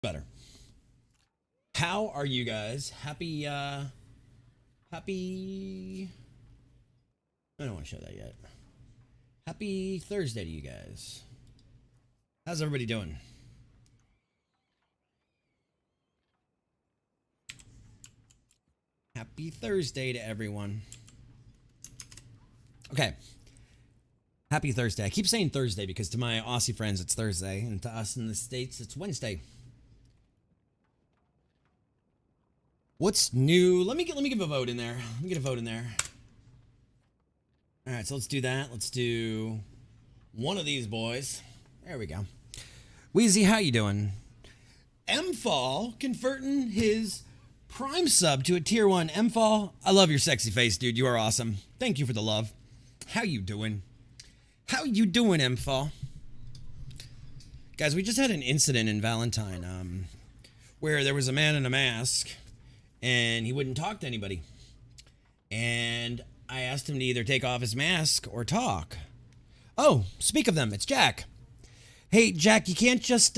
Better. How are you guys? Happy I don't want to show that yet. Happy Thursday to you guys. How's everybody doing? Happy Thursday to everyone. Okay. Happy Thursday. I keep saying Thursday because to my Aussie friends it's Thursday, and to us in the States it's Wednesday. What's new? Let me give a vote in there. Let me get a vote in there. All right, so let's do that. Let's do one of these boys. There we go. Wheezy, how you doing? M-Fall converting his Prime sub to a tier 1. M-Fall, I love your sexy face, dude. You are awesome. Thank you for the love. How you doing? How you doing, M-Fall? Guys, we just had an incident in Valentine where there was a man in a mask and he wouldn't talk to anybody. And I asked him to either take off his mask or talk. Oh, speak of them, it's Jack. Hey, Jack, you can't just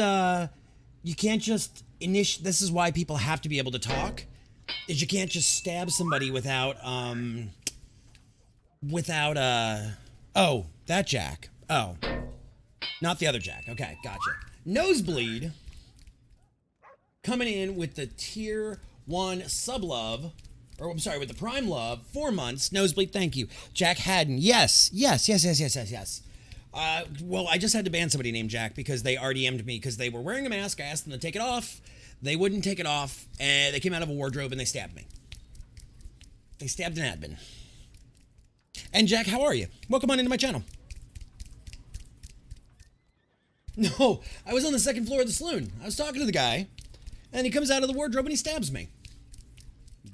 this is why people have to be able to talk, is you can't just stab somebody without, oh, that Jack. Oh, not the other Jack. Okay, gotcha. Nosebleed coming in with the tier 1 sub love, or I'm sorry, with the Prime love, 4 months. Nosebleed, thank you. Jack Haddon, yes. Well, I just had to ban somebody named Jack because they RDM'd me because they were wearing a mask. I asked them to take it off. They wouldn't take it off, and they came out of a wardrobe and they stabbed me. They stabbed an admin. And Jack, how are you? Welcome on into my channel. No, I was on the second floor of the saloon. I was talking to the guy, and he comes out of the wardrobe and he stabs me.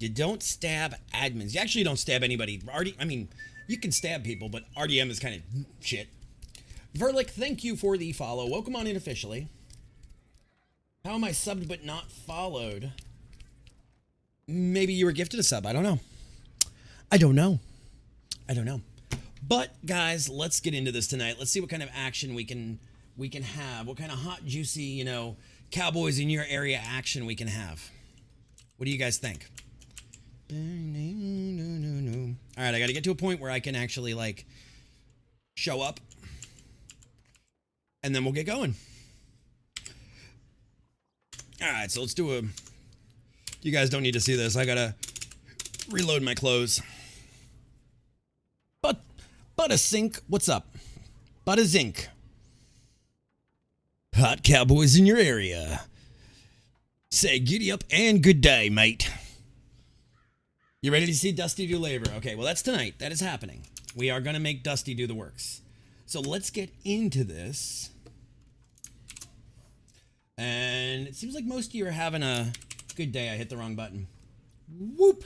You don't stab admins. You actually don't stab anybody. I mean, you can stab people, but RDM is kind of shit. Verlick, thank you for the follow. Welcome on in officially. How am I subbed but not followed? Maybe you were gifted a sub. I don't know. I don't know. But guys, let's get into this tonight. Let's see what kind of action we can have. What kind of hot, juicy, cowboys in your area action we can have. What do you guys think? All right, I got to get to a point where I can actually show up, and then we'll get going. All right, so let's do a. You guys don't need to see this. I gotta reload my clothes. But a sink. What's up? But a zinc. Hot cowboys in your area. Say giddy up and good day, mate. You ready to see Dusty do labor? Okay, well that's tonight. That is happening. We are gonna make Dusty do the works. So let's get into this. And it seems like most of you are having a good day. I hit the wrong button. Whoop.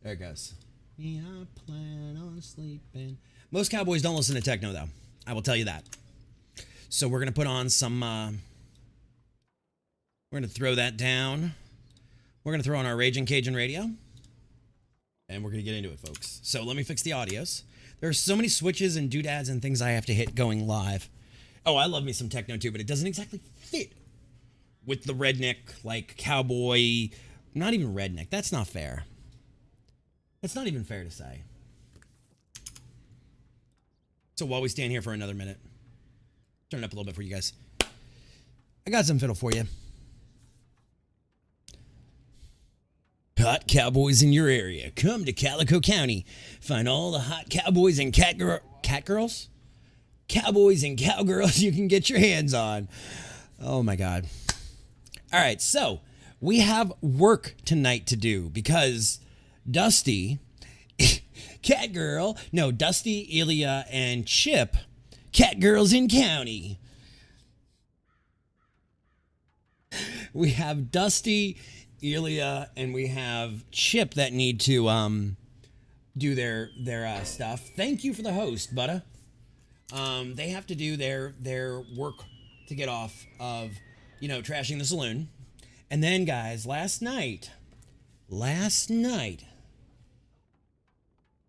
There it goes. Yeah, I plan on sleeping. Most cowboys don't listen to techno, though. I will tell you that. So we're going to put on some... we're going to throw that down. We're going to throw on our Raging Cajun radio. And we're going to get into it, folks. So let me fix the audios. There are so many switches and doodads and things I have to hit going live. Oh, I love me some techno, too, but it doesn't exactly fit with the redneck, cowboy... Not even redneck. That's not fair. That's not even fair to say. So while we stand here for another minute, turn it up a little bit for you guys. I got some fiddle for you. Hot cowboys in your area. Come to Calico County. Find all the hot cowboys and cat girls? Cowboys and cowgirls you can get your hands on. Oh my God. All right, so we have work tonight to do because Dusty, Dusty, Ilya, and Chip, cat girls in county. We have Dusty, Ilya, and we have Chip that need to do their stuff. Thank you for the host, Butta. They have to do their work to get off of, trashing the saloon. And then, guys, last night,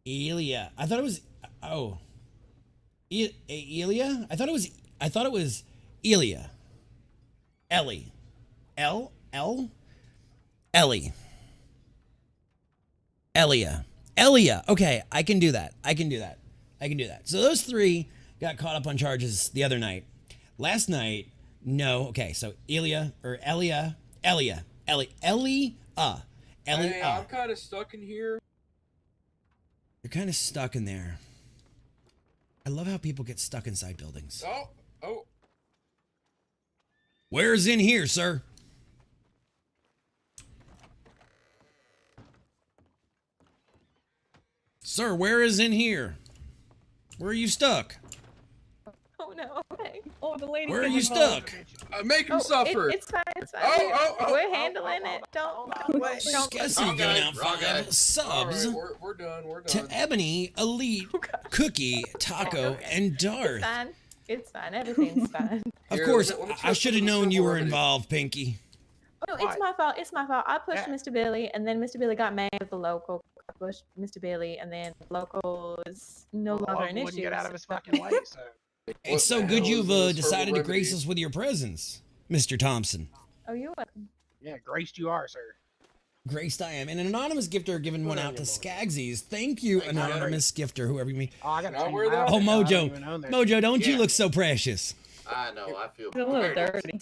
Ilya. I thought it was Ilya. I thought it was Ilya. Ellie. Elia. Okay, I can do that. So those three got caught up on charges the other night. Last night, no. Okay, so Elia. Hey, I'm kind of stuck in here. You're kind of stuck in there. I love how people get stuck inside buildings. Oh. Where's in here, sir? Sir, where is in here? Where are you stuck? Oh no! Oh, the lady. Where are you stuck? Make him suffer. It's fine. Oh, We're handling it. Don't. Skessy giving out 5 subs Right, we're done. to Ebony, Elite, Cookie, Taco, and Darth. It's fine. Everything's fine. Of course, I should have known you were involved, Pinky. No, it's my fault. I pushed Mr. Billy, and then Mr. Billy got mad at the local. I pushed Mr. Billy, and then the local is no longer an issue. Wouldn't get out of his fucking way, so. It's so good you've decided to grace us with your presence, Mr. Thompson. Oh, you're welcome. Yeah, graced you are, sir. Graced I am. And an anonymous gifter giving one out to Skagsies. Thank you, anonymous gifter, whoever you mean. Oh, I gotta change where my they are. outfit. Oh, I don't even own that. Mojo, don't you look so precious? I know, I feel It's a little dirty.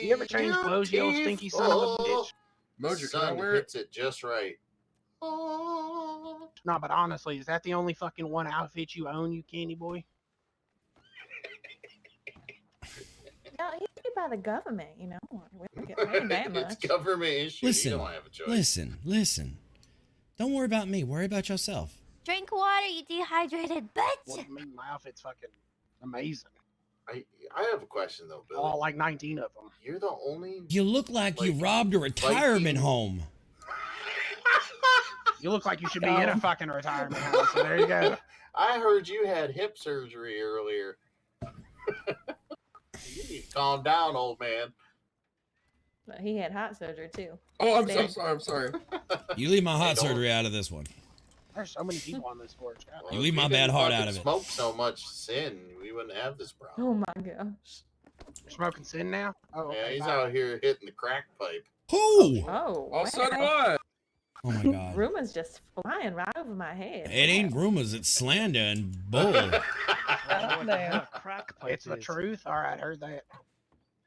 You ever change clothes, you old stinky son of a bitch? Mojo, can I Sun wear it? hits it just right. No, but honestly, is that the only fucking one outfit you own, you candy boy? No, he's paid by the government, you know. We don't get paid that much. It's government issue. Listen, You don't have a choice. listen. Don't worry about me. Worry about yourself. Drink water, you dehydrated Well, bitch. I mean, my outfit's fucking amazing. I have a question though, Billy. All like 19 of them. You're the only. You look like you robbed a retirement home. You look like you should be in a fucking retirement home, so there you go. I heard you had hip surgery earlier. You need to calm down, old man. But he had heart surgery too. Oh, I'm sorry. You leave my heart don't- surgery out of this one. There's so many people on this board. God. You if leave we my bad didn't heart fucking out of it. Smoke so much sin, we wouldn't have this problem. Oh my gosh. You're smoking sin now? Oh, Yeah, okay, he's bye. out here hitting the crack pipe. Who? Oh. Oh, so do wow. I. Oh my God. Rumors just flying right over my head. It ain't rumors, it's slander and bull. Crack pipe it's the truth. All right, heard that.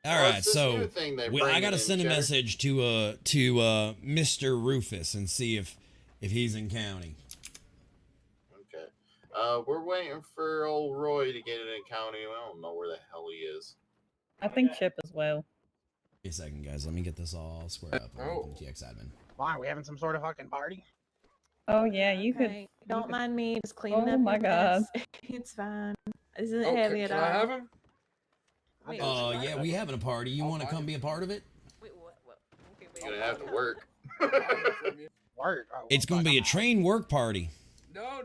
All Well, right, it's this so new thing they I bring gotta in, send a Cheddar. message to Mr. Rufus and see if he's in county. Okay. We're waiting for old Roy to get in county. I don't know where the hell he is. I think Chip as well. Wait a second, guys. Let me get this all squared up. Oh. TX admin. Why, are we having some sort of fucking party? Oh yeah, you could. Okay, don't mind me just cleaning Oh up. my your God. mess. It's fine. Isn't it Oh, heavy can at all? I have him? Wait, Yeah, we having a party. You I'll want to buy come it. be a part of it? Wait, what? Okay, wait. You're gonna have to work. Word. Oh, It's gonna be a train work party. No,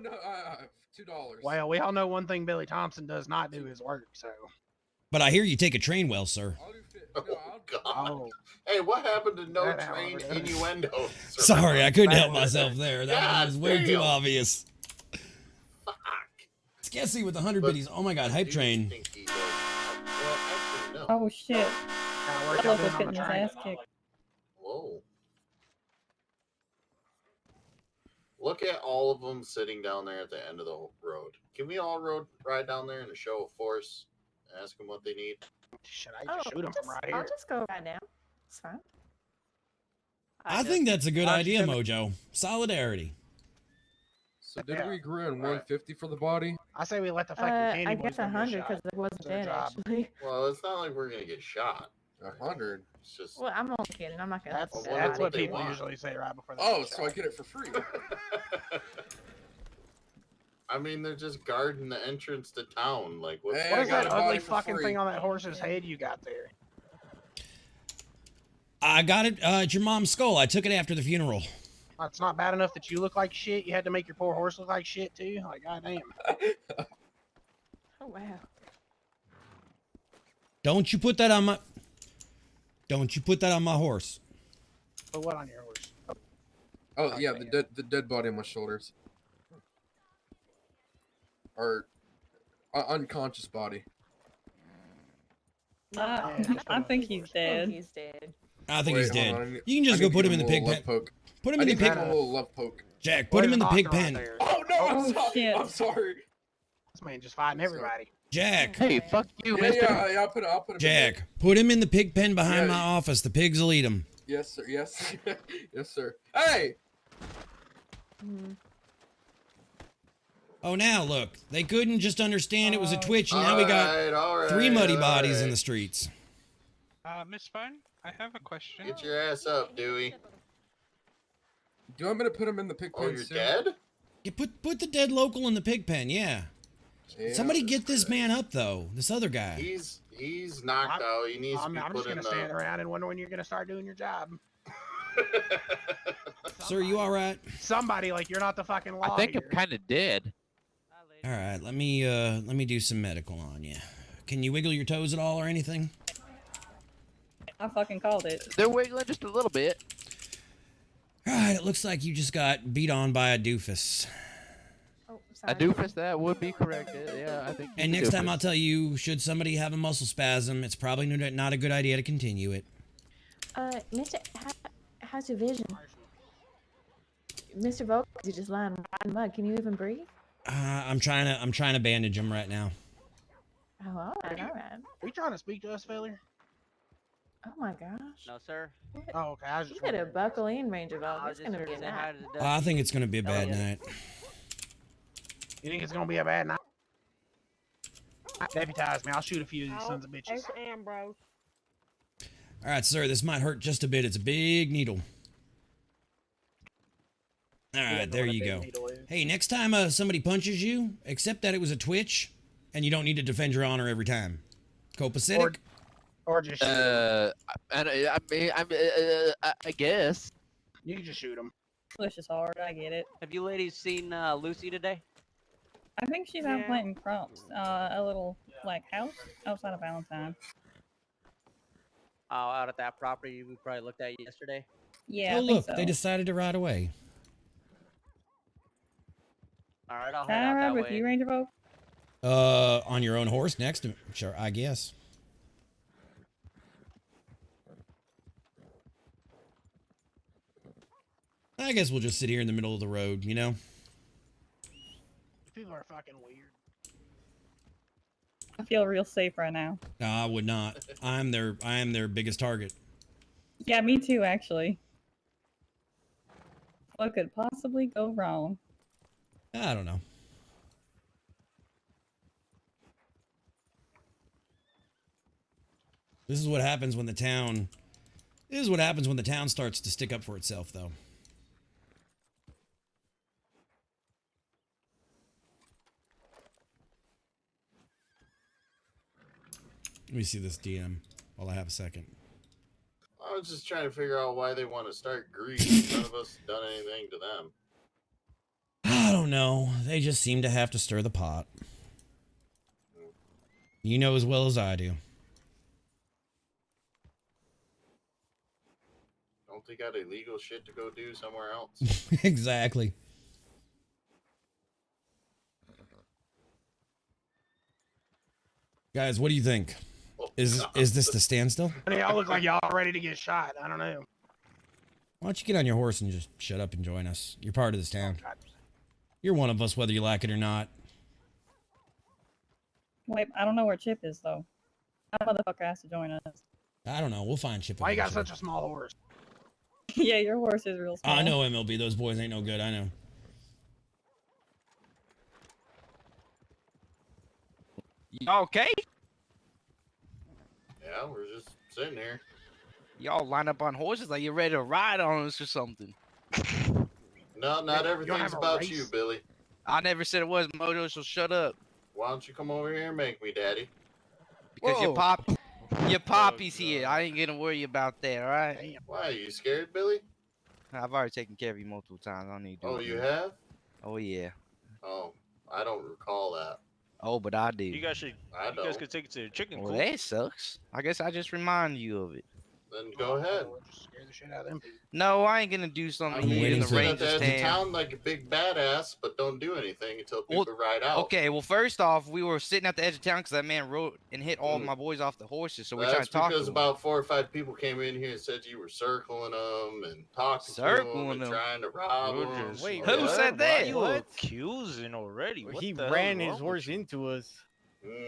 $2. Well, we all know one thing Billy Thompson does not do is work, so. But I hear you take a train well, sir. I'll do fit. Oh, No, I'll God. Oh, Hey, what happened to no That train hour, yeah. innuendo? Sorry, I couldn't That help was- myself there. That God was way too damn. obvious. Fuck. Skessy with 100 But- biddies. Oh my God, hype Do train. think he does- Well, actually, no. Oh shit! kind of work That y'all was doing on getting the his train. ass kicked. Whoa. Look at all of them sitting down there at the end of the road. Can we all ride down there in a show of force? Ask them what they need. Should I just shoot him from right I'll here? just go right now. It's fine. I think that's a good I was idea, gonna- Mojo. Solidarity. So did Yeah. we agree on 150 for the body? I say we let the fucking candy I boys guess give it a 100 shot. because it wasn't It's their dead job. actually. Well, it's not like we're gonna get shot. 100. It's just. Well, I'm only kidding. I'm not gonna. That's, Well, that's what what they people want. usually say right before they Oh, get so I shot. get it for free. I mean, they're just guarding the entrance to town. Like, what's Hey, What I is got that a ugly body for fucking free. thing on that horse's head you got there? I got it at your mom's skull. I took it after the funeral. It's not bad enough that you look like shit. You had to make your poor horse look like shit too. Like, goddamn. Oh wow. Don't you put that on my. Don't you put that on my horse. Put what on your horse? Oh yeah, the dead body on my shoulders. Or unconscious body. I think he's I think dead. he's dead. I think Wait, he's hold dead. on. You can just I go need to put him give in the a pig little pen. love poke. Put him I in the need to pig. give him a little love poke. Jack, put him in the pig There's a pen. doctor Oh no! I'm Oh, sorry. shit. I'm sorry. This man just fighting everybody. Jack, Hey, fuck you, Yeah, mister. yeah. I'll put him. In there. Jack, put him in the pig pen behind Yeah, my office. The pigs will eat him. Yes, sir. Yes, yes, sir. Hey. Mhm. Oh, now look. They couldn't just understand it was a Oh, twitch, and now we got Alright, 3 muddy alright. bodies in the streets. Miss Fine, I have a question. Get your ass up, Dewey. Do you want me to put him in the pig pen? Oh, you're sir? dead? You put the dead local in the pig pen, yeah. Yeah. Somebody get this man up, though. This other guy. He's knocked out. He needs to I'm be just put gonna in stand the. around and wonder when you're gonna start doing your job. Sir, you all right? Somebody, like, you're not the fucking law I think I'm here. kind of dead. All right, let me do some medical on you. Can you wiggle your toes at all or anything? I fucking called it. They're wiggling just a little bit. All right, it looks like you just got beat on by a doofus. Oh, sorry. A doofus, that would be correct. Yeah, I think. And he's a next time doofus. I'll tell you, should somebody have a muscle spasm, it's probably not a good idea to continue it. Mister, how's your vision? Mr. Volk, you just lying right in the mud. Can you even breathe? I'm trying to bandage him right now. Oh, all right, all right. Are you trying to speak to us, Failure? Oh my gosh. No, sir. Oh, okay. I was You just better wondering. buckle in, Ranger Volk. I was It's just gonna here be to a say hi night. to the I think it's gonna be a bad yeah. night. You think it's gonna be a bad night? Deputize me. I'll shoot a few of these sons of bitches. All right, sir, this might hurt just a bit. It's a big needle. All right, there you go. Hey, next time somebody punches you, accept that it was a twitch, and you don't need to defend your honor every time. Copacetic? Or just shoot 'em. And I mean, I guess. You can just shoot them. Push is hard. I get it. Have you ladies seen Lucy today? I think she's out planting crops. A little like house outside of Valentine. Oh, out at that property we probably looked at yesterday. Yeah. Oh, I think look, so. they decided to ride away. All right, I'll Can head I out ride that with way. you, Ranger Volk? On your own horse next to sure, I guess. I guess we'll just sit here in the middle of the road, you know? People are fucking weird. I feel real safe right now. No, I would not. I am their biggest target. Yeah, me too, actually. What could possibly go wrong? I don't know. This is what happens when the town starts to stick up for itself, though. Let me see this DM while I have a second. I was just trying to figure out why they want to start grease. None of us done anything to them. I don't know. They just seem to have to stir the pot. You know as well as I do. Don't they got illegal shit to go do somewhere else? Exactly. Guys, what do you think? Oh, Is this the standstill? Y'all look like y'all ready to get shot. I don't know. Why don't you get on your horse and just shut up and join us? You're part of this town. You're one of us, whether you like it or not. Wait, I don't know where Chip is though. That motherfucker has to join us. I don't know. We'll find Chip. Why you got eventually. such a small horse? Yeah, your horse is real small. I know MLB. Those boys ain't no good. I know. Y'all okay? Yeah, we're just sitting here. Y'all line up on horses like you're ready to ride on us or something. No, not You everything's have a about race? you, Billy. I never said it was Mojo, so shut up. Why don't you come over here and make me, Daddy? Because Whoa. your poppy's here. I ain't gonna worry about that, alright? Damn. Why are you scared, Billy? I've already taken care of you multiple times. I don't need to do Oh, it you again. have? Oh yeah. Oh, I don't recall that. Oh, but I did. You guys should. I You guys don't. could take it to the chicken Well, coop. that sucks. I guess I just remind you of it. Then go ahead. Just scare the shit out of them people. No, I ain't gonna do I something mean, here waiting in you the for- sit at the Rangers edge of stand. town like a big badass, but don't do anything until people ride out. Okay, well, first off, we were sitting at the edge of town because that man rode and hit all my boys off the horses, so we're trying That's to talk to because him. about 4 or 5 people came in here and said you were circling them and talking to Circling them and them? trying to rob We're them. just- Wait, Why who said that? you What? accusing already? What He the hell ran is his wrong horse with you? into us.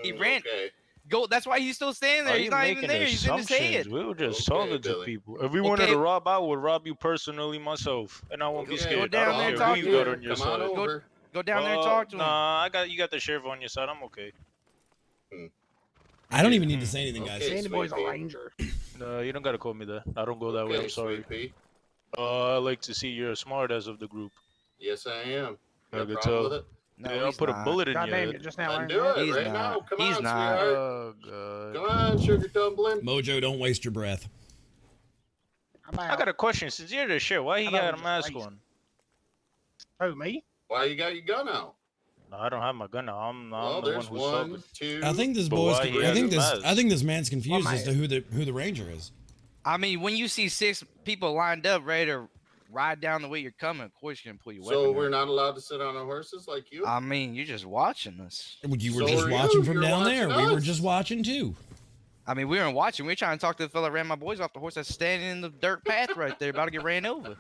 He ran. Okay. Go. That's why he's still standing there. Are He's you not even making there. He's in his head. assumptions? We were just Okay, talking to Billy. people. If we wanted Okay. to rob, I would rob you personally myself, and I won't be Okay, scared. Go down I don't there and care talk who to you got him. on your Come on side. over. Go down there and talk to him. Nah, you got the sheriff on your side. I'm okay. I don't even need to say anything, guys. Okay, Sandy Boy's a sweet pea. ranger. No, you don't gotta call me that. I don't go that way. Okay, I'm sorry. sweet pea. I like to see you're smart as of the group. Yes, I am. I No could problem tell. with it. No, Yeah, I'll he's put a not. bullet in God your damn head. it, just now Then learned do that. it He's right not. now. Come He's on, not. sweetheart. Oh god. Come on, sugar tumbling. Mojo, don't waste your breath. I'm I out. got a question. Since you're the sheriff, why he How about got we a just mask race? on? Who, me? Why you got your gun out? No, I don't have my gun now. I'm Well, the one there's who's 1, talking. 2. I think this But boy's. why he I has think a this. mask? I think this man's confused Well, as to who the ranger is. I mean, when you see 6 people lined up ready to ride down the way you're coming, of course you're gonna pull your weapon. So out. we're not allowed to sit on our horses like you? I mean, you're just watching us. You were So just are watching you. from You're down there. watching We were us. just watching too. I mean, we weren't watching. We were trying to talk to the fella that ran my boys off the horse that's standing in the dirt path right there, about to get ran over.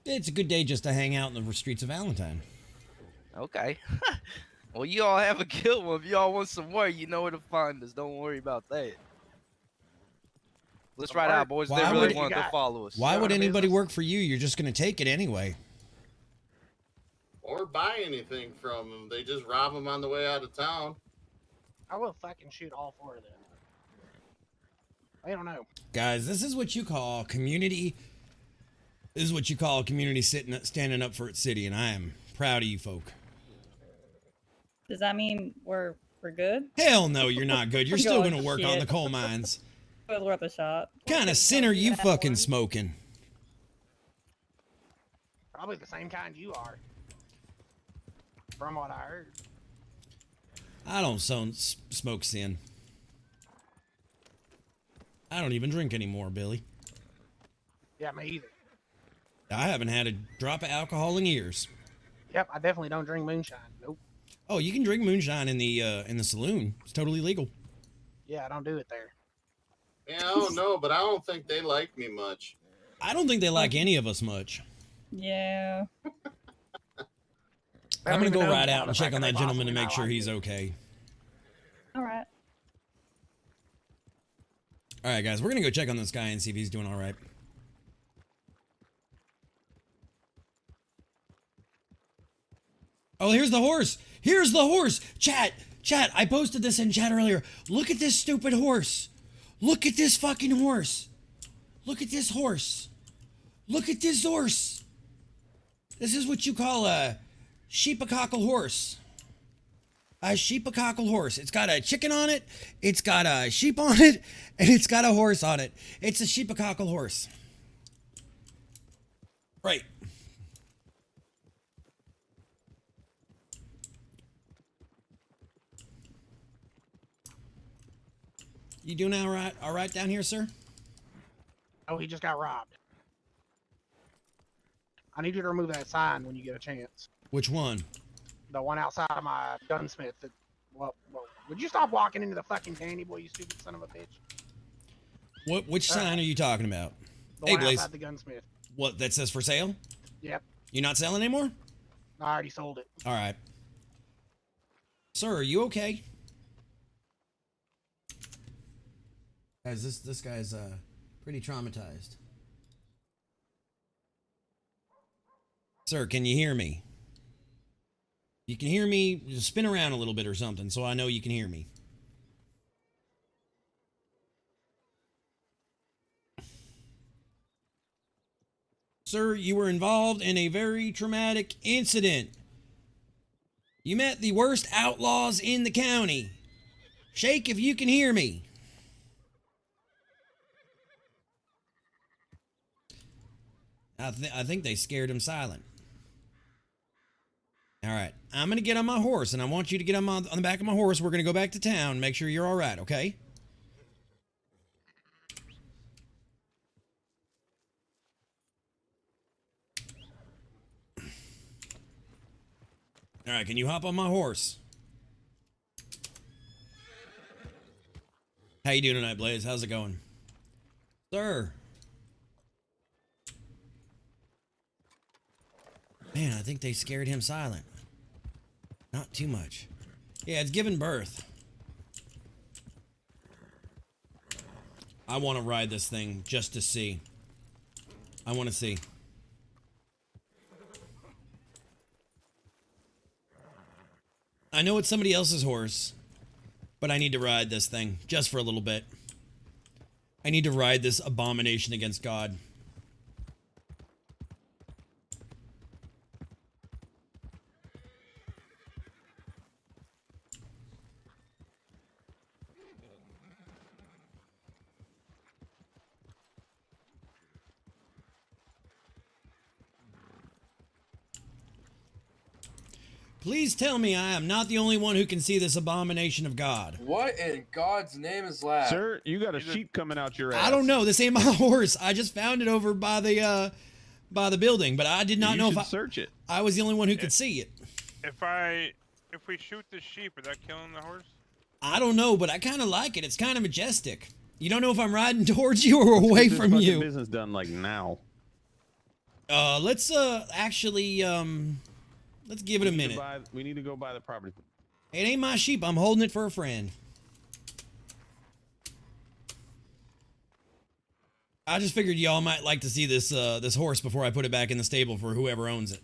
It's a good day just to hang out in the streets of Valentine. Okay. Well, you all have a good one. If y'all want some more, you know where to find us. Don't worry about that. Let's ride out, boys. They Why really would- want to follow us. Why would Business? anybody work for you? You're just going to take it anyway. Or buy anything from them. They just rob them on the way out of town. I will fucking shoot all 4 of them. I don't know. Guys, this is what you call community. This is what you call a community standing up for its city, and I am proud of you folk. Does that mean we're good? Hell no, you're not good. You're still Oh, going to work on shit. the coal mines. It was worth a shot. Kind of sin are you fucking smoking? Probably the same kind you are. From what I heard. I don't smoke sin. I don't even drink anymore, Billy. Yeah, me either. I haven't had a drop of alcohol in years. Yep, I definitely don't drink moonshine. Nope. Oh, you can drink moonshine in the saloon. It's totally legal. Yeah, I don't do it there. Yeah, I don't know, but I don't think they like me much. I don't think they like any of us much. Yeah. I'm gonna even go know right how out the and check fuck on they that gentleman to possibly make not sure like he's me. okay. All right. All right, guys, we're gonna go check on this guy and see if he's doing all right. Oh, here's the horse. Here's the horse. Chat, I posted this in chat earlier. Look at this stupid horse. Look at this fucking horse. Look at this horse. Look at this horse. This is what you call a sheepacockle horse. A sheepacockle horse. It's got a chicken on it, it's got a sheep on it, and it's got a horse on it. It's a sheepacockle horse. Right. You doing all right down here, sir? Oh, he just got robbed. I need you to remove that sign when you get a chance. Which one? The one outside of my gunsmith. That, well, would you stop walking into the fucking Danny boy, you stupid son of a bitch? Which sign are you talking about? The Hey, one Blaze. outside the gunsmith. What, that says for sale? Yep. You're not selling anymore? I already sold it. All right. Sir, are you okay? Guys, this guy's pretty traumatized. Sir, can you hear me? You can hear me? Just spin around a little bit or something so I know you can hear me. Sir, you were involved in a very traumatic incident. You met the worst outlaws in the county. Shake if you can hear me. I think they scared him silent. All right, I'm going to get on my horse, and I want you to get on the back of my horse. We're going to go back to town, make sure you're all right, okay? All right, can you hop on my horse? How you doing tonight, Blaze? How's it going? Sir. Man, I think they scared him silent. Not too much. Yeah, it's giving birth. I want to ride this thing just to see. I want to see. I know it's somebody else's horse, but I need to ride this thing just for a little bit. I need to ride this abomination against God. Please tell me I am not the only one who can see this abomination of God. What in God's name is that? Sir, you got a sheep coming out your ass. I don't know. This ain't my horse. I just found it over by the building, but I did not know if I search it. I was the only one who could see it. If we shoot the sheep, is that killing the horse? I don't know, but I kind of like it. It's kind of majestic. You don't know if I'm riding towards you or away from you. Business done like now. Let's actually let's give it a minute. We need to go buy the property. It ain't my sheep. I'm holding it for a friend. I just figured y'all might like to see this this horse before I put it back in the stable for whoever owns it.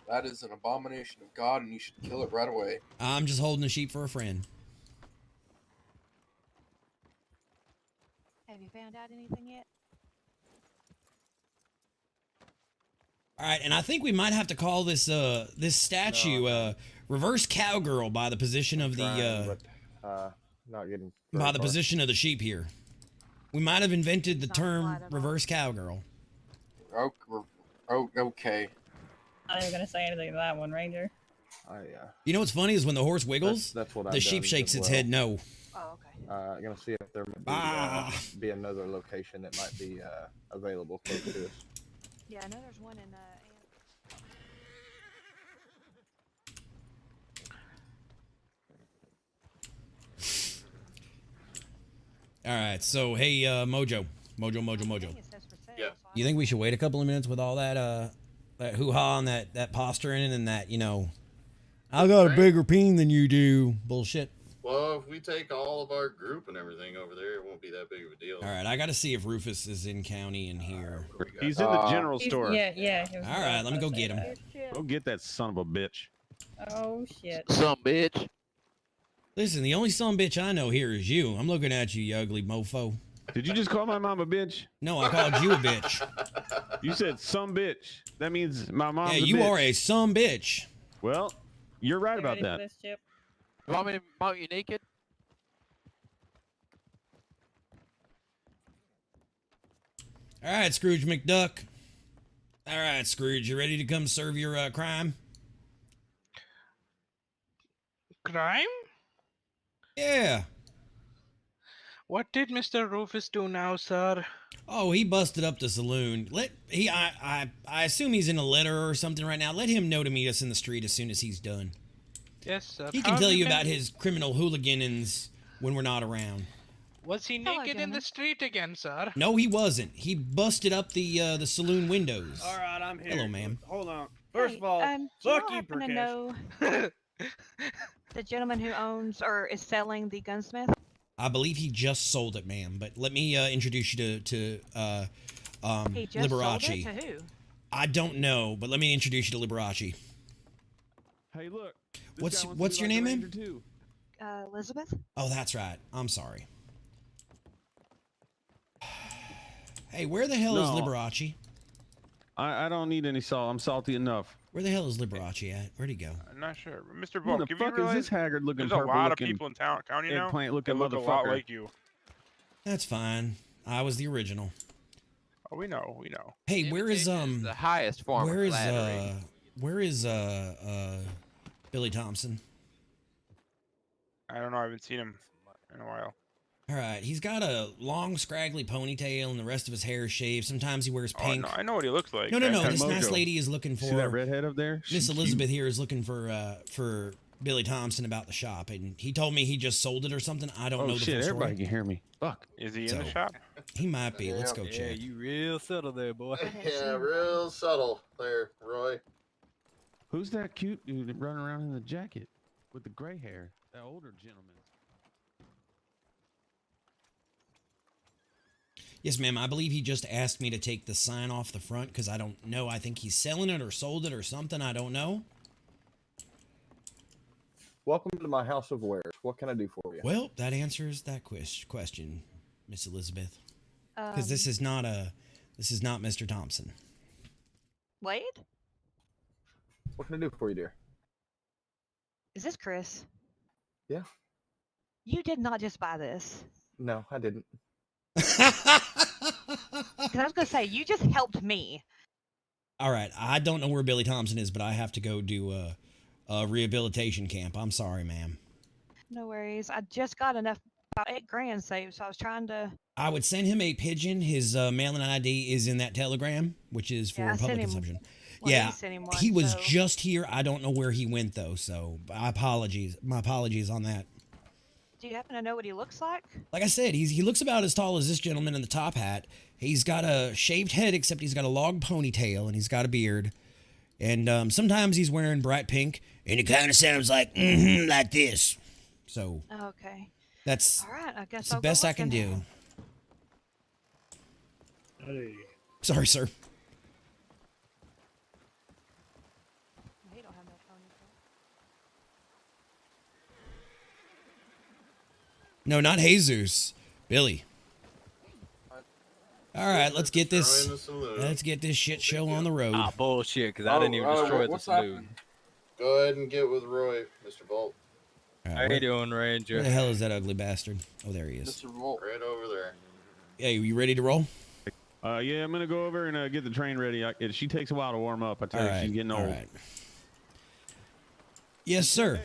That is an abomination of God, and you should kill it right away. I'm just holding a sheep for a friend. Have you found out anything yet? All right, and I think we might have to call this this statue reverse cowgirl by the position of the not getting by the position of the sheep here. We might have invented the term reverse cowgirl. Oh, okay. I'm not even gonna say anything to that one, Ranger. You know what's funny is when the horse wiggles, that's what the sheep shakes its head no. Oh, okay. I'm gonna see if there might be another location that might be available close to us. Yeah, I know there's one in All right, so hey, Mojo. Yeah. You think we should wait a couple of minutes with all that that hoo-ha and that posturing and that, you know, I got a bigger peen than you do bullshit? Well, if we take all of our group and everything over there, it won't be that big of a deal. All right, I got to see if Rufus is in county in here. He's in the general store. Yeah. All right, let me go get him. Go get that son of a bitch. Oh shit. Some bitch. Listen, the only son bitch I know here is you. I'm looking at you, you ugly mofo. Did you just call my mom a bitch? No, I called you a bitch. You said some bitch. That means my mom's Yeah, a you bitch. are a son bitch. Well, you're right about that. You want me to mount you naked? All right, Scrooge McDuck. All right, Scrooge, you ready to come serve your crime? Crime? Yeah. What did Mr. Rufus do now, sir? Oh, he busted up the saloon. I assume he's in a letter or something right now. Let him know to meet us in the street as soon as he's done. Yes, sir. He can tell you about his criminal hooliganings when we're not around. Was he naked in the street again, sir? No, he wasn't. He busted up the saloon windows. All right, I'm here. Hello, ma'am. Hold on. First of all, do fuck y'all you, happen to Prakash. know the gentleman who owns or is selling the gunsmith? I believe he just sold it, ma'am. But let me introduce you to He just Liberace. sold it to who? I don't know, but let me introduce you to Liberace. Hey, look. What's your name, ma'am? Elizabeth? Oh, that's right. I'm sorry. Hey, where the hell is No. Liberace? I don't need any salt. I'm salty enough. Where the hell is Liberace at? Where'd he go? I'm not sure. Mr. Who Volk, the have you fuck is realized this haggard-looking, there's a lot of purple-looking, people in county now eggplant-looking that look a lot motherfucker? like you. That's fine. I was the original. Oh, we know, we know. Hey, where is the highest form where of is flattery. where is Billy Thompson? I don't know. I haven't seen him in a while. All right, he's got a long, scraggly ponytail, and the rest of his hair is shaved. Sometimes he wears Oh, pink. no, I know what he looks like. No. Hey, This nice Mojo. lady is looking for See that redhead up there? Miss She's Elizabeth cute. here is looking for Billy Thompson about the shop, and he told me he just sold it or something. I don't know Oh the shit! full story. Everybody can hear me. Fuck. Is he in So, the shop? He might be. Let's go Yeah, check. you real subtle there, boy. Yeah, real subtle there, Roy. Who's that cute dude running around in the jacket with the gray hair? That older gentleman. Yes, ma'am. I believe he just asked me to take the sign off the front because I don't know. I think he's selling it or sold it or something. I don't know. Welcome to my house of wares. What can I do for you? Well, that answers that question, Miss Elizabeth. Because this is not Mr. Thompson. Wade? What can I do for you, dear? Is this Chris? Yeah. You did not just buy this. No, I didn't. Because I was going to say, you just helped me. All right. I don't know where Billy Thompson is, but I have to go do a rehabilitation camp. I'm sorry, ma'am. No worries. I just got about $8,000 saved, so I was trying to... I would send him a pigeon. His mailing ID is in that telegram, which is for public consumption. Yeah, he was just here. I don't know where he went though, so my apologies on that. Do you happen to know what he looks like? Like I said, he looks about as tall as this gentleman in the top hat. He's got a shaved head, except he's got a long ponytail, and he's got a beard. And sometimes he's wearing bright pink, and it kind of sounds like like this. So okay, that's all right. I guess the best I can do. Hey. Sorry, sir. He don't have no ponytail. No, not Jesus. Billy. All right, let's get this. Let's get this shit show on the road. Ah, bullshit, because I didn't even destroy the saloon. Go ahead and get with Roy, Mr. Volk. How you doing, Ranger? Where the hell is that ugly bastard? Oh, there he is. Mr. Volk. Right over there. Hey, you ready to roll? Yeah, I'm gonna go over and get the train ready. She takes a while to warm up. I tell you, she's getting old. All right. Yes, sir.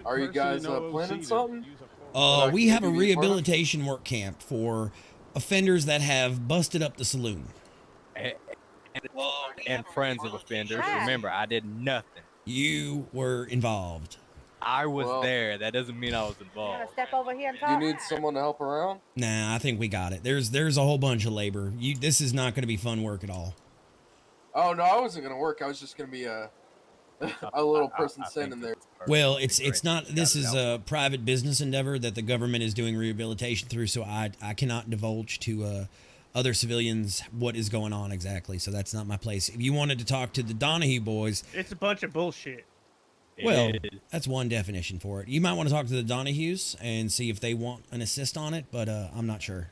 Are you guys planning something? We have a rehabilitation work camp for offenders that have busted up the saloon. And friends of offenders. Remember, I did nothing. You were involved. I was there. That doesn't mean I was involved. Step over here and Do you need someone to help around? Nah, I think we got it. There's a whole bunch of labor. This is not going to be fun work at all. Oh no, I wasn't gonna work. I was just gonna be a little person standing there. Well, it's not. This is a private business endeavor that the government is doing rehabilitation through. So I cannot divulge to other civilians what is going on exactly. So that's not my place. If you wanted to talk to the Donahue boys, It's a bunch of bullshit. well, that's one definition for it. You might want to talk to the Donahues and see if they want an assist on it, but I'm not sure.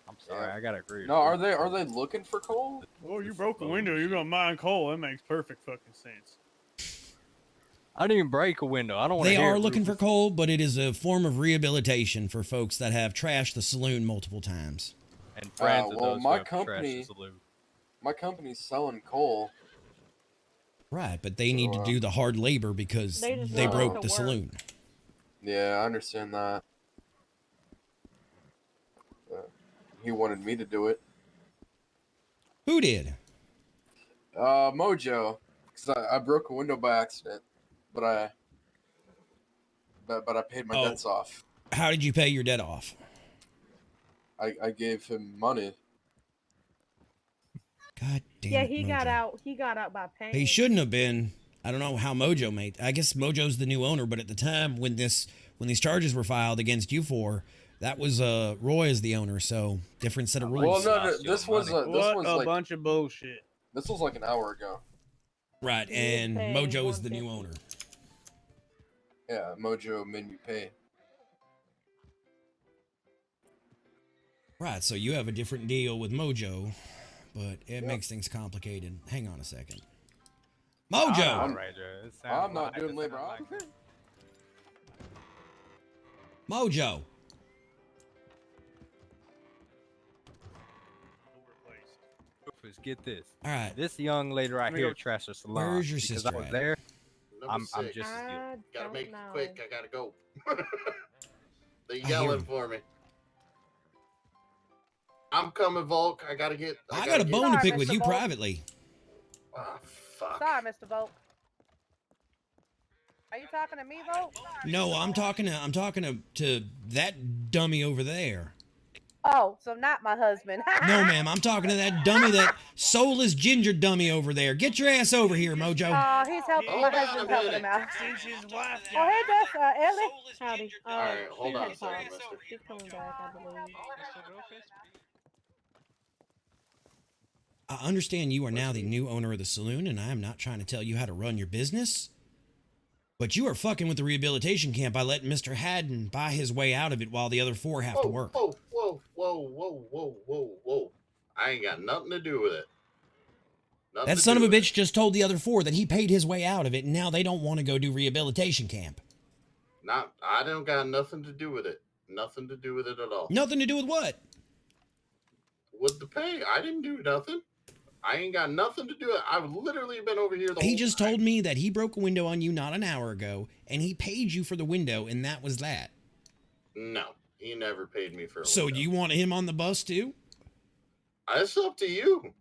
I'm sorry, I gotta agree. No, are they looking for coal? Oh, you broke a window. You're gonna mine coal. That makes perfect fucking sense. I didn't even break a window. I don't want to. They are looking for coal, but it is a form of rehabilitation for folks that have trashed the saloon multiple times. And friends of well, those my who have trashed company, the saloon. my company's selling coal. Right, but they need to do the hard labor because they broke the saloon. Yeah, I understand that. He wanted me to do it. Who did? Mojo, because I broke a window by accident, but I paid my debts off. How did you pay your debt off? I gave him money. God damn Yeah, it, he Mojo. got out. He got out by paying. He shouldn't have been. I don't know how Mojo made. I guess Mojo's the new owner, but at the time when these charges were filed against you four, that was Roy is the owner, so different set of rules. Well, no, this was like bunch of bullshit. This was like an hour ago. Right, and Mojo is the new owner. Yeah, Mojo made me pay. Right, so you have a different deal with Mojo, but it makes things complicated. Hang on a second. Mojo! I'm not doing labor. Mojo! Rufus, get this. All right. This young lady right here trashed the salon. Where's your because sister I was at? there. Number I'm six. just as guilty. Gotta make it quick. I gotta go. They're I hear yelling 'em. for me. I'm coming, Volk. I got a bone to pick with you privately. Oh, fuck. Sorry, Mr. Volk. Are you talking to me, Volk? No, I'm talking to that dummy over there. Oh, so not my husband. No, ma'am, I'm talking to that dummy, that soulless ginger dummy over there. Get your ass over here, Mojo. Oh, he's helping. My husband's helping him out. Oh, hey, Jess, Ellie. Howdy. All right, hold on a She's second, mister. She's coming back, I believe. I understand you are now the new owner of the saloon, and I am not trying to tell you how to run your business. But you are fucking with the rehabilitation camp by letting Mr. Haddon buy his way out of it while the other 4 have to work. Whoa. I ain't got nothing to do with it. That son of a bitch just told the other 4 that he paid his way out of it, and now they don't want to go do rehabilitation camp. I don't got nothing to do with it. Nothing to do with it at all. Nothing to do with what? With the pay. I didn't do nothing. I ain't got nothing to do with it. I've literally been over here the whole He just told me that he broke a window on you not an hour ago, and he paid you for the window, and that was that. No, he never paid me for a So window. do you want him on the bus too? It's up to you.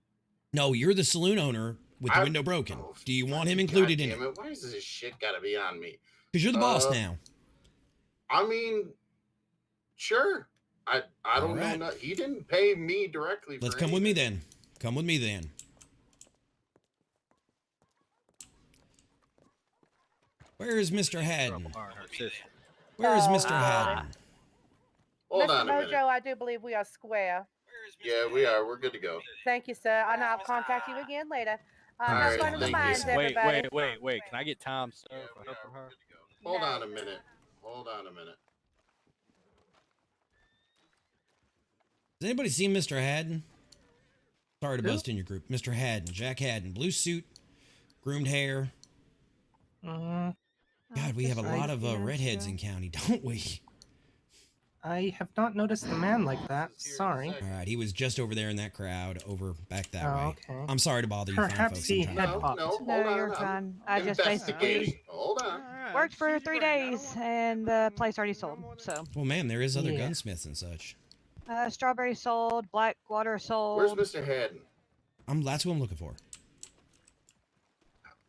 No, you're the saloon owner with the window broken. Do you want him included in it? Why is this shit gotta be on me? Because you're the boss now. I mean, sure. I don't know. right. He didn't pay me directly. Let's for come with me anything. then. Come with me then. Where is Mr. Haddon? Where is Mr. Haddon? Hold Mr. on a minute. Mojo, I do believe we are square. Yeah, we are. We're good to go. Thank you, sir. And I'll contact you again later. All Have right, fun in the thank you. mines, everybody. Wait. Can I get time served for helping her? Hold on a minute. Has anybody seen Mr. Haddon? Sorry to bust in your group. Mr. Haddon, Jack Haddon, blue suit, groomed hair. God, we have a lot of redheads in county, don't we? I have not noticed the man like that. Sorry. All right, he was just over there in that crowd, back that Oh, way. okay. I'm sorry to bother you fine Perhaps folks he sometimes. had popped. No, you're fine. I just basically Hold on. worked for 3 days, and the place already sold. So Well, ma'am, there is other gunsmiths and such. strawberry sold, Blackwater sold. Where's Mr. Haddon? That's what I'm looking for.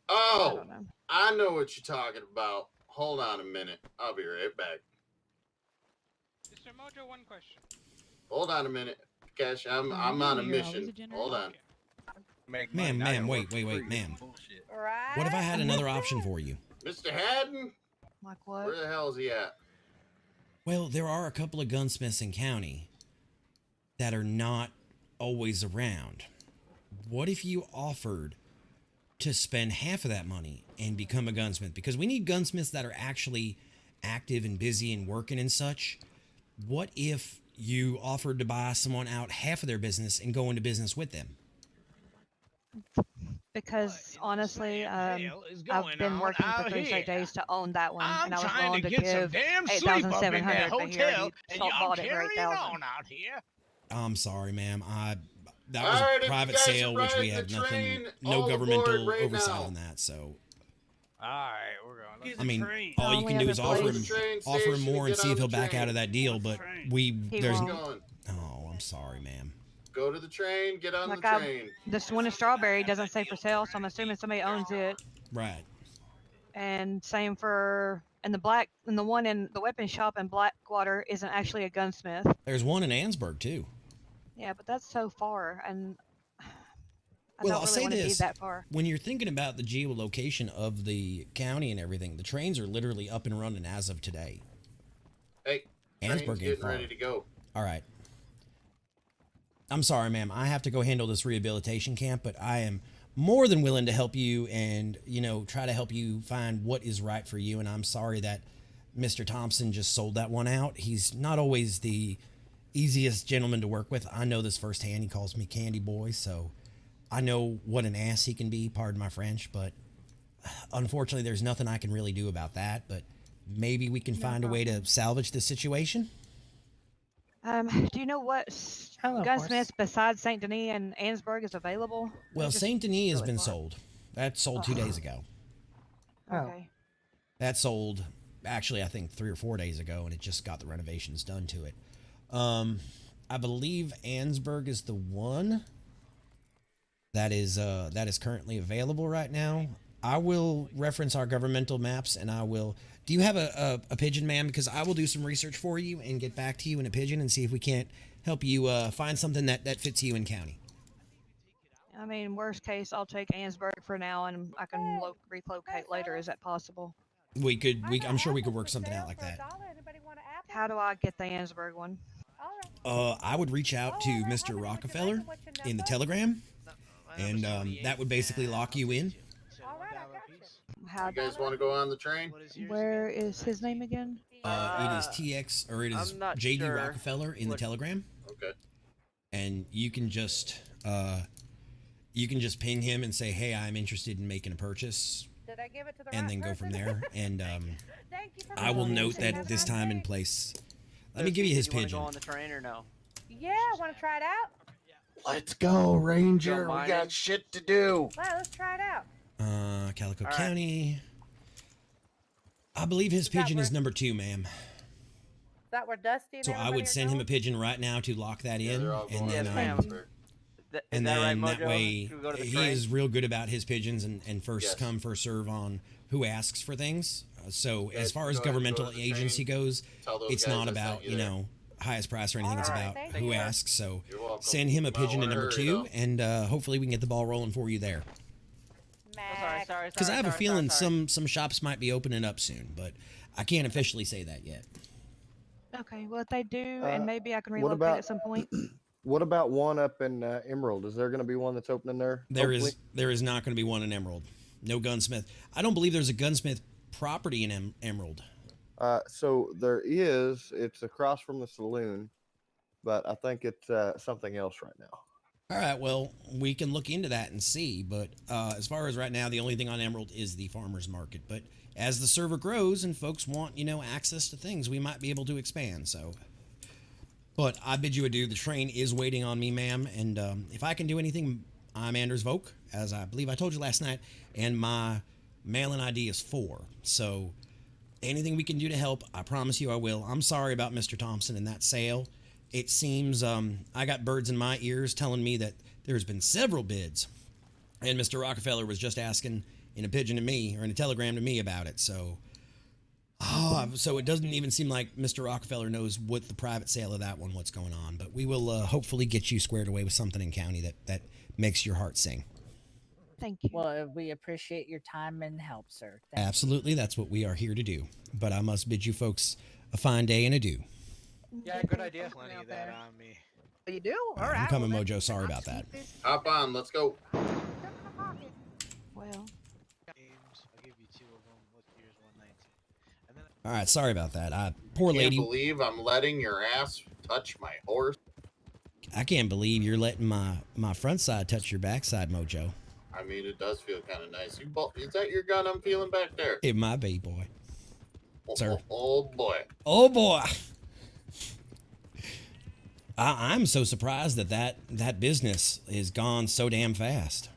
Oh, I know what you're talking about. Hold on a minute. I'll be right back. Mr. Mojo, one question. Hold on a minute. Cash, I'm on a mission. Hold on. Ma'am, wait, ma'am. Right. What if I had another option for you? Mr. Haddon? Like what? Where the hell is he at? Well, there are a couple of gunsmiths in county that are not always around. What if you offered to spend half of that money and become a gunsmith? Because we need gunsmiths that are actually active and busy and working and such. What if you offered to buy someone out half of their business and go into business with them? Because honestly, I've been working for 3 straight days to own that one, and I was willing to give $8,700, but he already bought it for $8,000. I'm sorry, ma'am. That All was right, if a you private guys are sale, which we riding have the nothing, train, no all governmental aboard right oversight now. on that. So, Alright, we're going. I mean, all you can do is offer him more and see if he'll back out of that deal. But there's. Going. Oh, I'm sorry, ma'am. Go to the train. Get on Like the train. this one in Strawberry doesn't say for sale, so I'm assuming somebody owns it. Right. And same for and the one in the weapon shop in Blackwater isn't actually a gunsmith. There's one in Ansburg too. Yeah, but that's so far, and I Well, don't I'll really say want to be this: that far. when you're thinking about the geolocation of the county and everything, the trains are literally up and running as of today. Hey, Ansburg train's ain't getting far. ready to go. All right. I'm sorry, ma'am. I have to go handle this rehabilitation camp, but I am more than willing to help you and, try to help you find what is right for you. And I'm sorry that Mr. Thompson just sold that one out. He's not always the easiest gentleman to work with. I know this firsthand. He calls me Candy Boy, so I know what an ass he can be, pardon my French, but unfortunately there's nothing I can really do about that, but maybe we can find a way to salvage the situation. Do you know what gunsmiths besides Saint Denis and Ansburg is available? Well, Saint Denis has been sold. That sold 2 days ago. Okay. That sold actually I think 3 or 4 days ago, and it just got the renovations done to it. I believe Ansburg is the one that is currently available right now. I will reference our governmental maps, and I will. Do you have a pigeon, ma'am? Because I will do some research for you and get back to you in a pigeon and see if we can't help you find something that fits you in county. I mean, worst case, I'll take Ansburg for now, and I can relocate later. Is that possible? We could. I'm sure we could work something out like that. How do I get the Ansburg one? I would reach out to Mr. Rockefeller in the Telegram, and that would basically lock you in. You guys want to go on the train? Where is his name again? It is TX, or it is JD Rockefeller in the Telegram. Okay. And you can just ping him and say, "Hey, I'm interested in making a purchase," Did I give it to the and right then go person? from there. And Thank you for I will note that this time and place. Let me give you his pigeon. Go on the train or no? Yeah, want to try it out? Let's go, Ranger. Don't We mind got it. shit to do. Well, let's try it out. Calico All right. County. I believe his pigeon is number 2, ma'am. Is that where Dusty and So I everybody would are send him a going? pigeon right now to lock that in, and then Is that right, that Mojo? way Should we go to the he train? is real good about his pigeons and first come first serve on who asks for things. So as far as go ahead and go governmental to the agency train. goes, Tell those it's guys not I about sent you there. highest price or anything. It's about thank who you. asks. So You're welcome. send him a Might pigeon to wanna number hurry, 2, though. and hopefully we can get the ball rolling for you there. Sorry. Because I have a feeling some shops might be opening up soon, but I can't officially say that yet. Okay, well, if they do, and maybe I can what relocate about- at some point. What about one up in Emerald? Is there going to be one that's opening there? There hopefully? is not going to be one in Emerald. No gunsmith. I don't believe there's a gunsmith property in Emerald. So there is. It's across from the saloon, but I think it's something else right now. All right, well, we can look into that and see. But as far as right now, the only thing on Emerald is the farmer's market. But as the server grows and folks want, access to things, we might be able to expand. So, but I bid you adieu. The train is waiting on me, ma'am. And if I can do anything, I'm Anders Volk, as I believe I told you last night. And my mail-in ID is 4. So anything we can do to help, I promise you I will. I'm sorry about Mr. Thompson and that sale. It seems I got birds in my ears telling me that there's been several bids, and Mr. Rockefeller was just asking in a pigeon to me or in a telegram to me about it. So, so it doesn't even seem like Mr. Rockefeller knows what the private sale of that one, what's going on. But we will hopefully get you squared away with something in county that makes your heart sing. Thank you. Well, we appreciate your time and help, sir. Thank Absolutely, that's what we are here to do. But I must bid you folks a fine day and adieu. Yeah, good idea. Plenty of that on me. You do? All right, I'm coming, Mojo. Sorry about that. Hop on, let's go. Well. I'll give you 2 of them. Look, here's 119. And then All right, sorry about that. Poor Can't lady. believe I'm letting your ass touch my horse. I can't believe you're letting my front side touch your backside, Mojo. I mean, it does feel kind of nice. Is that your gun I'm feeling back there? It might be, boy. Sir. Oh boy. Oh boy. I'm so surprised that business is gone so damn fast.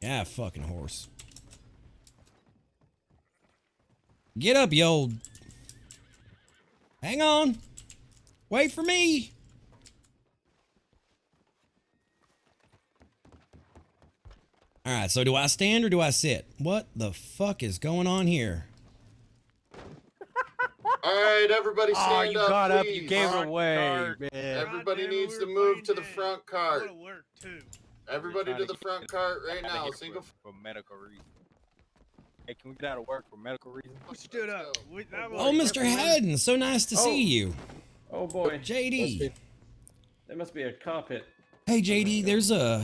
Yeah, fucking horse. Get up, you old. Hang on. Wait for me. All right, so do I stand or do I sit? What the fuck is going on here? All right, everybody stand you up, got up, please. you gave it away, man. Everybody needs to move to the front cart. Everybody to the front cart right now. Single. For medical reasons. Hey, can we get out of work for medical reasons? Stood up. Oh, Mr. Haddon, so nice to see you. Oh boy. JD. There must be a carpet. Hey, JD, there's a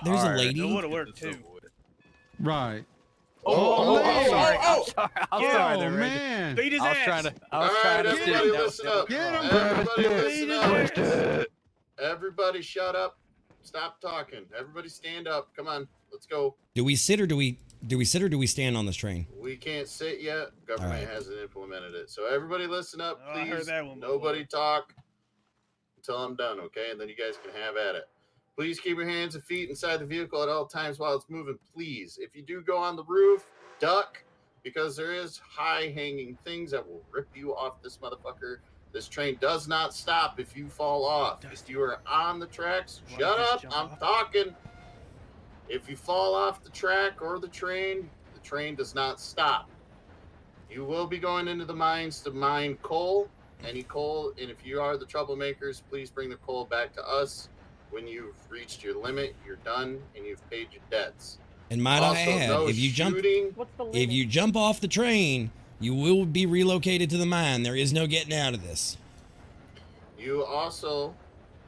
lady. It would have worked too. Right. Oh, I'm sorry. I'm Yeah. sorry. Oh, there, Reggie. man. Beat his I was ass. trying to. All right, everybody listen up. Get him, Everybody Beat listen his up. Everybody shut up. Stop talking. Everybody stand up. Come on. Let's go. Do we sit or do we stand on this train? We can't sit yet. Government All right. hasn't implemented it. So everybody listen up, Oh, I heard please. that one Nobody talk until I'm done, okay? And then you guys can have at it. Please keep your hands and feet inside the vehicle at all times while it's moving, please. If you do go on the roof, duck, because there is high-hanging things that will rip you off this motherfucker. This train does not stop if you fall off. If you are on the tracks, shut up, I'm talking. If you fall off the track or the train does not stop. You will be going into the mines to mine coal, any coal, and if you are the troublemakers, please bring the coal back to us. When you've reached your limit, you're done, and you've paid your debts. And might I add, no if you shooting, jump off the train, you will be relocated to the mine. There is no getting out of this. You also,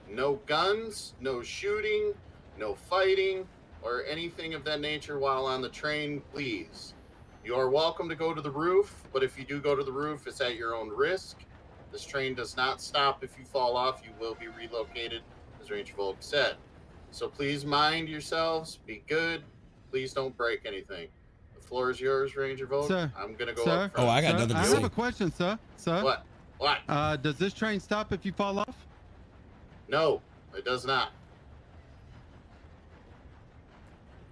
no guns, no shooting, no fighting, or anything of that nature while on the train, please. You are welcome to go to the roof, but if you do go to the roof, it's at your own risk. This train does not stop if you fall off. You will be relocated, as Ranger Volk said. So please mind yourselves, be good. Please don't break anything. The floor is yours, Ranger Volk. Sir, I'm going to go sir, up front. Oh, I got nothing to I say. have a question, sir. Sir. What? What? Does this train stop if you fall off? No, it does not.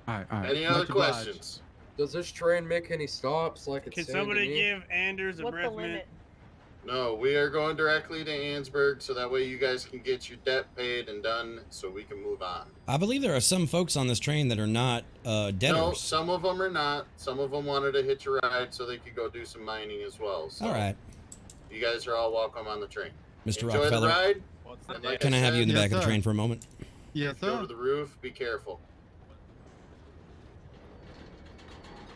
All right. Any other questions? Does this train make any stops like it's Can saying to somebody me? give Anders a What's the breath mint? limit? No, we are going directly to Ansburg, so that way you guys can get your debt paid and done, so we can move on. I believe there are some folks on this train that are not debtors. No, some of them are not. Some of them wanted to hitch a ride so they could go do some mining as well. So All right. you guys are all welcome on the train. Mr. Enjoy Rockefeller, the ride. And like can I have you in the back of the train for a moment? Yes, Go sir. to the roof. Be careful.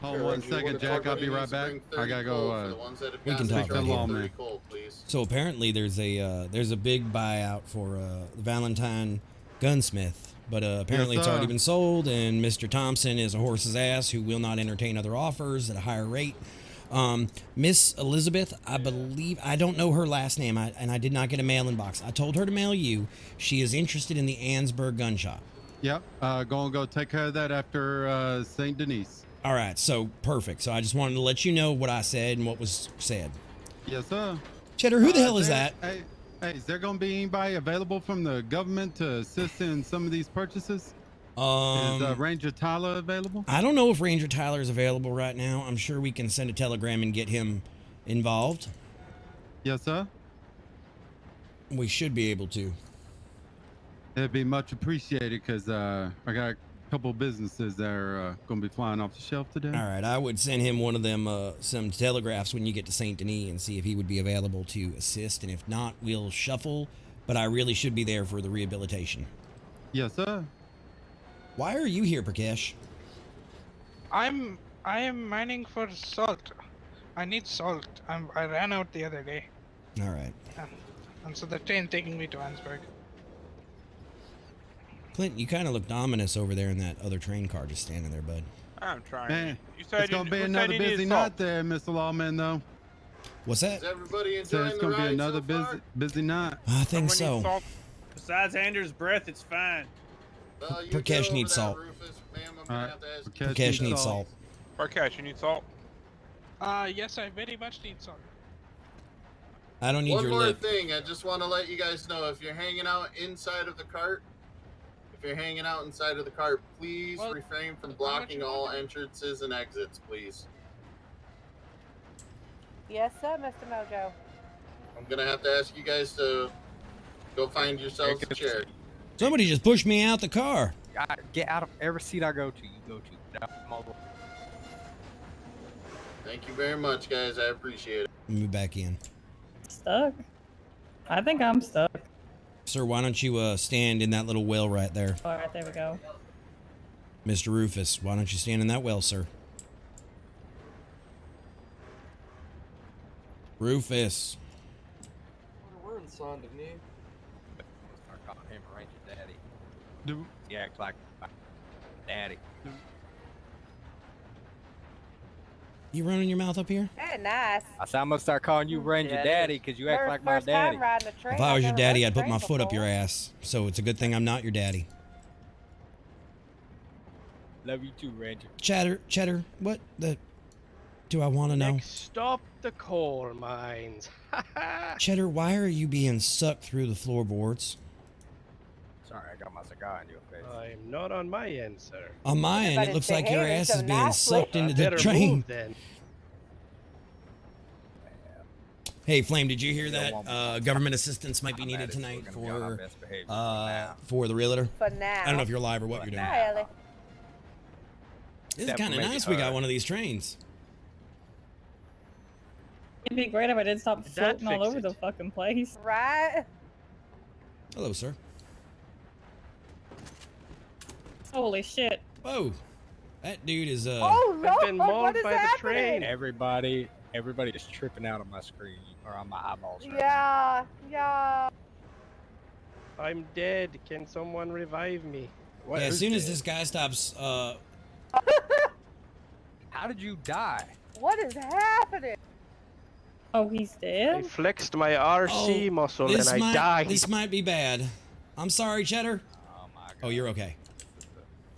Hold Sure, one Reggie, second, what Jack. if I'll be everybody right needs to back. bring I 30 gotta coal go. for the ones that have We can got talk sick, right I'll here. 30 coal, please. So apparently there's a big buyout for the Valentine gunsmith, but apparently Yes, it's already sir. been sold, and Mr. Thompson is a horse's ass who will not entertain other offers at a higher rate. Miss Elizabeth, I believe, I don't know her last name, and I did not get a mail-in box. I told her to mail you. She is interested in the Ansburg gun shop. Yep. Go take care of that after St. Denis. All right, so perfect. So I just wanted to let you know what I said and what was said. Yes, sir. Cheddar, who the hell is that? Hey, is there gonna be anybody available from the government to assist in some of these purchases? Is Ranger Tyler available? I don't know if Ranger Tyler is available right now. I'm sure we can send a telegram and get him involved. Yes, sir. We should be able to. It'd be much appreciated because I got a couple businesses that are going to be flying off the shelf today. All right, I would send him one of them some telegraphs when you get to St. Denis and see if he would be available to assist. And if not, we'll shuffle. But I really should be there for the rehabilitation. Yes, sir. Why are you here, Prakash? I am mining for salt. I need salt. I ran out the other day. All right. And so the train taking me to Ansburg. Clint, you kind of looked ominous over there in that other train car just standing there, bud. I'm trying. Man, You said it's going to be another busy night there, Mr. Lawman, though. What's that? Is everybody So enjoying it's the going to be ride another so far? busy night. I think so. Besides Anders' breath, it's fine. Well, you Prakash get over needs that, salt. Rufus. Ma'am, I'm All gonna right. have to ask Prakash needs salt. Prakash, you need salt? Yes, I very much need salt. I don't need One your more lip. thing, I just want to let you guys know, if you're hanging out inside of the cart, please refrain from blocking all entrances and exits, please. Yes, sir, Mr. Mojo. I'm gonna have to ask you guys to go find yourselves a chair. Somebody just pushed me out the car. Get out of every seat I go to, you go to. Get out from all over. Thank you very much, guys. I appreciate it. Move back in. Stuck? I think I'm stuck. Sir, why don't you stand in that little well right there? All right, there we go. Mr. Rufus, why don't you stand in that well, sir? Rufus. We're in Saint Denis. Start calling him Ranger Daddy. Do He acts like my daddy. You running your mouth up here? Hey, nice. I said I'm gonna start calling you Ranger Daddy because you act like my First time daddy. riding a train. If I was your I've never daddy, rode a I'd put train my foot up your before. ass. So it's a good thing I'm not your daddy. Love you too, Ranger. Cheddar, what the... Do I want to know? Stop the coal mines. Cheddar, why are you being sucked through the floorboards? Sorry, I got my cigar in your face. I'm not on my end, sir. On my end, it looks like your ass is being sucked into the Better train. move, then. Hey, Flame, did you hear that government assistance might be needed tonight for the realtor? For now. I don't know if you're live or what you're doing. Hi, Ellie. This is kind of nice. We got one of these trains. It'd be great if I didn't stop floating all over the fucking place. Right? Hello, sir. Holy shit. Whoa. That dude is Oh no! I've been mauled What is by the happening? train. Everybody is tripping out on my screen or on my eyeballs. Right Yeah, yeah. I'm dead. Can someone revive me? Yeah, as soon as this guy stops How did you die? What is happening? Oh, he's I dead? flexed my RC muscle and I died. This might be bad. I'm sorry, Cheddar. Oh my god. Oh, you're okay.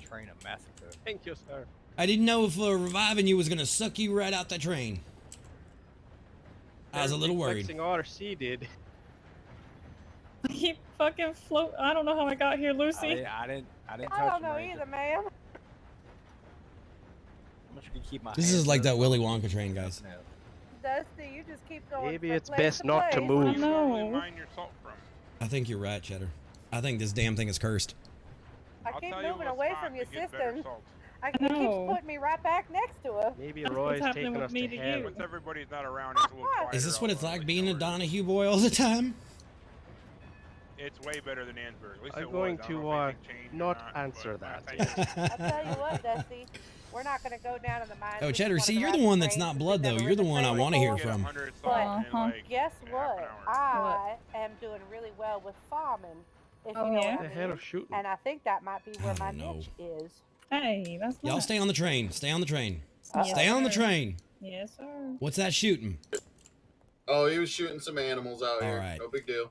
Train of massacre. Thank you, sir. I didn't know if reviving you was gonna suck you right out that train. I was a little worried. Flexing RC did. He fucking float. I don't know how I got here, Lucy. I didn't touch I don't him, know Ranger. either, ma'am. I'm just gonna keep my This hands is like up. that Willy Wonka train, guys. Dusty, you just keep going. Maybe from it's place best not to place. move. No. I think you're right, Cheddar. I think this damn thing is cursed. I keep moving away from your system. I I keep know. putting me right back next to her. Maybe That's Roy's what's happening taking with us me to to heaven. you. Once everybody's not around, it's a little quieter. Is this what it's out like on being a the Donahue boy all the time? It's way better than Ansburg. At least I'm it going was. I don't to know if anything changed or not but answer when I that. think I'll tell you what, Dusty. We're not going to go down to the mines. Oh, We just Cheddar, wanna see, go you're ride the one that's trains not and blood, we've though. never You're the ridden a one I train want to hear before. get from. 100 salt in like Guess half what? an hour. I am doing really well with farming, if Oh, you know yeah? what I The hell mean. of shooting. And I think that might be where my don't know. niche is. Hey, that's Y'all nice. stay on the train. Stay on the train. Yes, Stay on the sir. train. Yes, sir. What's that shooting? Oh, he was shooting some animals out All here. right. No big deal.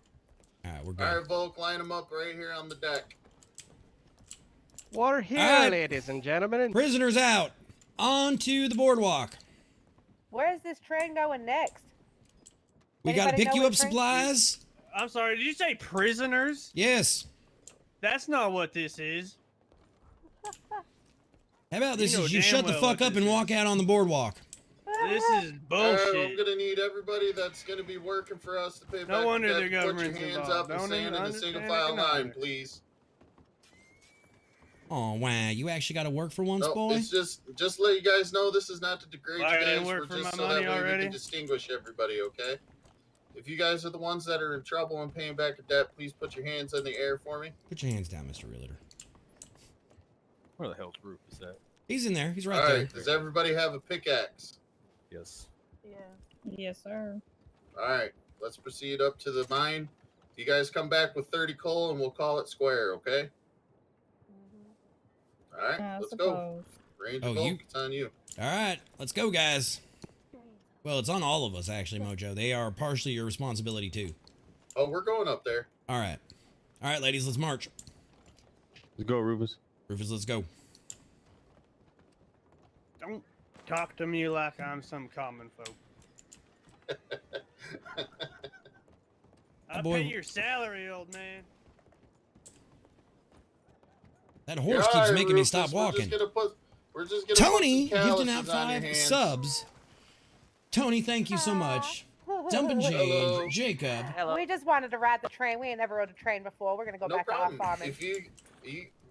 All right, we're All good. right, Volk, line them up right here on the deck. We're here, Alright. ladies and gentlemen. Prisoners out. On to the boardwalk. Where's this train going next? We got to Anybody pick know you what up train- supplies. I'm sorry, did you say prisoners? Yes. That's not what this is. How about this? You know Is you damn shut the well fuck what up this and is. walk out on the boardwalk. This is All right, I'm bullshit. gonna need everybody that's gonna be working for us to pay back. No wonder the the debt. Put your government's hands involved. up and Don't stand even in a single understand file line, economics. please. Oh wow, you actually got to work for once, No, boy. it's just let you guys know this is not to degrade Well, I you didn't guys. work We're for just my so that money way we already. can distinguish everybody, okay? If you guys are the ones that are in trouble and paying back a debt, please put your hands in the air for me. Put your hands down, Mr. Realtor. Where the hell's Rufus at? He's in there. He's right All there. right, does everybody have a pickaxe? Yes. Yeah. Yes, sir. All right, let's proceed up to the mine. You guys come back with 30 coal and we'll call it square, okay? All right, I let's go. suppose. Ranger Oh, Volk, you- it's on you. All right, let's go, guys. Well, it's on all of us, actually, Mojo. They are partially your responsibility, too. Oh, we're going up there. All right. All right, ladies, let's march. Let's go, Rufus. Rufus, let's go. Don't talk to me like I'm some common folk. I boy- pay your salary, old man. That horse Yeah, keeps making me Rufus, stop walking. We're just gonna Tony, put some gifting out calluses on your 5 hands. subs. Tony, thank you so much. Dumping Hello. change, Jacob. We just wanted to ride the train. We ain't never rode a train before. We're gonna go No back problem. to our farming.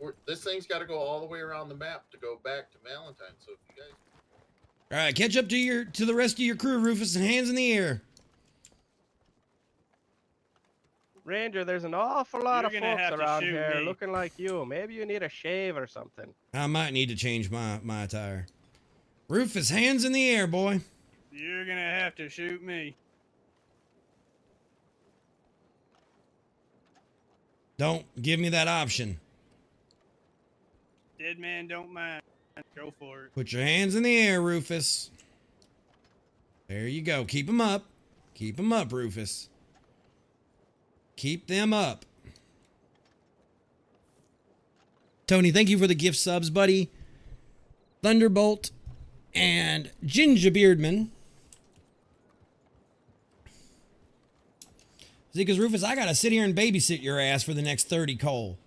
If this thing's got to go all the way around the map to go back to Valentine. So if you guys, All right, catch up to the rest of your crew, Rufus, and hands in the air. Ranger, there's an awful lot You're of gonna folks have to around shoot here me. looking like you. Maybe you need a shave or something. I might need to change my attire. Rufus, hands in the air, boy. You're gonna have to shoot me. Don't give me that option. Dead man don't mind. Go for it. Put your hands in the air, Rufus. There you go. Keep them up. Keep them up, Rufus. Keep them up. Tony, thank you for the gift subs, buddy. Thunderbolt and Ginger Beardman. See, because Rufus, I got to sit here and babysit your ass for the next 30 coal.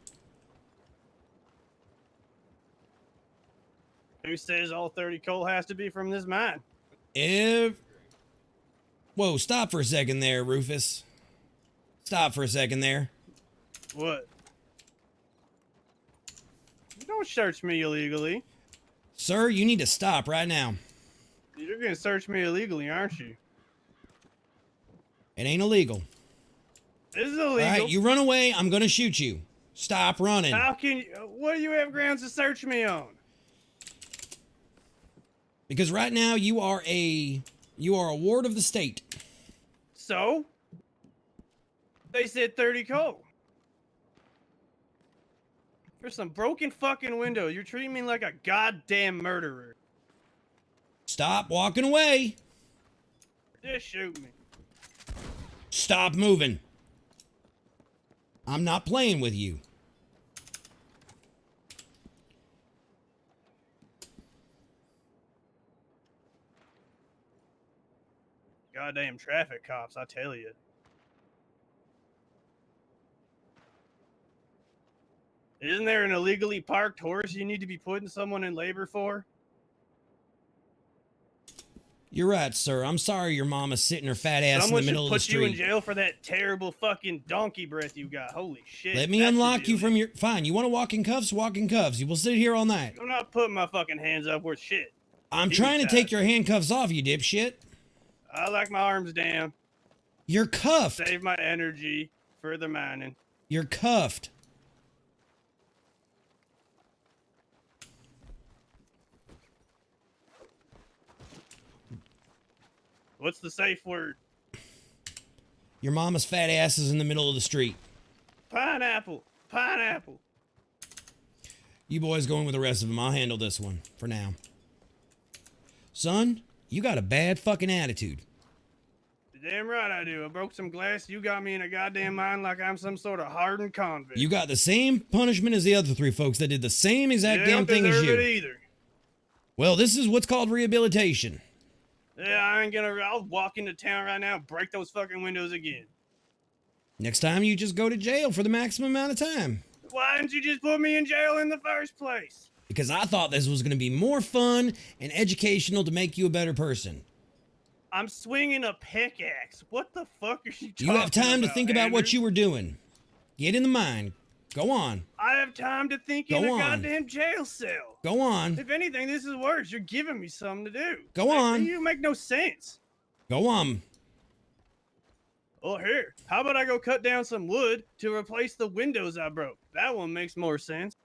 Who says all 30 coal has to be from this mine? Whoa, stop for a second there, Rufus. Stop for a second there. What? Don't search me illegally. Sir, you need to stop right now. You're gonna search me illegally, aren't you? It ain't illegal. This is illegal. All right, you run away, I'm gonna shoot you. Stop running. How can you? What do you have grounds to search me on? Because right now you are a ward of the state. So? They said 30 cold. There's some broken fucking window. You're treating me like a goddamn murderer. Stop walking away. Just shoot me. Stop moving. I'm not playing with you. Goddamn traffic cops, I tell you. Isn't there an illegally parked horse you need to be putting someone in labor for? You're right, sir. I'm sorry your mama's sitting her fat ass Someone in the middle of the should put you in street. jail for that terrible fucking donkey breath you got. Holy shit. Let me unlock you from your... Fine, you want to walk in cuffs? Walk in cuffs. You will sit here all night. I'm not putting my fucking hands up worth shit. I'm trying to take your handcuffs off, you dipshit. I like my arms down. You're cuffed. Save my energy for the mining. You're cuffed. What's the safe word? Your mama's fat ass is in the middle of the street. Pineapple. Pineapple. You boys go in with the rest of them. I'll handle this one for now. Son, you got a bad fucking attitude. Damn right I do. I broke some glass. You got me in a goddamn mine like I'm some sort of hardened convict. You got the same punishment as the other three folks that did the same exact damn thing as you. Don't deserve it either. Well, this is what's called rehabilitation. Yeah, I ain't gonna. I'll walk into town right now and break those fucking windows again. Next time you just go to jail for the maximum amount of time. Why didn't you just put me in jail in the first place? Because I thought this was going to be more fun and educational to make you a better person. I'm swinging a pickaxe. What the fuck are you talking You have time to think about Andrew? what you were doing. Get in the mind. Go on. I have time to think in Go a on. goddamn jail cell. Go on. If anything, this is worse. You're giving me something to do. Go on. You make no sense. Go on. Oh, here. How about I go cut down some wood to replace the windows I broke? That one makes more sense.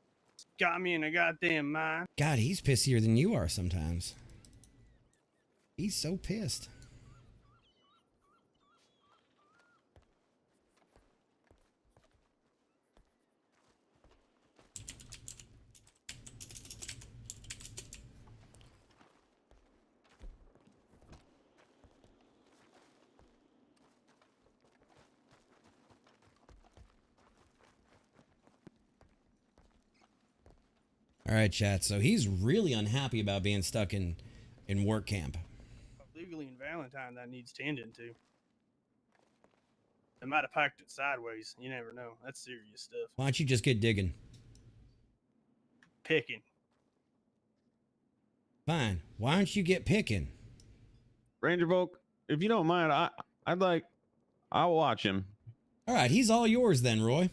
Got me in a goddamn mine. God, he's pissier than you are sometimes. He's so pissed. All right, chat. So he's really unhappy about being stuck in work camp. Legally in Valentine, that needs tending to. They might have packed it sideways. You never know. That's serious stuff. Why don't you just get digging? Picking. Fine. Why don't you get picking? Ranger Volk, if you don't mind, I'll watch him. All right, he's all yours then, Roy.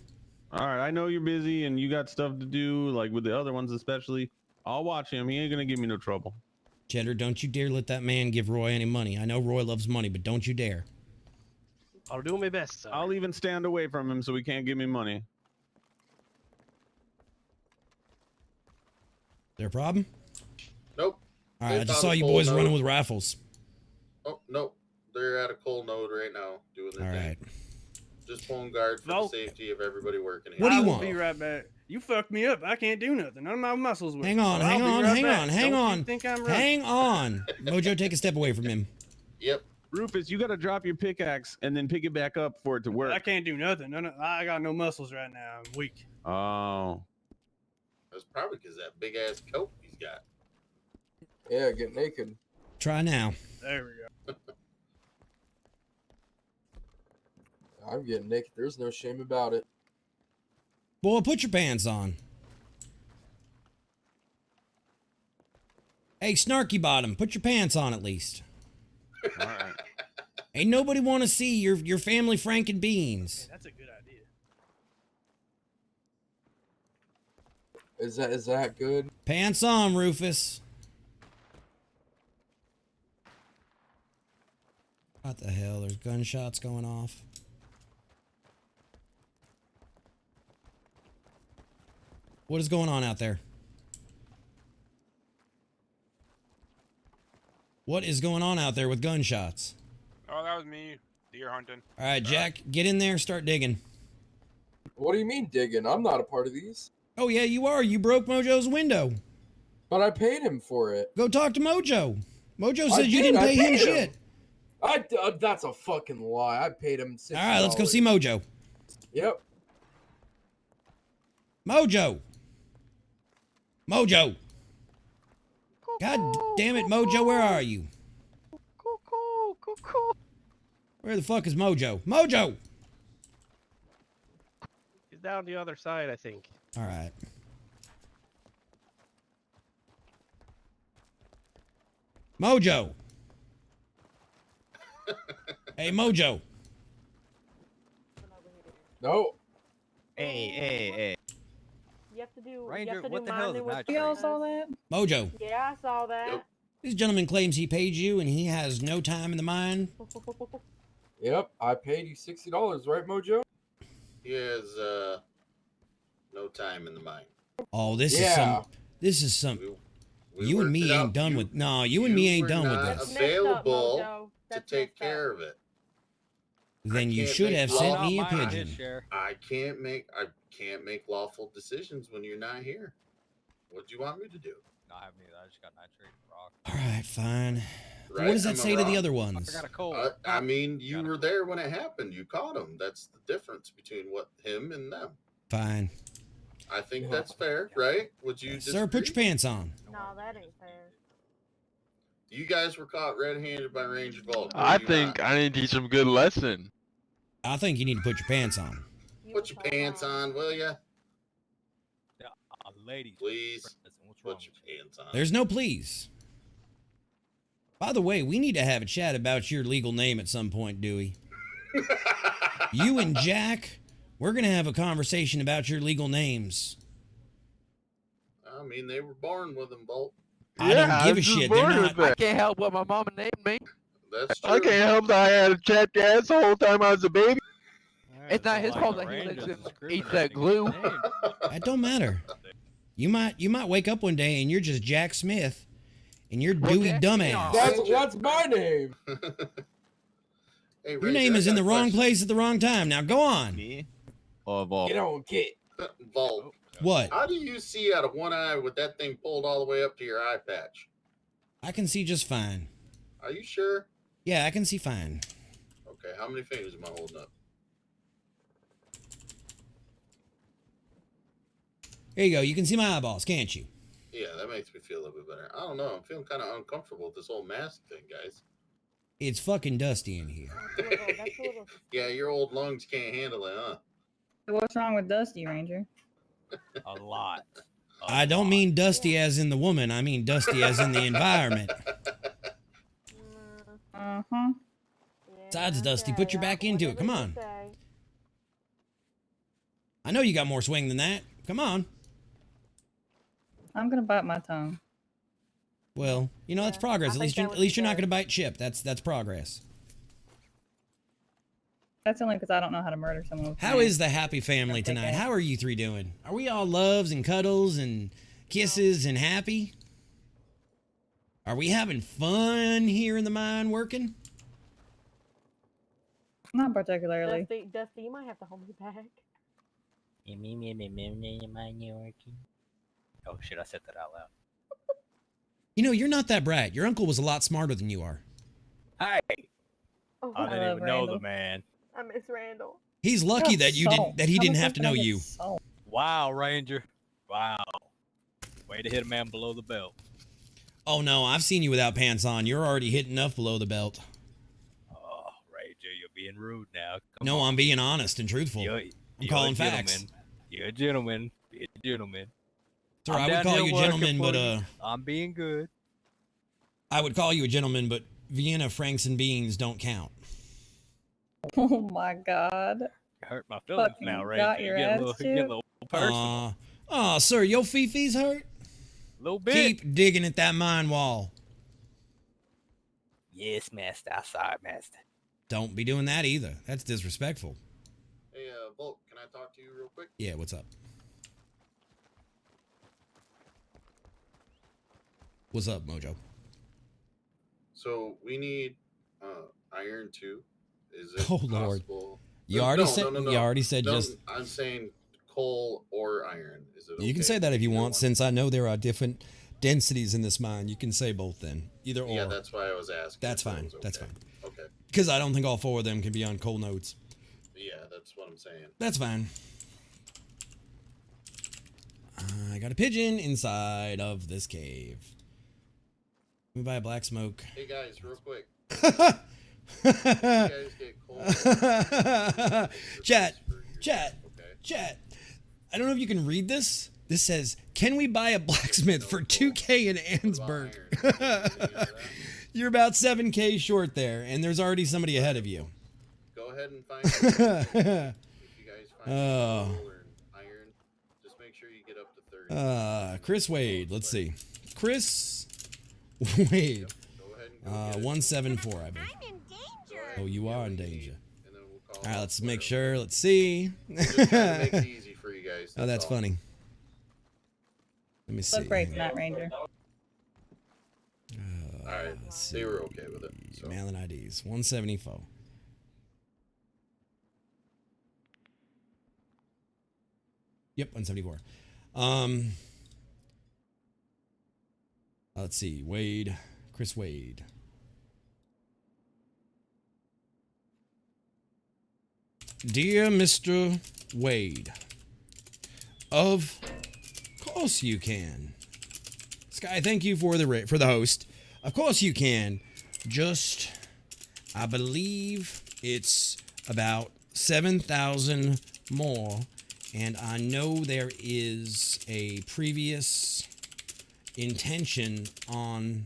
All right, I know you're busy and you got stuff to do, like with the other ones especially. I'll watch him. He ain't gonna give me no trouble. Cheddar, don't you dare let that man give Roy any money. I know Roy loves money, but don't you dare. I'll do my best, sir. I'll even stand away from him so he can't give me money. There a problem? Nope. All right, They I just found saw a you coal boys node. running with rifles. Oh, nope. They're at a coal node right now doing their All thing. right. Just pulling guard for Volk. the safety of everybody working here. What do you I will want? be right back. You fucked me up. I can't do nothing. None of my muscles work. Hang on, So hang I'll be on, right hang back. on, hang Don't you on. think I'm right? Hang on. Mojo, take a step away from him. Yep. Rufus, you gotta drop your pickaxe and then pick it back up for it to work. I can't do nothing. I got no muscles right now. I'm weak. Oh. That's probably because that big ass coat he's got. Yeah, get naked. Try now. There we go. I'm getting naked. There's no shame about it. Boy, put your pants on. Hey, Snarky Bottom, put your pants on at least. All right. Ain't nobody want to see your family franking beans. That's a good idea. Is that good? Pants on, Rufus. What the hell? There's gunshots going off. What is going on out there? What is going on out there with gunshots? Oh, that was me. Deer hunting. All right, Jack, get in there, start digging. What do you mean digging? I'm not a part of these. Oh, yeah, you are. You broke Mojo's window. But I paid him for it. Go talk to Mojo. Mojo said you didn't pay him shit. That's a fucking lie. I paid him $60. All right, let's go see Mojo. Yep. Mojo. Mojo. God damn it, Mojo, where are you? Where the fuck is Mojo? Mojo! He's down the other side, I think. All right. Mojo. Hey, Mojo. No. Hey. You have to do. Ranger, you have to what do the hell is mine a with nitrate? Y'all saw that? Mojo. Yeah, I saw that. This gentleman claims he paid you and he has no time in the mine. Yep, I paid you $60, right, Mojo? He has no time in the mine. Oh, this is some. You and me ain't done with. No, you and me ain't done with this. Available to take care of it. Then you should have sent me a pigeon. I can't make lawful decisions when you're not here. What do you want me to do? No, I mean, I just got nitrate rock. All right, fine. Right, What does that am I say to the wrong? other ones? I got a cold. I mean, you were there when it happened. You caught him. That's the difference between him and them. Fine. I think that's fair, right? Would you Sir, put your pants on. No, that ain't fair. You guys were caught red-handed by Ranger Volk. I think I need to teach him a good lesson. I think you need to put your pants on. Put your pants on, will ya? Yeah, ladies. Please, put your pants on. There's no please. By the way, we need to have a chat about your legal name at some point, Dewey. You and Jack, we're going to have a conversation about your legal names. I mean, they were born with them, Volk. I don't give a shit. They're not. I can't help what my mama named me. That's true. I can't help that I had a chapped ass the whole time I was a baby. It's not his fault that he eats that glue. That don't matter. You might wake up one day and you're just Jack Smith, and you're Dewey dumbass. That's my name. Hey, Your Ranger, name is I in got the a wrong question. place at the wrong time. Now go on. Me? Or Volk? Get on, kid. Volk. What? How do you see out of one eye with that thing pulled all the way up to your eye patch? I can see just fine. Are you sure? Yeah, I can see fine. Okay, how many fingers am I holding up? There you go. You can see my eyeballs, can't you? Yeah, that makes me feel a little bit better. I don't know. I'm feeling kind of uncomfortable with this whole mask thing, guys. It's fucking dusty in here. Yeah, your old lungs can't handle it, huh? What's wrong with Dusty, Ranger? A lot. I don't mean dusty as in the woman. I mean dusty as in the environment. Uh-huh. Besides, Dusty, put your back into it. Come on. I know you got more swing than that. Come on. I'm gonna bite my tongue. Well, you know, that's progress. At least you're not going to bite Chip. That's progress. That's only because I don't know how to murder someone. With How is the happy family tonight? How are you three doing? Are we all loves and cuddles and kisses and happy? Are we having fun here in the mine working? Not particularly. Dusty, you might have to hold me back. Oh shit, I said that out loud. You know, you're not that bright. Your uncle was a lot smarter than you are. Hey! Oh, I didn't even know the man. I miss Randall. He's lucky that he didn't have to know you. Wow, Ranger. Wow. Way to hit a man below the belt. Oh no, I've seen you without pants on. You're already hitting enough below the belt. Oh, Ranger, you're being rude now. No, I'm being honest and truthful. I'm calling facts. You're a gentleman. Be a gentleman. Sir, I would call you a gentleman, but I'm being good. I would call you a gentleman, but Vienna Franks and beans don't count. Oh my god. You hurt my feelings Fucking now, Ray. got You your get a ass little, chipped. personal. Oh, sir, your fee-fee's hurt? A little bit. Keep digging at that mine wall. Yes, master. I'm sorry, master. Don't be doing that either. That's disrespectful. Hey, Volk, can I talk to you real quick? Yeah, what's up? What's up, Mojo? So we need iron too. Is it Oh, Lord. possible? You already said. You already said No, just. I'm saying coal or iron. Is it? You can say that if you want, since I know there are different densities in this mine. You can say both then, either or. Yeah, that's why I was asking. That's fine. That's fine. Okay. Because I don't think all four of them can be on coal nodes. Yeah, that's what I'm saying. That's fine. I got a pigeon inside of this cave. Let me buy a black smoke. Hey guys, real quick. You guys get coal. Chat. I don't know if you can read this. This says, "Can we buy a blacksmith for 2K in Ansburg?" You're about 7K short there, and there's already somebody ahead of you. Go ahead and find. If you guys find coal or iron, just make sure you get up to 30. Chris Wade. Let's see. Chris Wade. 174, I believe. Oh, you are in danger. All right, let's make sure. Let's see. Just trying to make it easy for you guys. Oh, that's funny. Let me see. Look great, Night Ranger. All right, they were okay with it. So. Mailing IDs 174. Yep, 174. Let's see. Wade, Chris Wade. Dear Mr. Wade, of course you can. Sky, thank you for the host. Of course you can. Just, I believe it's about 7,000 more, and I know there is a previous intention on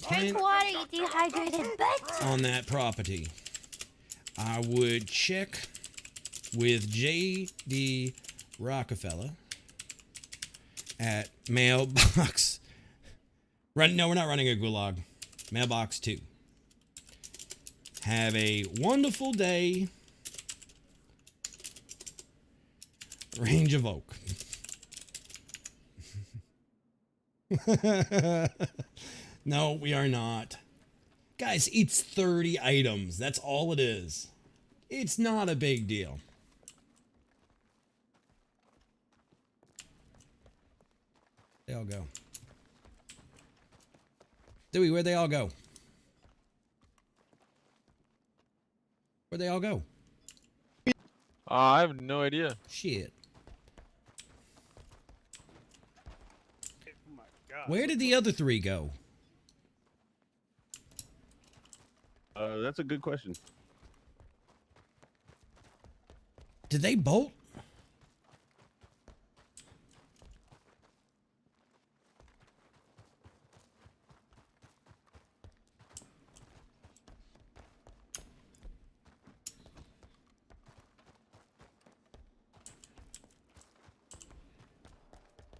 water, you dehydrated bitch. on that property. I would check with J.D. Rockefeller at mailbox. No, we're not running a gulag. Mailbox 2. Have a wonderful day. Range of Oak. No, we are not. Guys, it's 30 items. That's all it is. It's not a big deal. They all go. Dewey, where'd they all go? Where'd they all go? I have no idea. Shit. Oh my God. Where did the other 3 go? That's a good question. Did they bolt?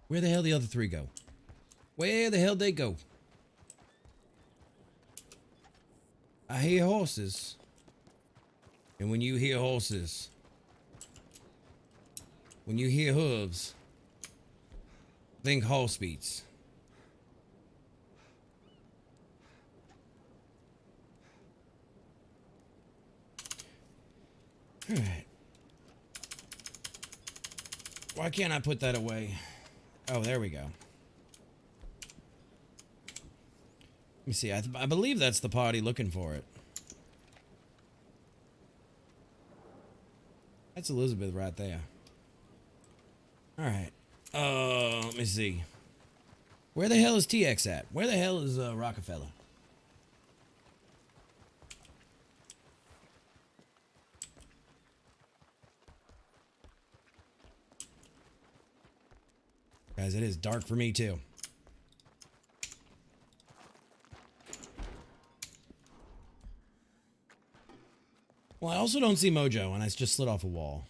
Where the hell the other 3 go? Where the hell they go? I hear horses. And when you hear horses, when you hear hooves, think horse beats. All right. Why can't I put that away? Oh, there we go. Let me see. I believe that's the party looking for it. That's Elizabeth right there. All right. Let me see. Where the hell is TX at? Where the hell is Rockefeller? Guys, it is dark for me too. Well, I also don't see Mojo, and I just slid off a wall.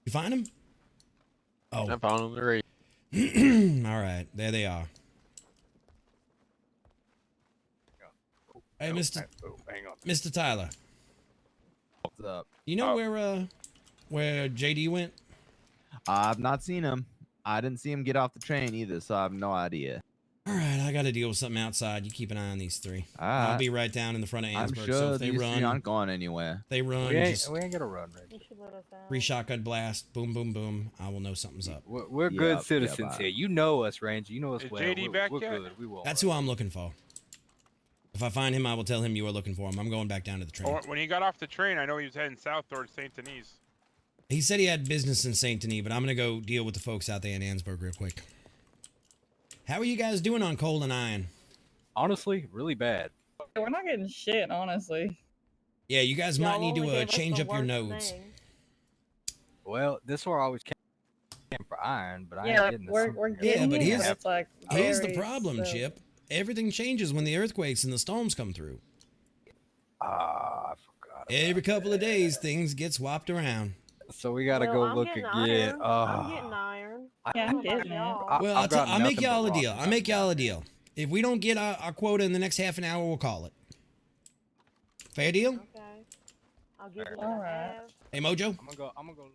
You find him? Oh. I found him. They're right. All right, there they are. Hey, Mr. Tyler. What's up? You know where JD went? I've not seen him. I didn't see him get off the train either, so I have no idea. All right, I got to deal with something outside. You keep an eye on these three. I'll be right down in the front of I'm Ansburg. sure So if they these run, three aren't going anywhere. They run. We ain't gonna run, Reggie. 3 shotgun blast. Boom, boom, boom. I will know something's up. We're good citizens here. You know us, Ranger. You know us Is well. JD back we're yet? good. We won't. That's who I'm looking for. If I find him, I will tell him you are looking for him. I'm going back down to the train. When he got off the train, I know he was heading south towards St. Denis. He said he had business in St. Denis, but I'm going to go deal with the folks out there in Ansburg real quick. How are you guys doing on coal and iron? Honestly, really bad. We're not getting shit, honestly. Yeah, you guys might need to change up your nodes. Well, this war always came for iron, but I Yeah, ain't getting this. we're getting but it, here's, but it's like here's the very problem, slow. Chip. Everything changes when the earthquakes and the storms come through. I forgot. Every couple of days, things get swapped around. So we gotta go look again. I'm getting iron. Yeah, I'm getting it. Well, I'll make y'all a deal. I'll make y'all a deal. If we don't get our quota in the next half an hour, we'll call it. Fair deal? Okay. I'll give you All right. Hey, Mojo. I'm gonna go.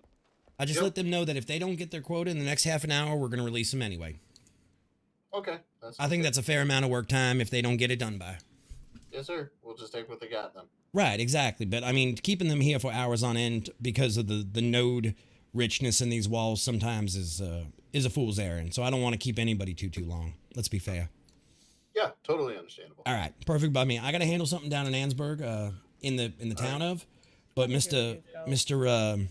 I just let them know that if they don't get their quota in the next half an hour, we're going to release them anyway. Okay. I think that's a fair amount of work time if they don't get it done by. Yes, sir. We'll just take what they got then. Right, exactly. But, I mean, keeping them here for hours on end because of the node richness in these walls sometimes is a fool's errand. So I don't want to keep anybody too long. Let's be fair. Yeah, totally understandable. All right, perfect by me. I got to handle something down in Ansburg, in the town of, but Mr.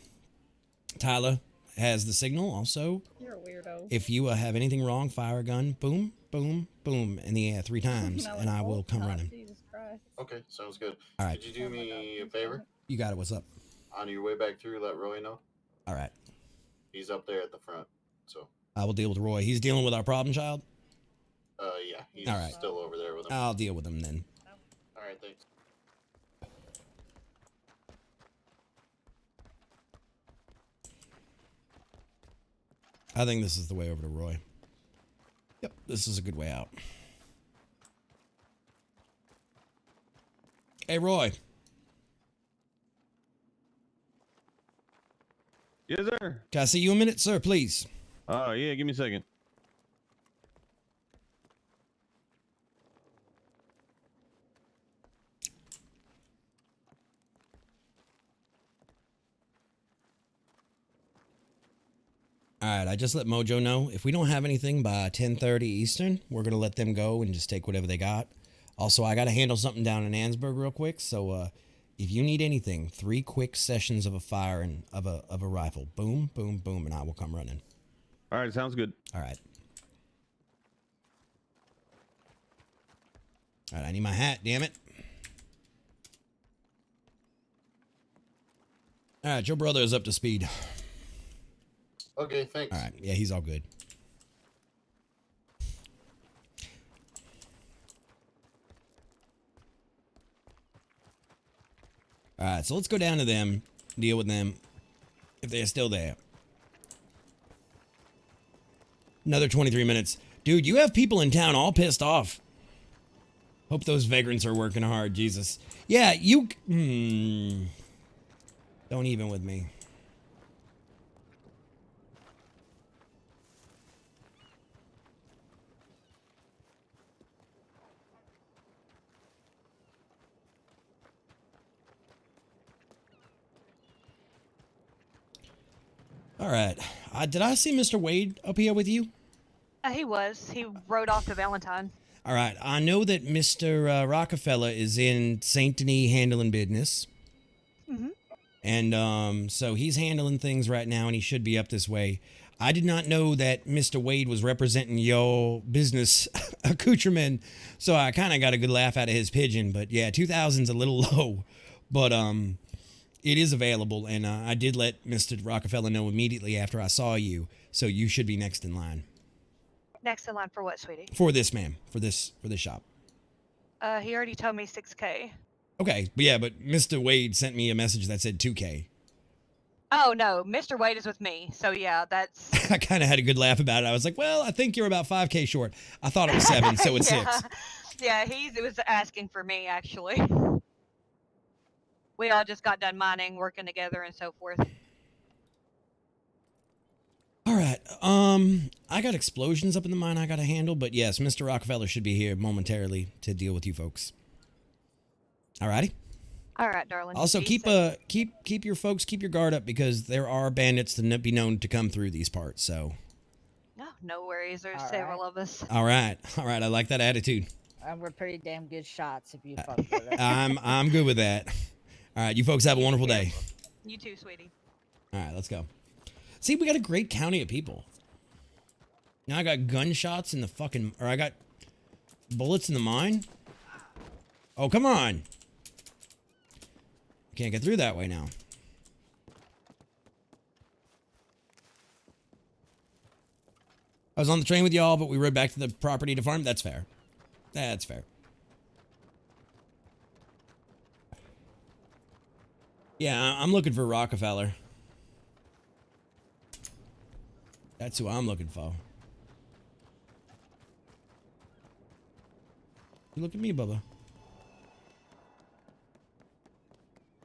Tyler has the signal also. You're a weirdo. If you have anything wrong, fire a gun, boom, boom, boom, in the air 3 times, and I will come running. Jesus Christ. Okay, sounds good. All right. Could you do me a favor? You got it. What's up? On your way back through, let Roy know. All right. He's up there at the front. So. I will deal with Roy. He's dealing with our problem child? Yeah, he's All right. still over there with him. I'll deal with him then. All right, thanks. I think this is the way over to Roy. Yep, this is a good way out. Hey, Roy. Yes, sir. Can I see you a minute, sir, please? Oh, yeah, give me a second. All right, I just let Mojo know. If we don't have anything by 10:30 Eastern, we're going to let them go and just take whatever they got. Also, I got to handle something down in Ansburg real quick, so if you need anything, 3 quick sessions of a fire and of a rifle. Boom, boom, boom, and I will come running. All right, sounds good. All right. All right, I need my hat, damn it. All right, your brother is up to speed. Okay, thanks. All right, yeah, he's all good. All right, so let's go down to them, deal with them, if they're still there. Another 23 minutes. Dude, you have people in town all pissed off. Hope those vagrants are working hard, Jesus. Yeah, you... Don't even with me. All right. Did I see Mr. Wade up here with you? He was. He rode off to Valentine. All right. I know that Mr. Rockefeller is in St. Denis handling business. Mm-hmm. And so he's handling things right now, and he should be up this way. I did not know that Mr. Wade was representing your business accoutrement, so I kind of got a good laugh out of his pigeon. But yeah, 2,000's a little low, but it is available, and I did let Mr. Rockefeller know immediately after I saw you, so you should be next in line. Next in line for what, sweetie? For this, ma'am. For this shop. He already told me $6K. Okay, but yeah, but Mr. Wade sent me a message that said 2K. Oh no, Mr. Wade is with me. So yeah, that's. I kind of had a good laugh about it. I was like, well, I think you're about 5K short. I thought it was 7, so it's 6. Yeah, it was asking for me actually. We all just got done mining, working together, and so forth. All right. I got explosions up in the mine I got to handle, but yes, Mr. Rockefeller should be here momentarily to deal with you folks. All righty. All right, darling. Also, Be keep safe. keep your folks, keep your guard up because there are bandits to be known to come through these parts. So. No worries. There's several of us. All right. I like that attitude. We're pretty damn good shots if you fuck with us. I'm good with that. All right, you folks have a wonderful day. You too, sweetie. All right, let's go. See, we got a great county of people. Now I got gunshots in the fucking... Or I got bullets in the mine. Oh, come on. Can't get through that way now. I was on the train with y'all, but we rode back to the property to farm. That's fair. That's fair. Yeah, I'm looking for Rockefeller. That's who I'm looking for. You look at me, Bubba.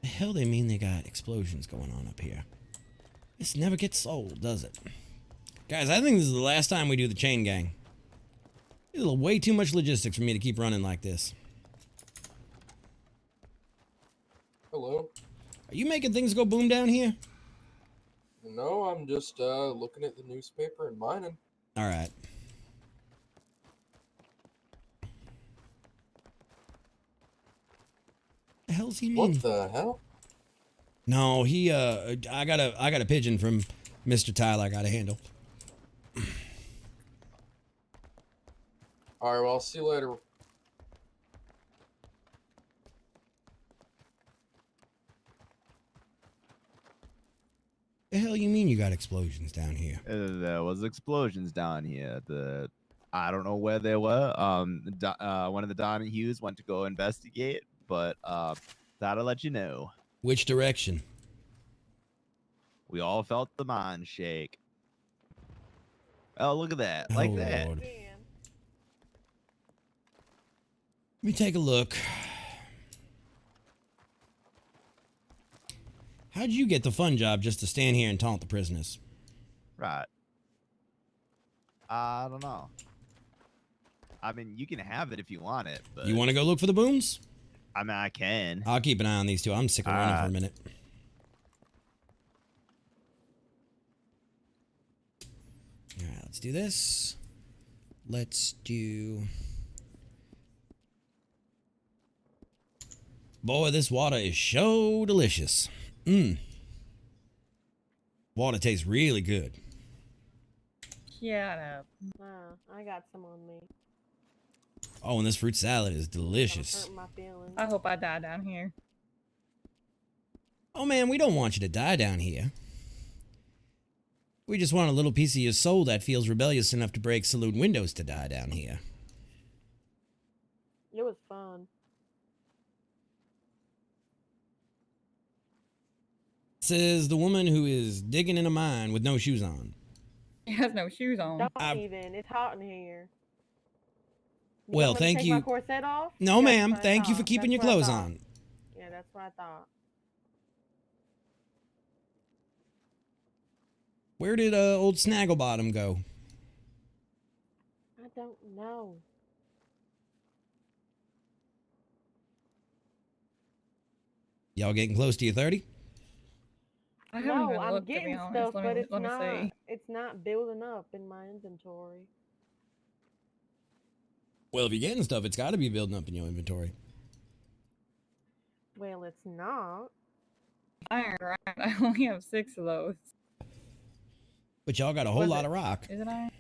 The hell they mean they got explosions going on up here? This never gets old, does it? Guys, I think this is the last time we do the chain gang. It's way too much logistics for me to keep running like this. Hello. Are you making things go boom down here? No, I'm just looking at the newspaper and mining. All right. The hell's he mean? What the hell? No, he I got a pigeon from Mr. Tyler I gotta handle. Alright, well, I'll see you later. The hell you mean you got explosions down here? There was explosions down here. I don't know where they were. One of the Diamond Hughes went to go investigate, but thought I'd let you know. Which direction? We all felt the mine shake. Oh, look at that. Like Oh, that. Lord. Let me take a look. How'd you get the fun job just to stand here and taunt the prisoners? Right. I don't know. I mean, you can have it if you want it, but... You want to go look for the booms? I mean, I can. I'll keep an eye on these two. I'm sick of running for a minute. All right, let's do this. Let's do... Boy, this water is so delicious. Water tastes really good. Shut up. I got some on me. Oh, and this fruit salad is delicious. Hurt my feelings. I hope I die down here. Oh, man, we don't want you to die down here. We just want a little piece of your soul that feels rebellious enough to break saloon windows to die down here. It was fun. Says the woman who is digging in a mine with no shoes on. He has no shoes on. Don't even. It's hot in here. Well, thank take you. my corset off? No, That's ma'am. what I Thank you for thought. keeping That's your what I clothes thought. on. Yeah, that's what I thought. Where did old Snagglebottom go? I don't know. Y'all getting close to your 30? I haven't No, even I'm looked, to be getting honest. stuff, Let but me, it's let me not. see. It's not building up in my inventory. Well, if you're getting stuff, it's got to be building up in your inventory. Well, it's not. Iron right. I only have 6 of those. But y'all got a whole Was lot it- of rock. Is it iron?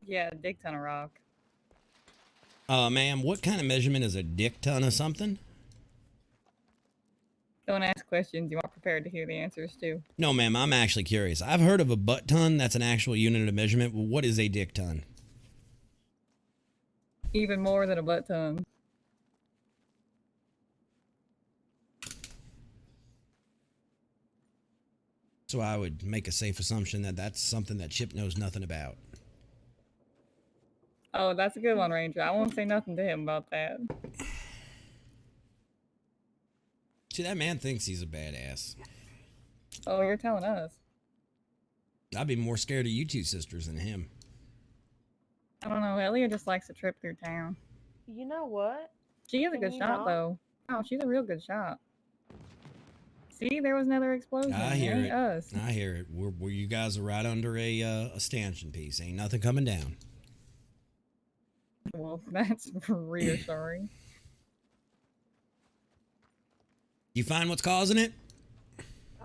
Yeah, a dick ton of rock. Ma'am, what kind of measurement is a dick ton of something? Don't ask questions you aren't prepared to hear the answers to. No, ma'am, I'm actually curious. I've heard of a butt ton. That's an actual unit of measurement. Well, what is a dick ton? Even more than a butt ton. So I would make a safe assumption that that's something that Chip knows nothing about. Oh, that's a good one, Ranger. I won't say nothing to him about that. See, that man thinks he's a badass. Oh, you're telling us. I'd be more scared of you two sisters than him. I don't know. Elliot just likes to trip through town. You know what? She is a good shot, though. Oh, she's a real good shot. See, there was another explosion. I hear it. Us. I hear it. Where you guys are right under a stanchion piece. Ain't nothing coming down. Well, that's reassuring. You find what's causing it?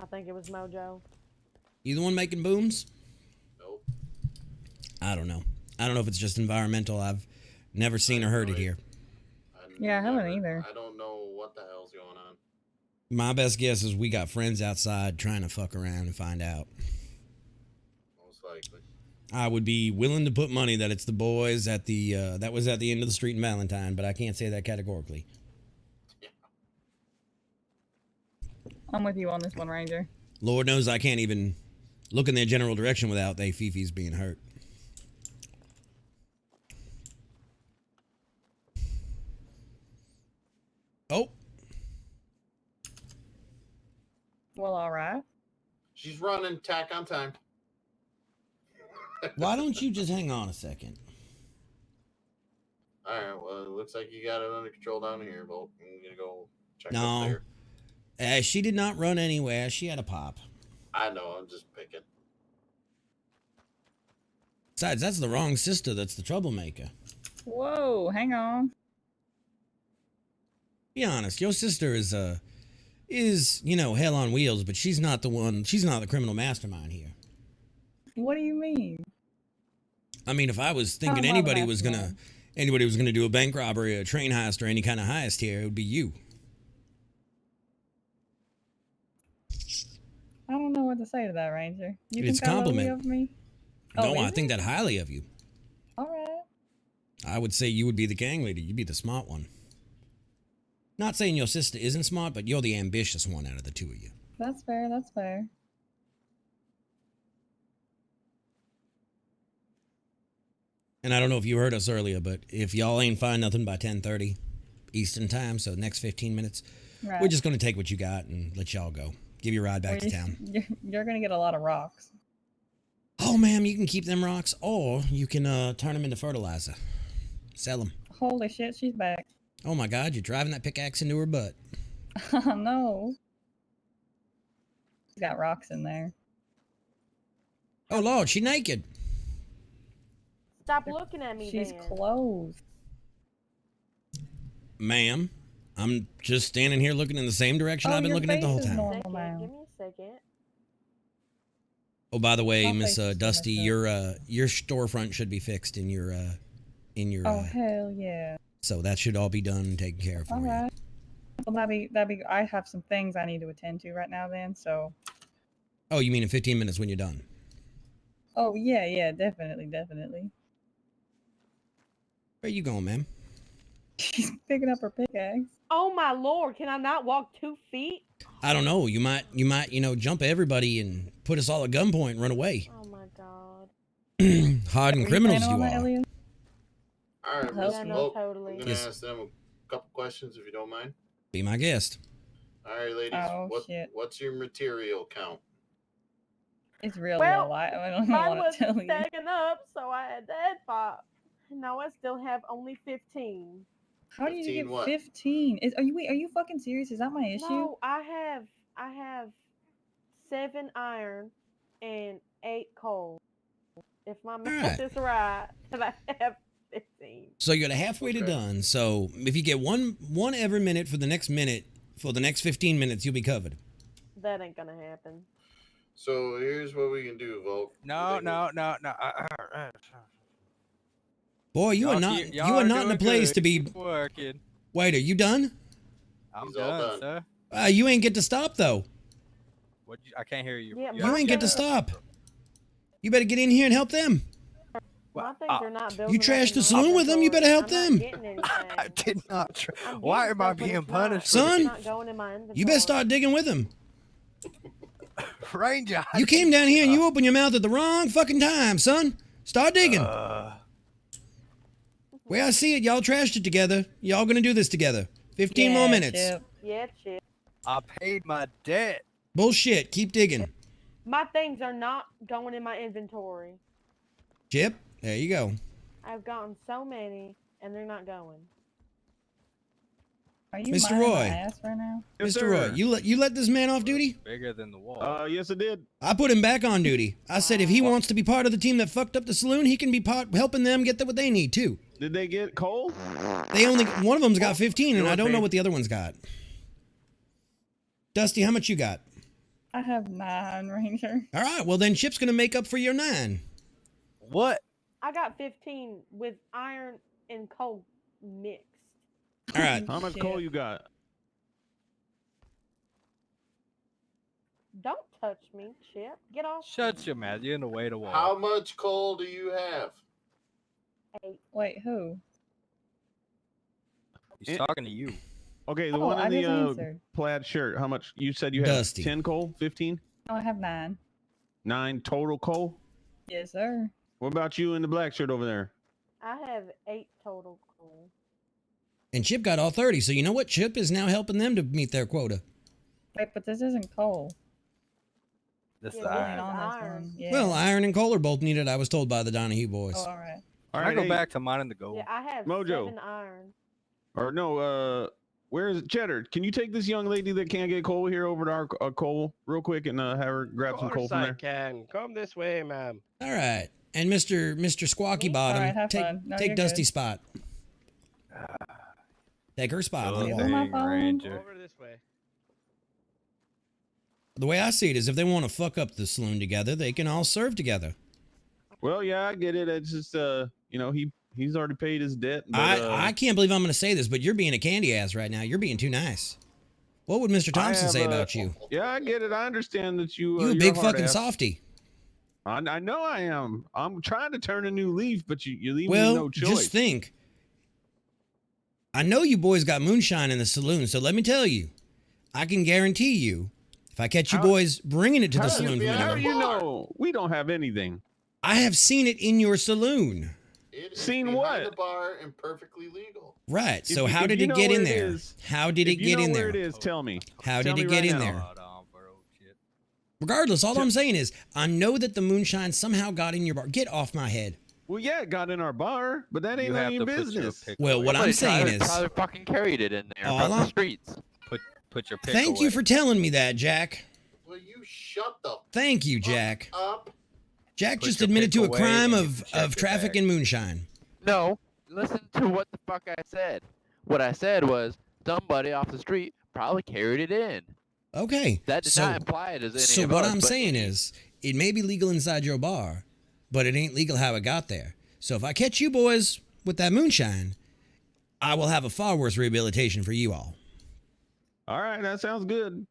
I think it was Mojo. You the one making booms? Nope. I don't know. I don't know if it's just environmental. I've never seen or heard it here. Yeah, I haven't either. I don't know what the hell's going on. My best guess is we got friends outside trying to fuck around and find out. Most likely. I would be willing to put money that it's the boys at the that was at the end of the street in Valentine, but I can't say that categorically. I'm with you on this one, Ranger. Lord knows I can't even look in their general direction without they Fifi's being hurt. Oh. Well, all right. She's running tack on time. Why don't you just hang on a second? All right. Well, it looks like you got it under control down here, Volk. I'm gonna go check up No. there. She did not run anywhere. She had a pop. I know. I'm just picking. Besides, that's the wrong sister. That's the troublemaker. Whoa, hang on. Be honest. Your sister is you know, hell on wheels, but she's not the one. She's not the criminal mastermind here. What do you mean? I mean, if I was thinking anybody was gonna do a bank robbery, a train heist, or any kind of heist here, it would be you. I don't know what to say to that, Ranger. You It's think that lowly compliment. of me? No, Oh, I is think it? that highly of you. All right. I would say you would be the gang leader. You'd be the smart one. Not saying your sister isn't smart, but you're the ambitious one out of the two of you. That's fair. That's fair. And I don't know if you heard us earlier, but if y'all ain't find nothing by 10:30 Eastern time, so next 15 minutes, Right. we're just going to take what you got and let y'all go. Give you a ride back to town. You're gonna get a lot of rocks. Oh, ma'am, you can keep them rocks, or you can turn them into fertilizer. Sell them. Holy shit, she's back. Oh, my God, you're driving that pickaxe into her butt. Oh no. She's got rocks in there. Oh, Lord, she naked. Stop looking at me. She's then. clothed. Ma'am, I'm just standing here looking in the same direction I've been your looking at the whole face is time. normal now. Give me a second. Oh, by the way, My Miss face is Dusty, messed your storefront should be fixed in your Oh hell yeah. so that should all be done and taken care of for All you. right. Well, that'd be. I have some things I need to attend to right now. Then, so. Oh, you mean in 15 minutes when you're done? Oh yeah, definitely. Where you going, ma'am? She's picking up her pickaxe. Oh my lord! Can I not walk 2 feet? I don't know. You might, jump everybody and put us all at gunpoint and run away. Oh my god. Hardened criminals you are. All right, Yeah, Mr. no, Volk. totally. I'm gonna ask them a couple questions if you don't mind. Be my guest. All right, ladies. Oh, shit. What's your material count? It's real Well, low. I don't Mine want was to tell you. stacking up, so I had that 5. Now I still have only 15. How do you 15 get what? 15? Are you fucking serious? Is that my issue? No, I have 7 iron and 8 coal. If my math is right, and I have 15. So you're halfway to done. So if you get one every minute for the next 15 minutes, you'll be covered. That ain't gonna happen. So here's what we can do, Volk. No. Boy, you are not in a place to be working. Wait, are you done? I'm He's all done, done. sir. You ain't get to stop though. I can't hear you. Yeah, You ain't get to stop. You better get in here and help them. My things are not building You up trashed in the my saloon with them. You better help inventory. I'm them. not getting anything. I did not. I'm Why getting am I stuff, but being it's not- punished? Son, it's not going in my You better inventory. start digging with them. Ranger. You came down here and you opened your mouth at the wrong fucking time, son. Start digging. Way I see it, y'all trashed it together. Y'all gonna do this together. 15 more minutes. Chip. Yeah, Chip. I paid my debt. Bullshit. Keep digging. My things are not going in my inventory. Chip, there you go. I've gotten so many, and they're not going. Are you Mr. minding my Roy. ass right now? Mr. Roy, you let this man off duty? Bigger than the wall. Yes, I did. I put him back on duty. I said if he wants to be part of the team that fucked up the saloon, he can be helping them get what they need too. Did they get coal? One of them's got 15, and I don't know what the other one's got. Dusty, how much you got? I have 9, Ranger. All right, well then Chip's gonna make up for your 9. What? I got 15 with iron and coal mixed. All right. How much coal you got? Don't touch me, Chip. Get off. Shut your mouth. You're in the way to wall. How much coal do you have? 8. Wait, who? He's talking to you. Okay, the Oh, one I in just the answered. plaid shirt. How much? You said you had Dusty. 10 coal, 15, No, I have 9. 9 total coal. Yes, sir. What about you in the black shirt over there? I have 8 total coal. And Chip got all 30, so you know what? Chip is now helping them to meet their quota. Wait, but this isn't coal. This Yeah, is this iron. is On this iron. one. Yeah. Well, iron and coal are both needed, I was told by the Donahue boys. Oh, all right. All Can I go hey, back to mining the gold? Yeah, I have Mojo. 7 iron. Or no, where is it? Cheddar, can you take this young lady that can't get coal here over to our coal real quick and have her grab some coal Of from course there? I can. Come this way, ma'am. All right. And Mr. Squawky Bottom, All right, have take fun. No, take you're Dusty's good. spot. Take her spot on the Good wall. my thing, phone? Ranger. Over this way. The way I see it is if they want to fuck up the saloon together, they can all serve together. Well, yeah, I get it. It's just, he's already paid his debt. But, I can't believe I'm going to say this, but you're being a candy ass right now. You're being too nice. What would Mr. Thompson say about you? Yeah, I get it. I understand that you. You a you're big hard fucking ass. softy. I know I am. I'm trying to turn a new leaf, but you leave me Well, no choice. just think. I know you boys got moonshine in the saloon, so let me tell you, I can guarantee you, if I catch you boys bringing it to the saloon from How anywhere, do you know we don't have anything? I have seen it in your saloon. It is Seen behind what? the bar and perfectly legal. Right. So If- how if did you it know get where in it there? is- How did it if you get know in where there? it is, tell me. How Tell did it me get right in now. there? Regardless, all I'm saying is I know that the moonshine somehow got in your bar. Get off my head. Well, yeah, it got in our bar, but that ain't You none have of your to put your business. pick Well, what I'm saying is, Tyler fucking carried it in there All across the I'm- streets. Put your pick thank you for telling me that, Jack. Will you shut the Thank you, Jack. up? Jack Put just your admitted pick to a away crime and of check your traffic bag. in moonshine. No, listen to what the fuck I said. What I said was somebody off the street probably carried it in. Okay. That did so, not imply it as any So of what us, I'm but saying is, it may be legal inside your bar, but it ain't legal how it got there. So if I catch you boys with that moonshine, I will have a far worse rehabilitation for you all. All right, that sounds good.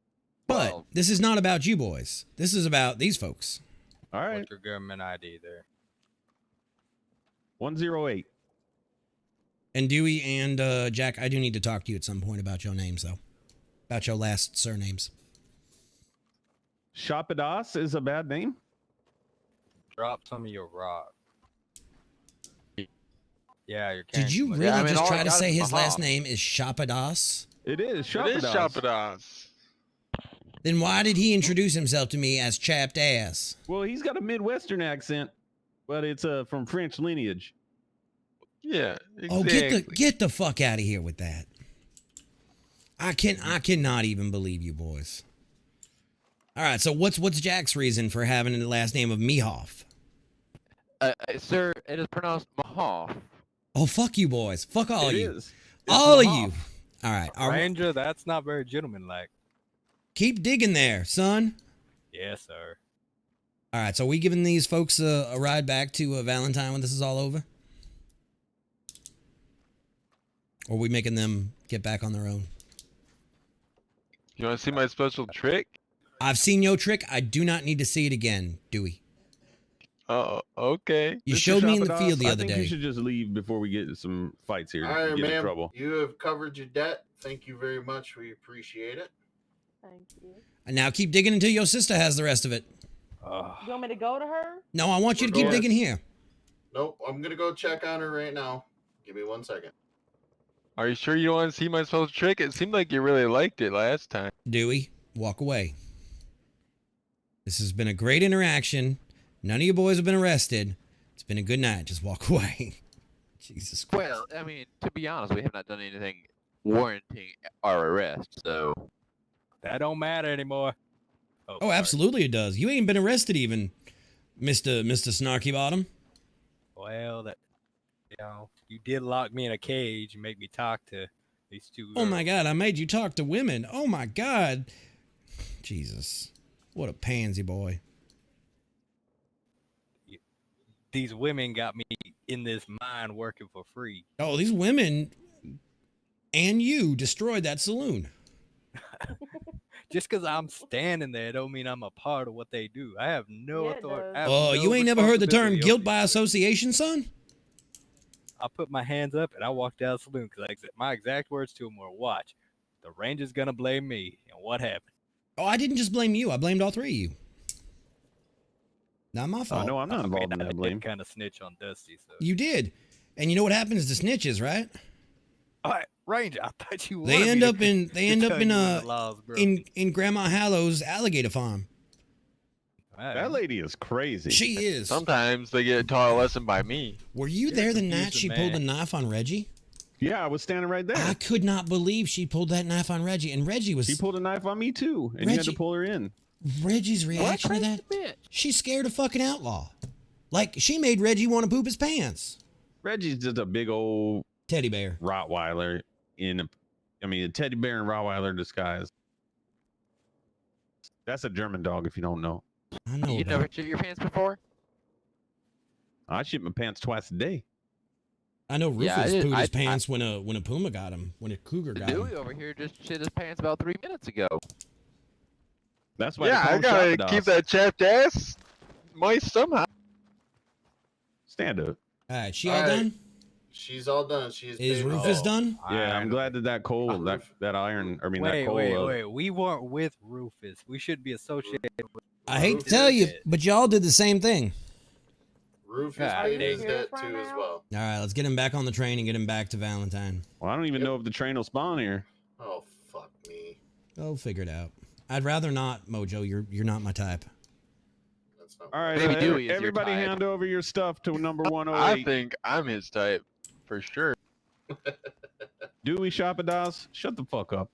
But this is not about you boys. This is about these folks. All right. What's your government ID there? 108. And Dewey and Jack, I do need to talk to you at some point about your names, though. About your last surnames. Shapadas is a bad name. Drop some of your rock. Yeah, you're. Did you really just try to say his last name is Shapadas? It is It is Shapadas. Shapadas. Then why did he introduce himself to me as chapped ass? Well, he's got a Midwestern accent, but it's from French lineage. Yeah, exactly. Oh, get the fuck out of here with that. I cannot even believe you boys. All right, so what's Jack's reason for having the last name of Mehoff? Sir, it is pronounced Mahoff. Oh, fuck you boys. Fuck all It you. is. It's All of Mahoff. you. All right. Ranger, that's not very gentlemanlike. Keep digging there, son. Yes, sir. All right, so are we giving these folks a ride back to Valentine when this is all over? Or are we making them get back on their own? You want to see my special trick? I've seen your trick. I do not need to see it again, Dewey. Oh, okay. You Mr. showed me in the Shapadas, field the I other think day. you should just leave before we get some fights here. All right, get in ma'am. trouble. You have covered your debt. Thank you very much. We appreciate it. Thank you. And now keep digging until your sister has the rest of it. You want me to go to her? No, I want you to keep digging here. Nope, I'm gonna go check on her right now. Give me 1 second. Are you sure you don't want to see my special trick? It seemed like you really liked it last time. Dewey, walk away. This has been a great interaction. None of you boys have been arrested. It's been a good night. Just walk away. Jesus Christ. Well, I mean, to be honest, we have not done anything warranting our arrest, so that don't matter anymore. Oh, absolutely it does. You ain't been arrested even, Mr. Snarky Bottom. Well, you did lock me in a cage and make me talk to these two girls. Oh my God, I made you talk to women. Oh my God. Jesus. What a pansy boy. These women got me in this mine working for free. Oh, these women and you destroyed that saloon. Just because I'm standing there don't mean I'm a part of what they do. I have no authority. Oh, you ain't never heard the term guilt by association, son? I put my hands up and I walked out of the saloon because my exact words to him were, watch, the ranger's going to blame me. And what happened? Oh, I didn't just blame you. I blamed all three of you. Not my fault. No, I'm not involved in that blame. Kind of snitch on Dusty. So. You did. And you know what happens to snitches, right? All right, Ranger, I thought you They end up in Grandma Hallow's alligator farm. That lady is crazy. She is. Sometimes they get taught a lesson by me. Were you there the night she pulled the knife on Reggie? Yeah, I was standing right there. I could not believe she pulled that knife on Reggie, and Reggie was. She pulled a knife on me too, and you had to pull her in. Reggie's reaction to that? She scared a fucking outlaw. Like, she made Reggie want to poop his pants. Reggie's just a big old teddy bear Rottweiler a teddy bear in Rottweiler disguise. That's a German dog, if you don't know. I know. You never shit your pants before? I shit my pants twice a day. I know Rufus pooed his pants when a puma got him, when a cougar got him. Dewey over here just shit his pants about 3 minutes ago. That's why. Yeah, I gotta keep that chapped ass moist somehow. Stand up. All right, she all done? She's all done. She's Is Rufus done? Yeah, I'm glad that coal, that iron. I mean, wait, that coal. Wait. We weren't with Rufus. We should be associated with. I hate to tell you, but y'all did the same thing. Rufus paid his debt too as well. All right, let's get him back on the train and get him back to Valentine. Well, I don't even know if the train will spawn here. Oh fuck me. Oh, figure it out. I'd rather not, Mojo. You're not my type. All right, Maybe Dewey is your everybody type. hand over your stuff to number 108. I think I'm his type, for sure. Dewey Shapadas, shut the fuck up.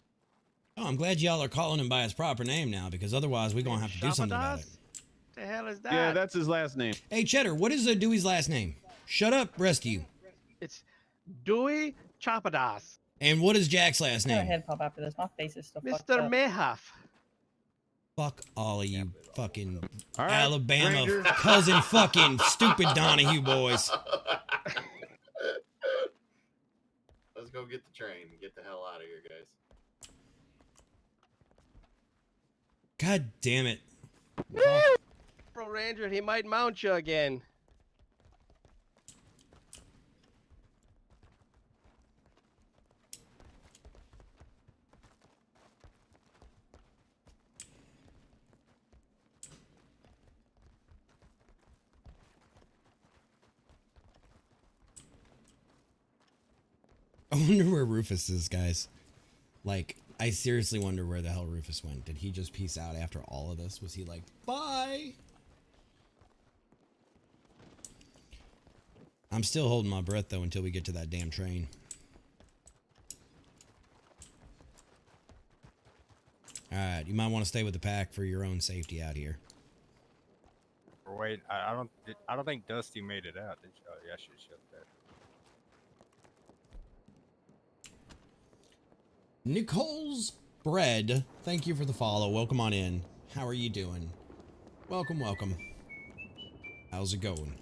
Oh, I'm glad y'all are calling him by his proper name now, because otherwise we're gonna have to do something about it. What the hell is that? Yeah, that's his last name. Hey, Cheddar, what is Dewey's last name? Shut up, rest of you. It's Dewey Chapadas. And what is Jack's last Go name? ahead, pop after this. My face is still fucked Mr. up. Mayhuff. Fuck all of you fucking All right, Alabama Ranger. cousin fucking stupid Donahue boys. Let's go get the train and get the hell out of here, guys. God damn it. Pro Ranger, he might mount you again. I wonder where Rufus is, guys. Like, I seriously wonder where the hell Rufus went. Did he just peace out after all of this? Was he like, bye? I'm still holding my breath, though, until we get to that damn train. Alright, you might want to stay with the pack for your own safety out here. Wait, I don't think Dusty made it out. Oh, yeah, I should shut that. Nicole's Bread, thank you for the follow. Welcome on in. How are you doing? Welcome, welcome. How's it going?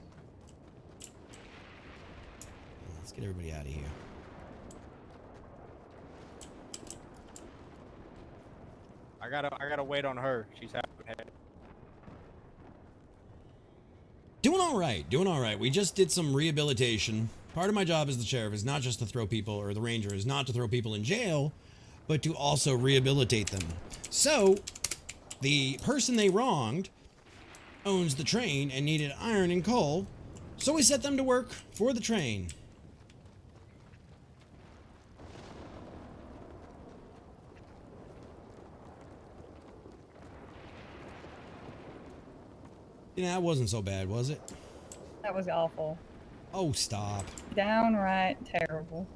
Let's get everybody out of here. I gotta wait on her. She's having head. Doing all right, doing all right. We just did some rehabilitation. Part of my job as the sheriff is not just to throw people, or the ranger is not to throw people in jail, but to also rehabilitate them. So, the person they wronged owns the train and needed iron and coal, so we set them to work for the train. You know, that wasn't so bad, was it? That was awful. Oh, stop. Downright terrible.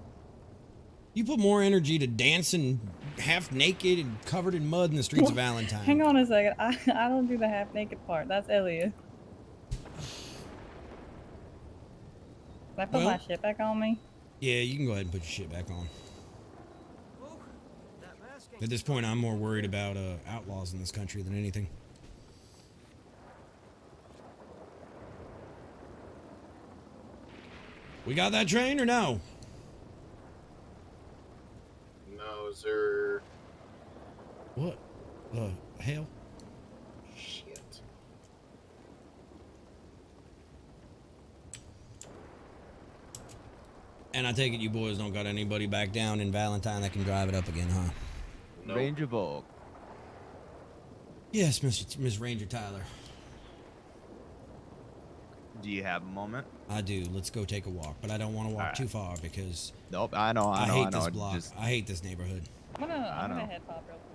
You put more energy to dancing half naked and covered in mud in the streets of Valentine. Hang on a second. I don't do the half naked part. That's Elliot. Can I put my shit back on me? Yeah, you can go ahead and put your shit back on. At this point, I'm more worried about outlaws in this country than anything. We got that train or no? No, sir. What the hell? Shit. And I take it you boys don't got anybody back down in Valentine that can drive it up again, huh? Nope. Ranger Volk. Yes, Miss Ranger Tyler. Do you have a moment? I do. Let's go take a walk, but I don't want to walk too far because nope. I know. I hate this block. I hate this neighborhood. I'm gonna head pop real quick.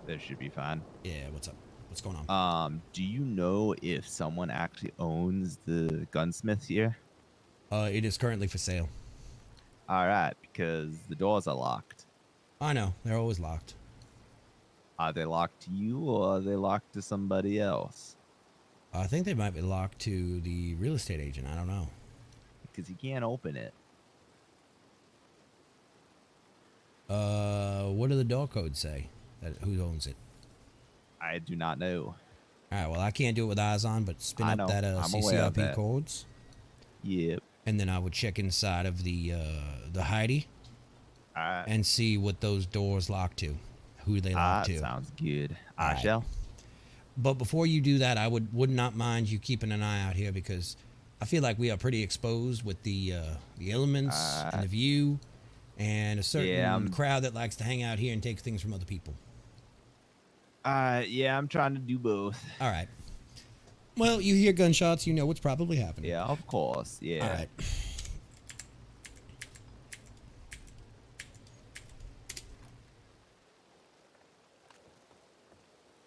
This should be fine. Yeah. What's up? What's going on? Do you know if someone actually owns the gunsmith here? It is currently for sale. All right, because the doors are locked. I know. They're always locked. Are they locked to you or are they locked to somebody else? I think they might be locked to the real estate agent. I don't know. Because he can't open it. What do the door codes say? Who owns it? I do not know. All right, well, I can't do it with eyes on, but spin up that CCRP codes. Yep. And then I would check inside of the Heidi and see what those doors lock to, who they lock to. Sounds good. I shall. But before you do that, I would not mind you keeping an eye out here because I feel like we are pretty exposed with the elements and the view and a certain crowd that likes to hang out here and take things from other people. Yeah, I'm trying to do both. All right. Well, you hear gunshots, you know what's probably happening. Yeah, of course. Yeah. All right.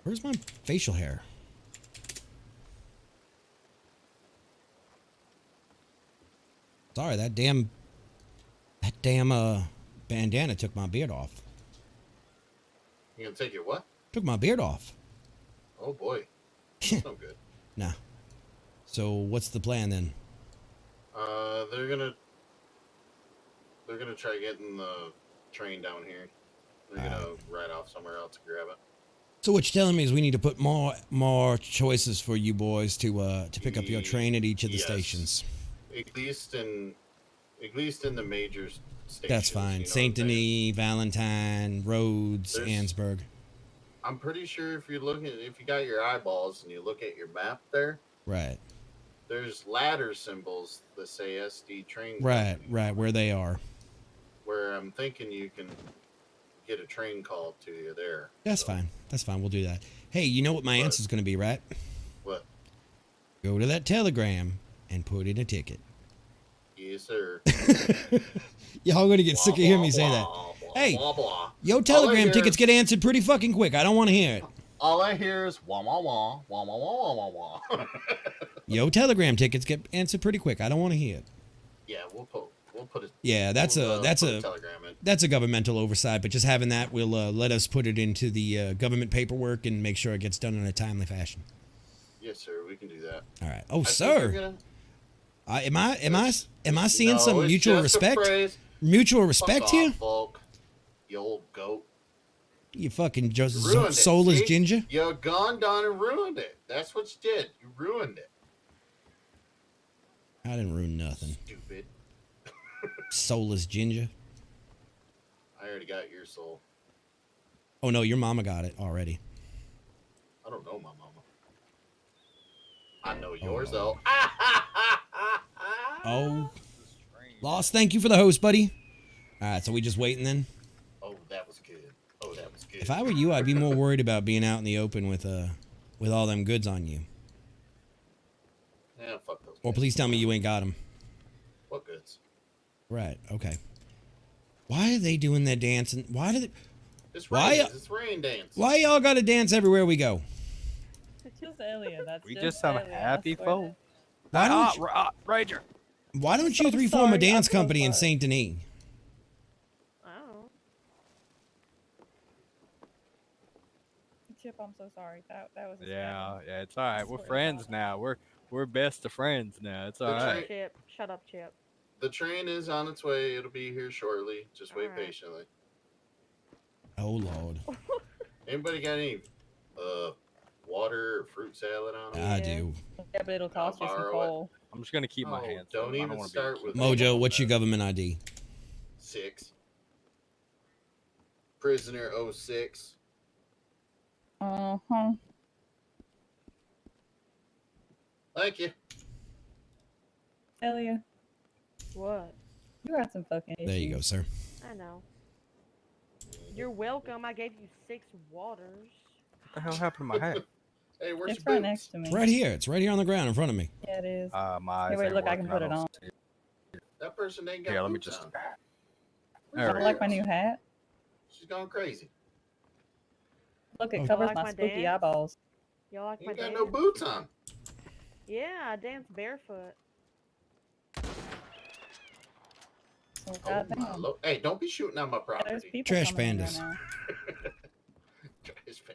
Where's my facial hair? Sorry, that damn bandana took my beard off. You gonna take your what? Took my beard off. Oh boy. That's no good. Nah. So what's the plan then? They're gonna try getting the train down here. They're gonna ride off somewhere else to grab it. So what you're telling me is we need to put more choices for you boys to pick up your train at each of the stations. At least in the major stations. That's fine. You know Saint Denis, Valentine, Rhodes, Ansburg. I'm pretty sure if you got your eyeballs and you look at your map there. Right. There's ladder symbols that say SD train. Right, where they are. Where I'm thinking you can get a train called to you there. That's fine. That's fine. We'll do that. Hey, you know what my answer's going to be, right? What? Go to that Telegram and put in a ticket. Yes, sir. Y'all going to get sick of hearing me say that. Hey, yo, Telegram tickets get answered pretty fucking quick. I don't want to hear it. All I hear is wah wah wah wah wah wah wah wah. Yo, Telegram tickets get answered pretty quick. I don't want to hear it. Yeah, we'll put it. Yeah, that's a governmental oversight, but just having that will let us put it into the government paperwork and make sure it gets done in a timely fashion. Yes, sir. We can do that. All right. Oh, sir. Am I seeing some mutual respect? Mutual respect here? Volk, you old goat. You fucking just soulless ginger. You gone down and ruined it. That's what you did. You ruined it. I didn't ruin nothing. Stupid. Soulless ginger. I already got your soul. Oh no, your mama got it already. I don't know my mama. I know yours though. Oh. Lost, thank you for the host, buddy. All right, so we just waiting then? Oh, that was good. Oh, that was good. If I were you, I'd be more worried about being out in the open with all them goods on you. Yeah, fuck those. Or please tell me you ain't got them. What goods? Right. Okay. Why are they doing their dancing? Why do they? It's Why? rain. It's rain dance. Why y'all got to dance everywhere we go? It's just Elia. That's We just some Elia, I happy swear. folk. Why don't you, Ranger. why don't you So three form a sorry, dance I'm so company in sorry. Saint Denis? Oh. Chip, I'm so sorry. That was. A Yeah, it's all right. We're Swear to friends God. now. We're best of friends now. It's all The right. Chip, shut up, Chip. The train is on its way. It'll be here shortly. Just wait Alright. patiently. Oh Lord. Anybody got any water or fruit salad on it? I do. Yeah, but it'll cost you some borrow it. coal. I'm just gonna keep my Oh, hands. don't up. I even wanna be start with Mojo, what's your government ID? 6. Prisoner 06. Uh-huh. Thank you. Elia, What? you got some fucking issues. There you go, sir. I know. You're welcome. I gave you 6 waters. What the hell happened to my hat? Hey, where's It's your right boots? next to me. It's right here. It's right here on the ground in front of me. Yeah, it is. My eyes Here, wait, ain't look, I can working. put it don't on. see it. That person ain't got Here, let me boots just. on. I There don't we like go. my new hat. She's going crazy. Look, it Oh. covers Like my my spooky dance? eyeballs. Y'all like You my ain't got dance? no boots on. Yeah, I dance barefoot. So, Oh, my goddamn. Lord. Hey, don't be shooting on my There's property. people Trash coming in there pandas. now. Trash pandas.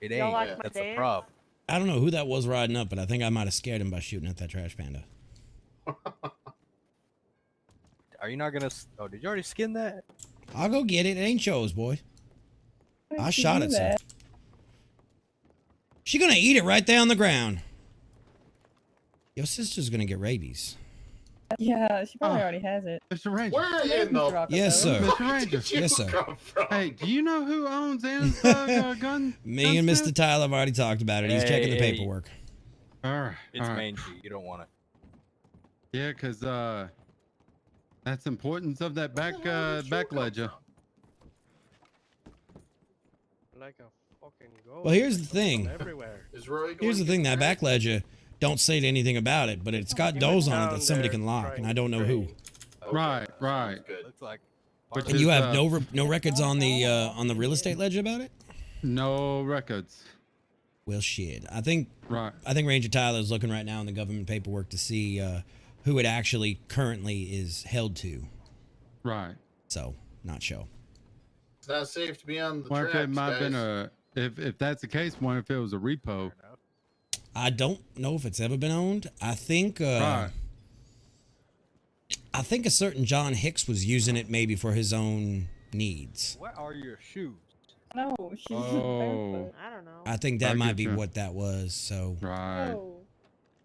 It Y'all ain't. like my That's the dance? problem. I don't know who that was riding up, but I think I might have scared him by shooting at that trash panda. Are you not gonna? Oh, did you already skin that? I'll go get it. It ain't yours, boy. Why I did you shot do it, sir. that? She gonna eat it right there on the ground. Your sister's gonna get rabies. Yeah, she probably already has it. Mr. Ranger. Where in the Yes, sir. Mr. Ranger. did you Yes, sir. come from? Hey, do you know who owns Ann's gun? Me and gunsmith? Mr. Tyler have already talked about it. He's checking the Hey. paperwork. All right. It's all right. Main Street. You don't want it. Yeah, because that's the importance of that back ledger. Like a fucking ghost. Well, here's the thing. Everywhere. Is Roy going Here's the to thing. get That back ledger don't say anything about it, but it's got doors on it Down that somebody there can lock, trying and I to don't know who. train. Okay, Right, sounds right. Good. Looks like. Which And is, you have no records on the real estate ledger about it? no records. Well, shit. I think Right. Ranger Tyler's looking right now in the government paperwork to see who it actually currently is held to. Right. So, not sure. It's not safe to be on the What if tracks, it might have been guys. if that's the case, what if it was a repo? I don't know if it's ever been owned. I think Right. I think a certain John Hicks was using it maybe for his own needs. What are your shoes? No, she's Oh. barefoot. I don't know. I think that I might get be you. what that was. So, Right. Oh.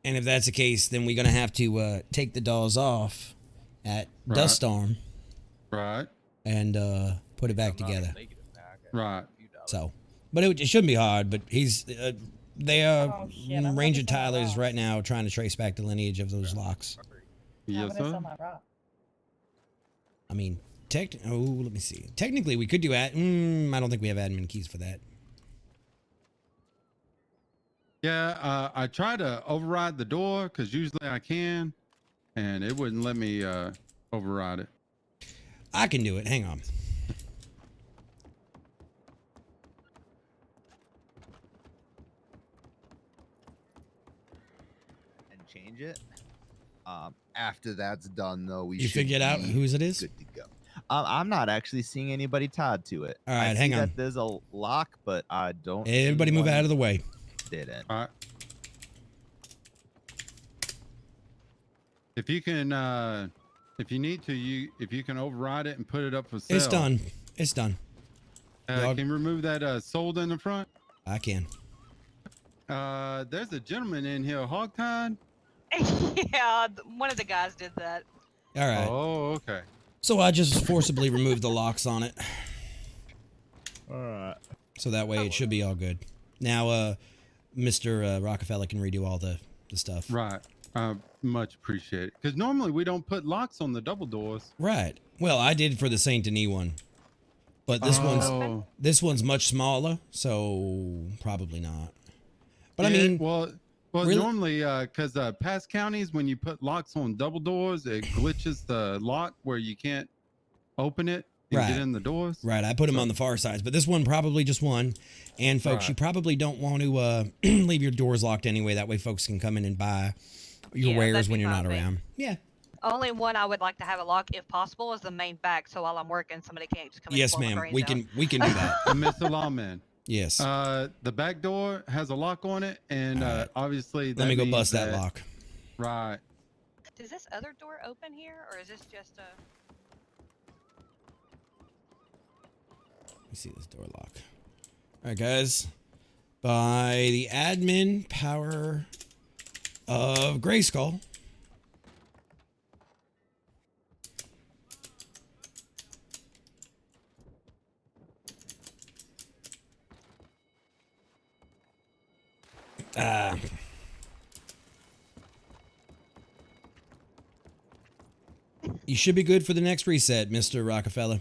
and if that's the case, then we're gonna have to take the dolls off at Right. Dust Storm Right. and put it back together. Right. So, but it shouldn't be hard. But he's Oh, shit, I'm Ranger looking for my Tyler's rock. right now trying to trace back the lineage of those locks. Yeah, Yes, but it's sir. on my rock. I mean, let me see. Technically, we could do I don't think we have admin keys for that. Yeah, I tried to override the door because usually I can, and it wouldn't let me override it. I can do it. Hang on. And change it. After that's done, though, we You should figured out be whose it is? good to go. I'm not actually seeing anybody tied to it. All right, I see hang on. that there's a lock, but I don't. see Everybody move one out of the way. Didn't. All right. If you can, if you need to, if you can override it and put it up for sale. It's done. It's done. Can you remove that solder in the front? I can. There's a gentleman in here, hogtied. Yeah, one of the guys did that. All right. Oh, okay. So I just forcibly removed the locks on it. All right. So that way it should be all good. Now, Mr. Rockefeller can redo all the stuff. Right. Much appreciated. Because normally we don't put locks on the double doors. Right. Well, I did for the Saint Denis one, but this one's much smaller, so probably not. But Yeah, I mean, well, really? normally, because past counties, when you put locks on double doors, it glitches the lock where you can't open it and Right. get in the doors. Right, I put them on the far sides, but this one probably just one. And folks, Right. you probably don't want to leave your doors locked anyway. That way, folks can come in and buy your Yeah, wares that'd when be you're fine not with me. around. Yeah. Only one I would like to have a lock, if possible, is the main back. So while I'm working, somebody can't just come in. Yes, and blow my ma'am. brains We out. can do that. Mr. Lawman. Yes. The back door has a lock on it, and obviously that Let me go means bust that lock. Right. Does this other door open here, or is this just a? Let me see this door lock. All right, guys. By the admin power of Grayskull. You should be good for the next reset, Mr. Rockefeller.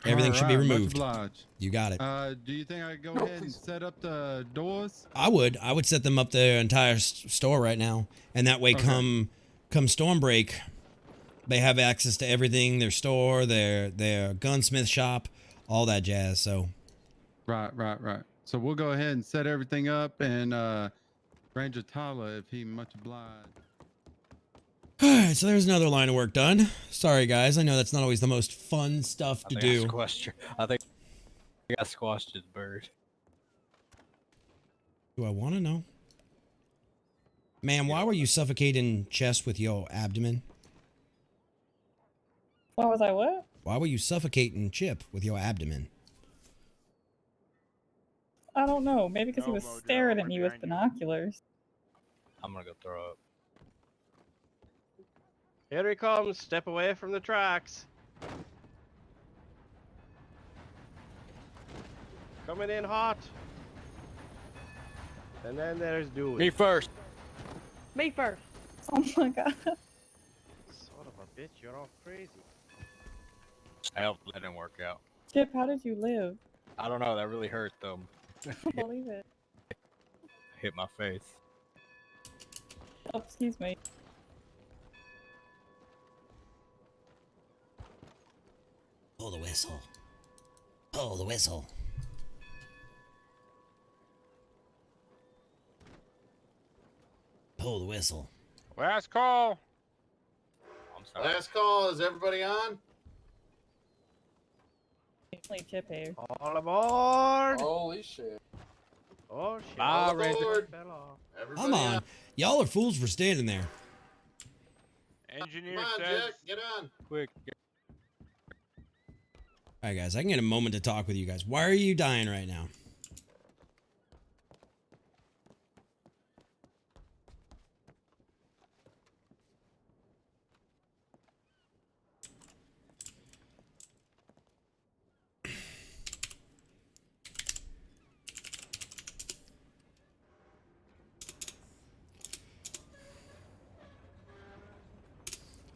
Everything should be Alright, much removed. obliged. You got it. Do you think I could go ahead and set up the doors? I would set them up the entire store right now, and that way, come storm break, they have access to everything: their store, their gunsmith shop, all that jazz. So, Right. So we'll go ahead and set everything up, and Ranger Tyler, if he much obliged. all right. So there's another line of work done. Sorry, guys. I know that's not always the most fun stuff to do. I think I squashed his bird. Do I want to know? Ma'am, why were you suffocating chest with your abdomen? Why was I what? Why were you suffocating Chip with your abdomen? I don't know. Maybe because he was staring at me with binoculars. I'm gonna go throw up. Here he comes. Step away from the tracks. Coming in hot. And then there's Dewey. Me first. Me first. Oh my god. Son of a bitch, you're all crazy. I hope that didn't work out. Chip, how did you live? I don't know. That really hurt though. I don't believe it. Hit my face. Oh, excuse me. Pull the whistle. Pull the whistle. Pull the whistle. Last call. I'm sorry. Last call. Is everybody on? Only Chip here. All aboard! Holy shit. Oh shit. Bye, Ranger. Fell off. Everybody Come on. Y'all are fools for standing there. Engineer Come on, says. Jack. Get on. Quick. All right, guys. I can get a moment to talk with you guys. Why are you dying right now?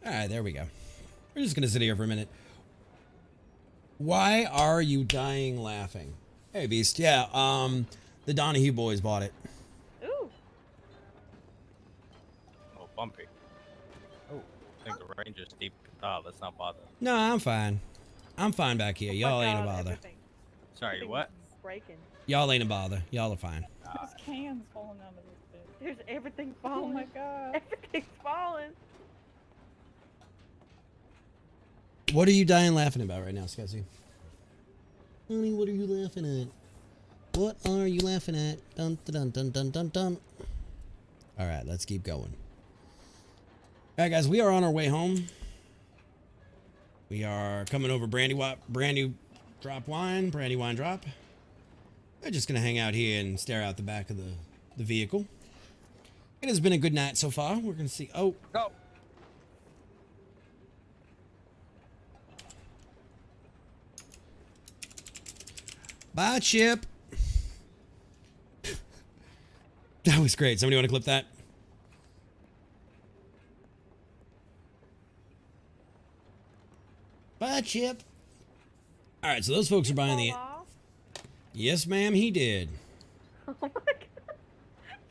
All right, there we go. We're just gonna sit here for a minute. Why are you dying laughing? Hey, Beast. Yeah, the Donahue boys bought it. Ooh. Oh, bumpy. Oh, I think the ranger's deep. Oh, let's not bother. No, I'm fine. I'm fine back here. Y'all ain't a God, bother. everything- Sorry, everything's what? Breaking. Y'all ain't a bother. Y'all are fine. There's cans falling out of this bit. There's everything Oh falling. my god. Everything's falling. What are you dying laughing about right now, Scuzzy? Honey, what are you laughing at? What are you laughing at? Dun dun dun dun dun dun. All right, let's keep going. All right, guys, we are on our way home. We are coming over Brandy Drop wine, brandy wine drop. We're just gonna hang out here and stare out the back of the vehicle. It has been a good night so far. We're gonna see. Oh, go. Bye, Chip. That was great. Somebody want to clip that? Bye, Chip. All right, so those folks are buying the. Yes, ma'am, he did. Oh my god.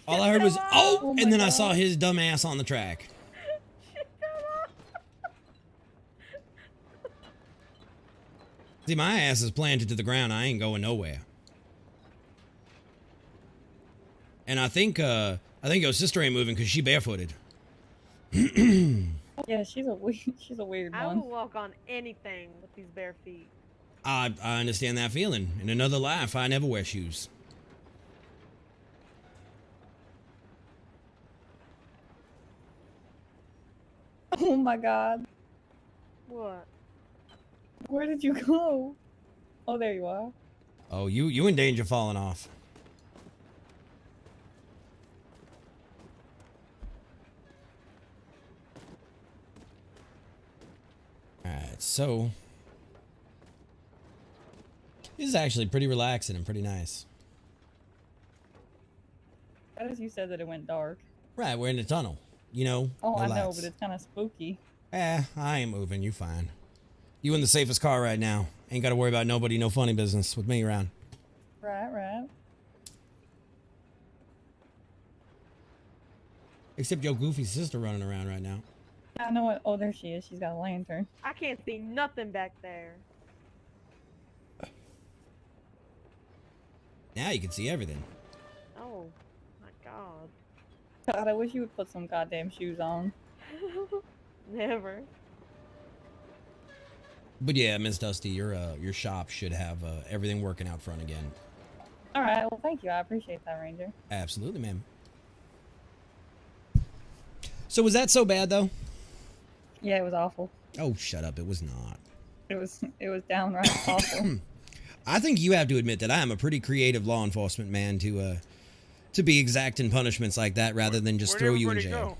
All I heard was Oh and then my I saw God. his dumb ass on the track. See, my ass is planted to the ground. I ain't going nowhere. And I think your sister ain't moving because she barefooted. Yeah, she's a weird I one. will walk on anything with these bare feet. I understand that feeling. In another life, I never wear shoes. Oh my god. What? Where did you go? Oh, there you are. Oh, you in danger of falling off. Alright, so this is actually pretty relaxing and pretty nice. As you said that it went dark. Right, we're in the tunnel. You know, Oh, no I know, lights. but it's kind of spooky. I ain't moving. You fine. You in the safest car right now. Ain't got to worry about nobody, no funny business with me around. Right, right. Except your goofy sister running around right now. I know what. Oh, there she is. She's got a lantern. I can't see nothing back there. Now you can see everything. Oh my god. God, I wish you would put some goddamn shoes on. Never. But yeah, Miss Dusty, your shop should have everything working out front again. All right. Well, thank you. I appreciate that, Ranger. Absolutely, ma'am. So was that so bad though? Yeah, it was awful. Oh, shut up! It was not. It was downright awful. I think you have to admit that I am a pretty creative law enforcement man to be exacting punishments like that rather than just Where'd throw you in everybody jail. go?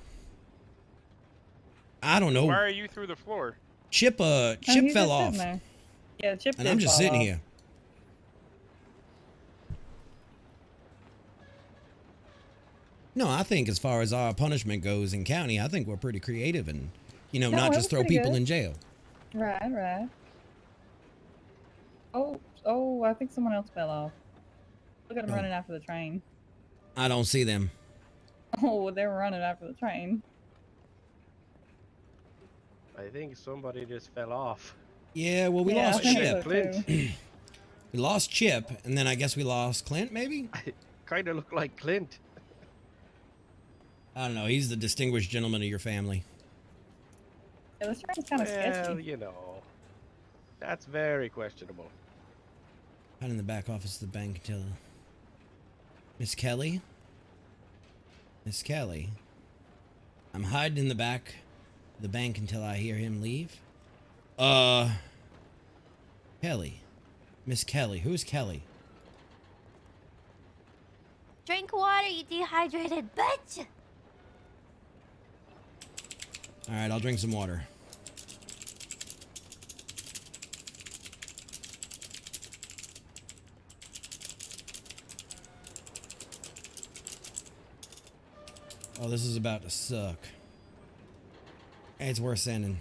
I don't know. Why are you through the floor? Chip Oh, Chip he's fell just off, sitting there. Yeah, Chip and did I'm just fall sitting off. here. No, I think as far as our punishment goes in county, I think we're pretty creative and, No, not it just was throw pretty people good. in jail. Right, right. Oh, I think someone else fell off. Look at them Oh. running after the train. I don't see them. Oh, they were running after the train. I think somebody just fell off. Yeah, well, we Yeah, I lost think Chip. so, too. We lost Chip, and then I guess we lost Clint, maybe? Kind of look like Clint. I don't know. He's the distinguished gentleman of your family. Yeah, this train's kind of Well, sketchy. you know, that's very questionable. Out in the back office of the bank until... Miss Kelly? Miss Kelly? I'm hiding in the back of the bank until I hear him leave. Kelly. Miss Kelly. Who's Kelly? Drink water, you dehydrated bitch! Alright, I'll drink some water. Oh, this is about to suck. Hey, it's worth sending.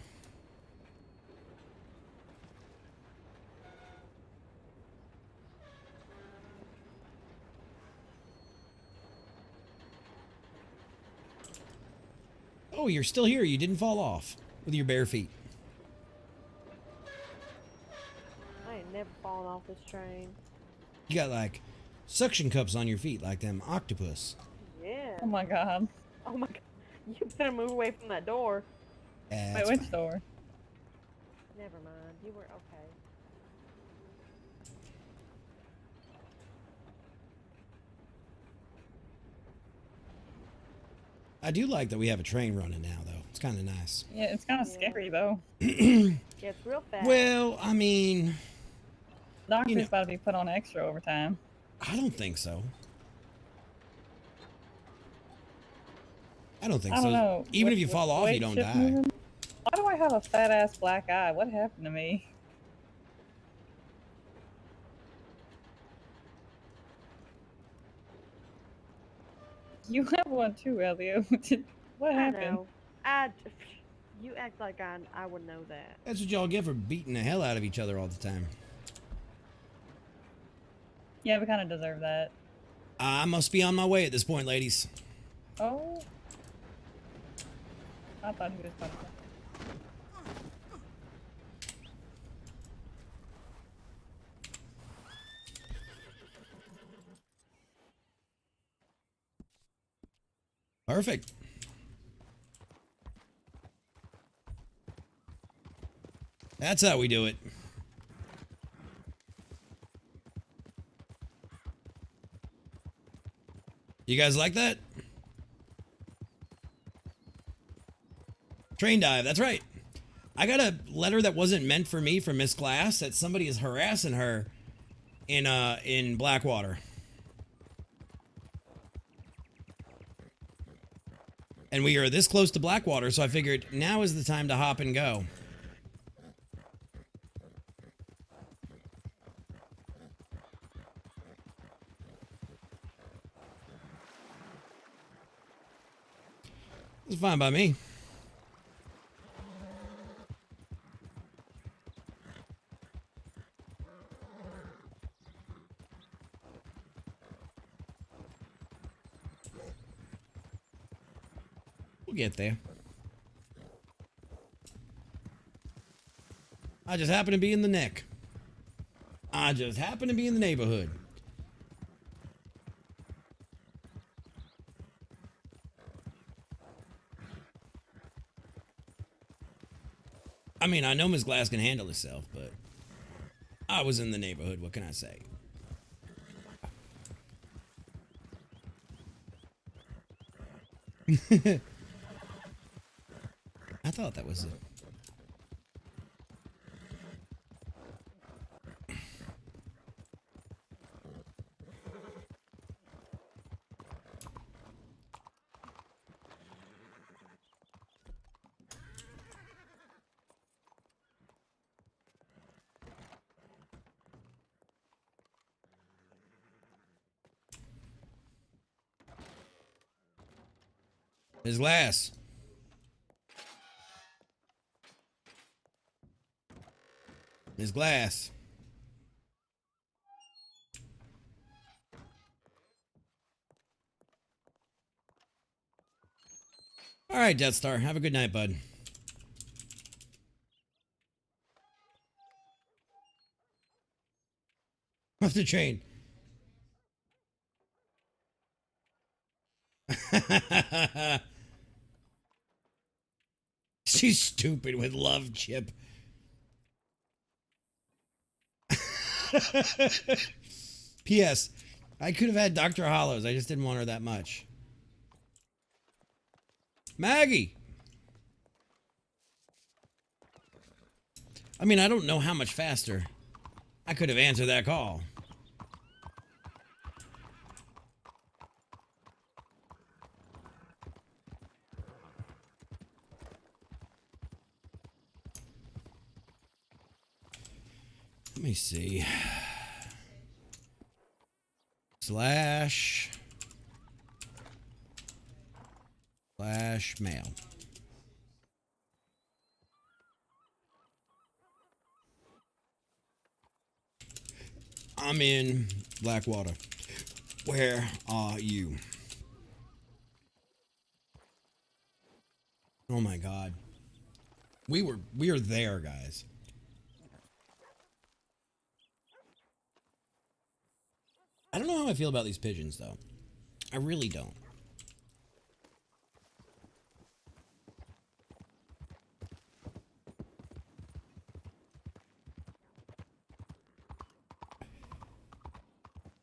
Oh, you're still here. You didn't fall off with your bare feet. I ain't never fallen off this train. You got like suction cups on your feet like them octopus. Yeah. Oh my god. Oh my god. You better move away from that door. Wait, which door? Never mind. You were okay. I do like that we have a train running now, though. It's kind of nice. Yeah, it's kind of scary though. Yeah, it's real fast. Well, I mean, Doctor's about to be put on extra overtime. I don't think so. I don't think I don't so. know. Even With- if you with fall off, you weight don't shift die. moving? Why do I have a fat ass black eye? What happened to me? You have one too, Elio. What I happened? know. You act like I would know that. That's what y'all get for beating the hell out of each other all the time. Yeah, we kind of deserve that. I must be on my way at this point, ladies. Oh. I thought he was talking about Perfect. That's how we do it. You guys like that? Train dive, that's right. I got a letter that wasn't meant for me from Miss Glass that somebody is harassing her in Blackwater. And we are this close to Blackwater, so I figured now is the time to hop and go. It's fine by me. We'll get there. I just happen to be in the neck. I just happen to be in the neighborhood. I mean, I know Miss Glass can handle herself, but I was in the neighborhood. What can I say? I thought that was it. Miss Glass. Miss Glass. All right, Death Star. Have a good night, bud. Off the train. She's stupid with love, Chip. P.S. I could have had Dr. Hollows. I just didn't want her that much. Maggie! I mean, I don't know how much faster I could have answered that call. Let me see. Slash mail. I'm in Blackwater. Where are you? Oh my God. We are there, guys. I don't know how I feel about these pigeons, though. I really don't.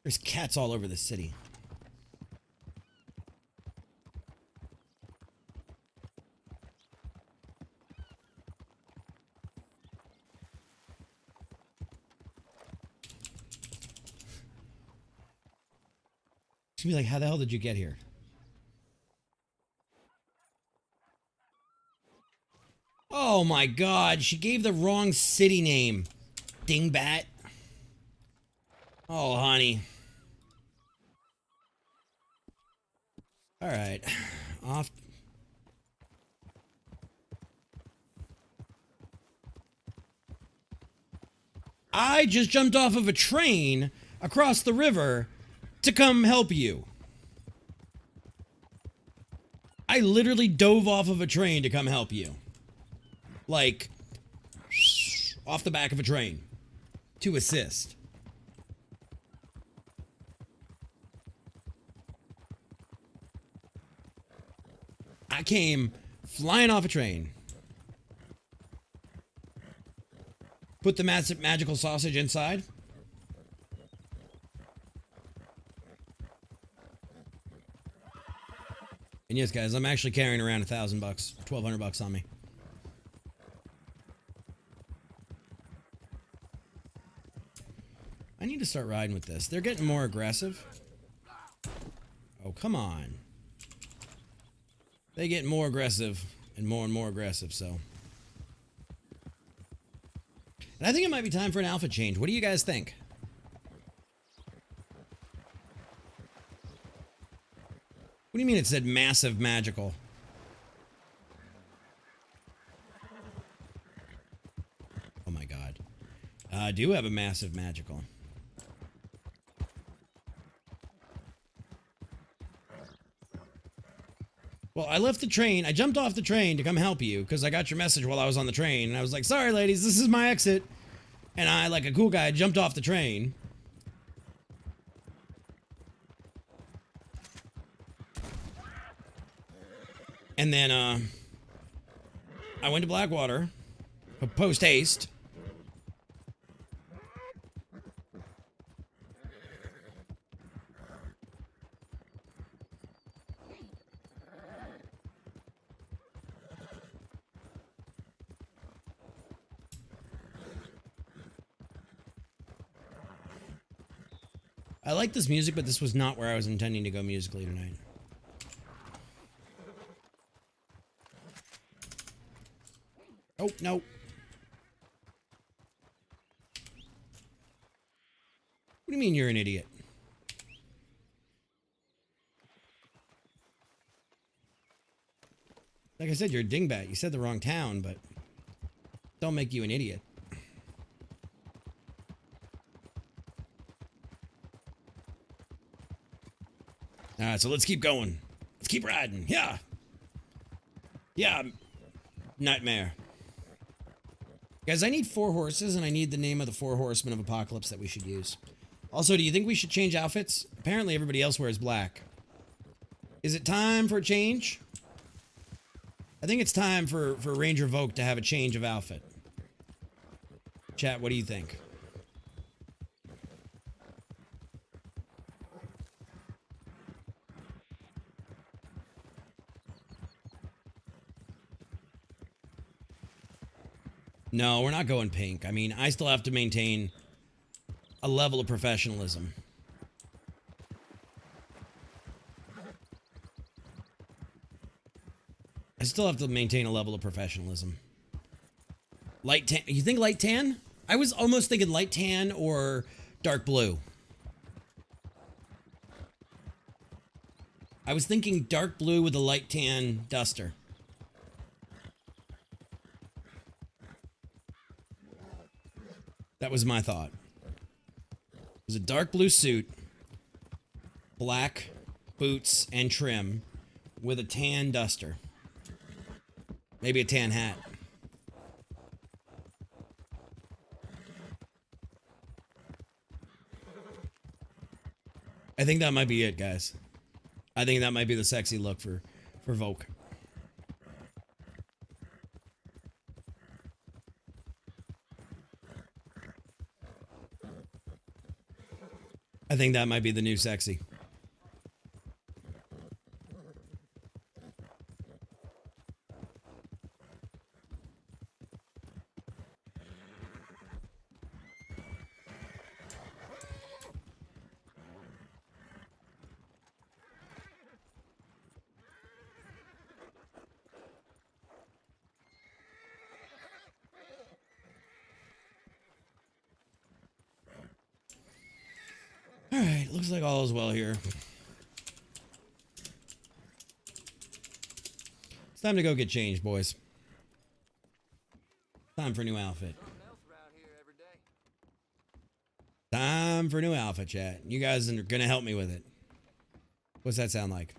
There's cats all over the city. She's gonna be like, how the hell did you get here? Oh my god, she gave the wrong city name. Dingbat. Oh, honey. Alright. Off. I just jumped off of a train across the river to come help you. I literally dove off of a train to come help you. Like, off the back of a train to assist. I came flying off a train. Put the massive magical sausage inside. And yes, guys, I'm actually carrying around $1,000, $1,200 on me. I need to start riding with this. They're getting more aggressive. Oh, come on. They get more aggressive and more aggressive, so. And I think it might be time for an alpha change. What do you guys think? What do you mean it said massive magical? Oh my god. I do have a massive magical. Well, I left the train. I jumped off the train to come help you because I got your message while I was on the train. And I was like, sorry, ladies, this is my exit. And I, like a cool guy, jumped off the train. And then, I went to Blackwater, post haste. I like this music, but this was not where I was intending to go musically tonight. Oh, no. What do you mean you're an idiot? Like I said, you're a dingbat. You said the wrong town, but don't make you an idiot. All right, so let's keep going. Let's keep riding. Yeah. Yeah. Nightmare. Guys, I need 4 horses, and I need the name of the 4 horsemen of apocalypse that we should use. Also, do you think we should change outfits? Apparently, everybody else wears black. Is it time for a change? I think it's time for Ranger Volk to have a change of outfit. Chat, what do you think? No, we're not going pink. I mean, I still have to maintain a level of professionalism. I still have to maintain a level of professionalism. Light tan. You think light tan? I was almost thinking light tan or dark blue. I was thinking dark blue with a light tan duster. That was my thought. It was a dark blue suit, black boots and trim, with a tan duster. Maybe a tan hat. I think that might be it, guys. I think that might be the sexy look for Volk. I think that might be the new sexy. right, looks like all is well here. It's time to go get changed, boys. Time for a new outfit. Time for a new outfit, chat. You guys are gonna help me with it. What's that sound like?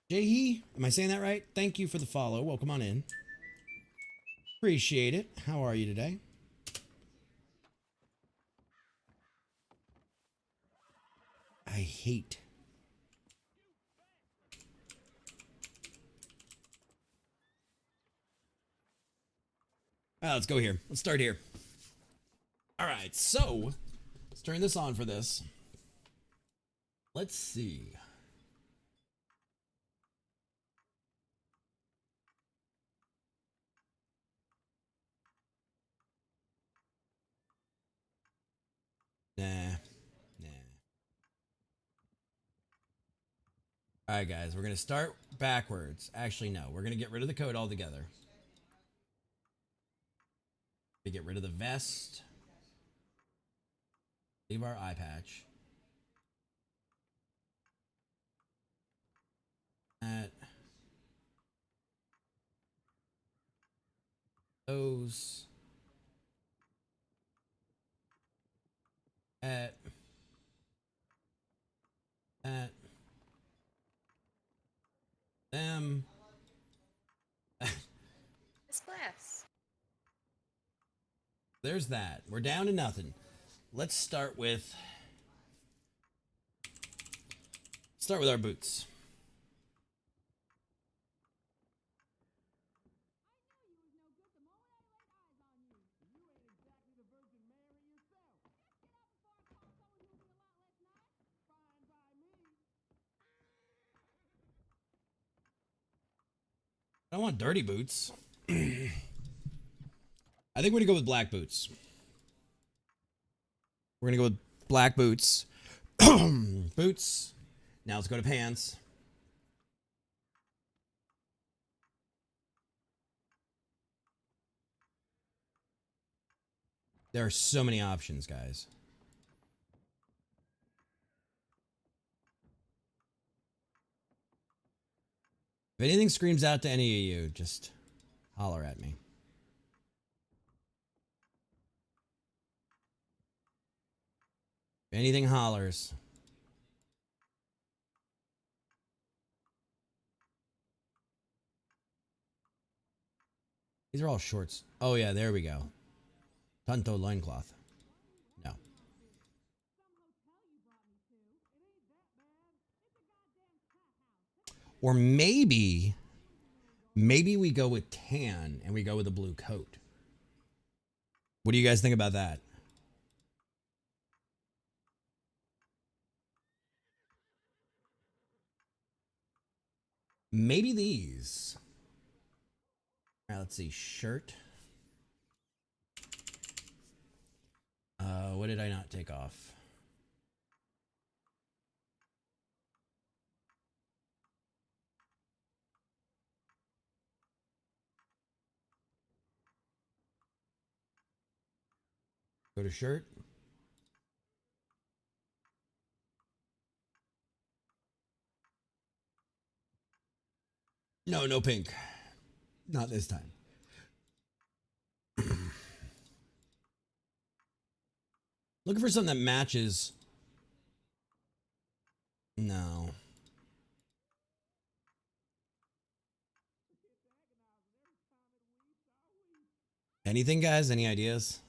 Jahi, am I saying that right? Thank you for the follow. Welcome on in. Appreciate it. How are you today? I hate. Let's go here. Let's start here. All right, so let's turn this on for this. Let's see. Nah. All right, guys, we're going to start backwards. Actually, no, we're going to get rid of the code altogether. We get rid of the vest. Leave our eye patch. Those. That. Them. This glass. There's that. We're down to nothing. Let's start with our boots. I don't want dirty boots. I think we're gonna go with black boots. We're gonna go with black boots. Boots. Now let's go to pants. There are so many options, guys. If anything screams out to any of you, just holler at me. If anything hollers. These are all shorts. Oh yeah, there we go. Tanto loincloth. No. Or maybe we go with tan and we go with a blue coat. What do you guys think about that? Maybe these. All right, let's see. Shirt. What did I not take off? Go to shirt. No, no pink. Not this time. Looking for something that matches. No. Anything, guys? Any ideas?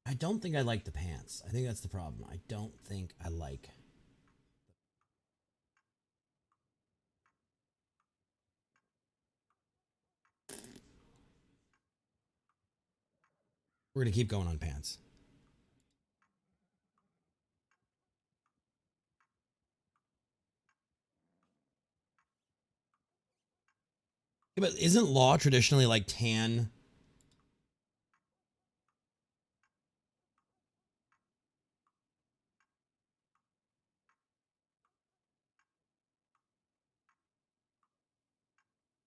I don't think I like the pants. I think that's the problem. I don't think I like. We're going to keep going on pants. Yeah, but isn't law traditionally like tan?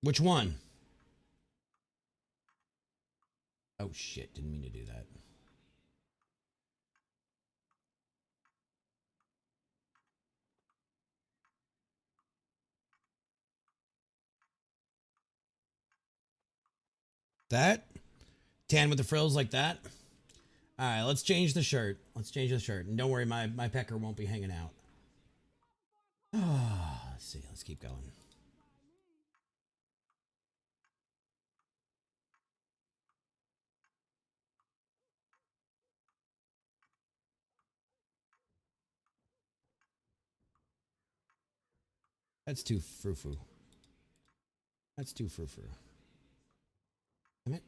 Which one? Oh shit, didn't mean to do that. That? Tan with the frills like that? All right, let's change the shirt. Let's change the shirt. And don't worry, my pecker won't be hanging out. Let's see. Let's keep going. That's too frou-frou. That's too frou-frou. Damn it.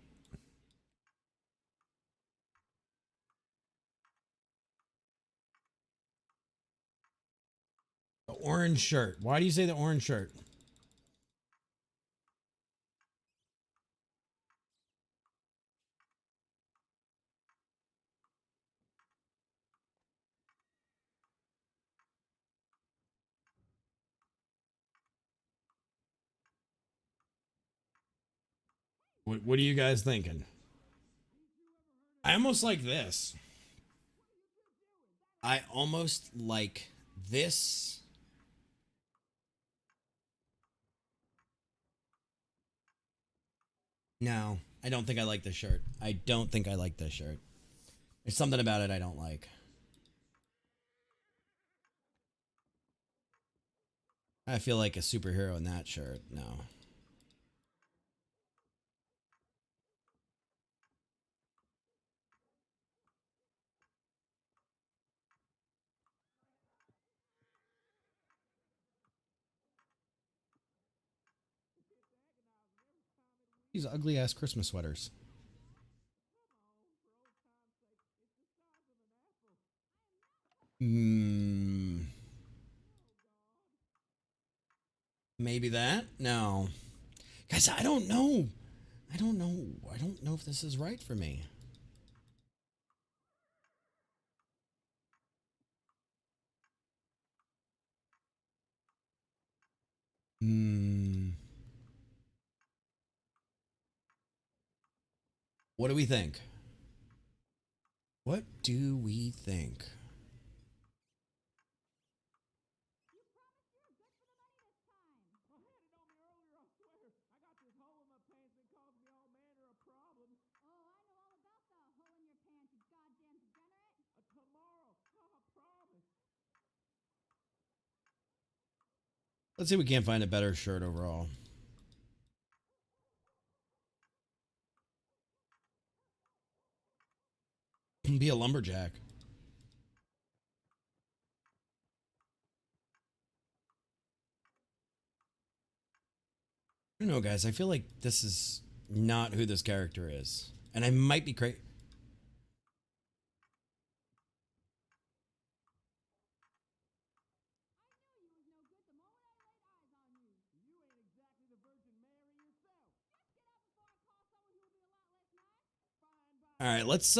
The orange shirt. Why do you say the orange shirt? What are you guys thinking? I almost like this. I almost like this. No, I don't think I like this shirt. I don't think I like this shirt. There's something about it I don't like. I feel like a superhero in that shirt. No. These ugly ass Christmas sweaters. Maybe that? No. Guys, I don't know. I don't know. I don't know if this is right for me. What do we think? What do we think? Let's see if we can't find a better shirt overall. Be a lumberjack. I don't know, guys. I feel like this is not who this character is. And I might be crazy. All right, let's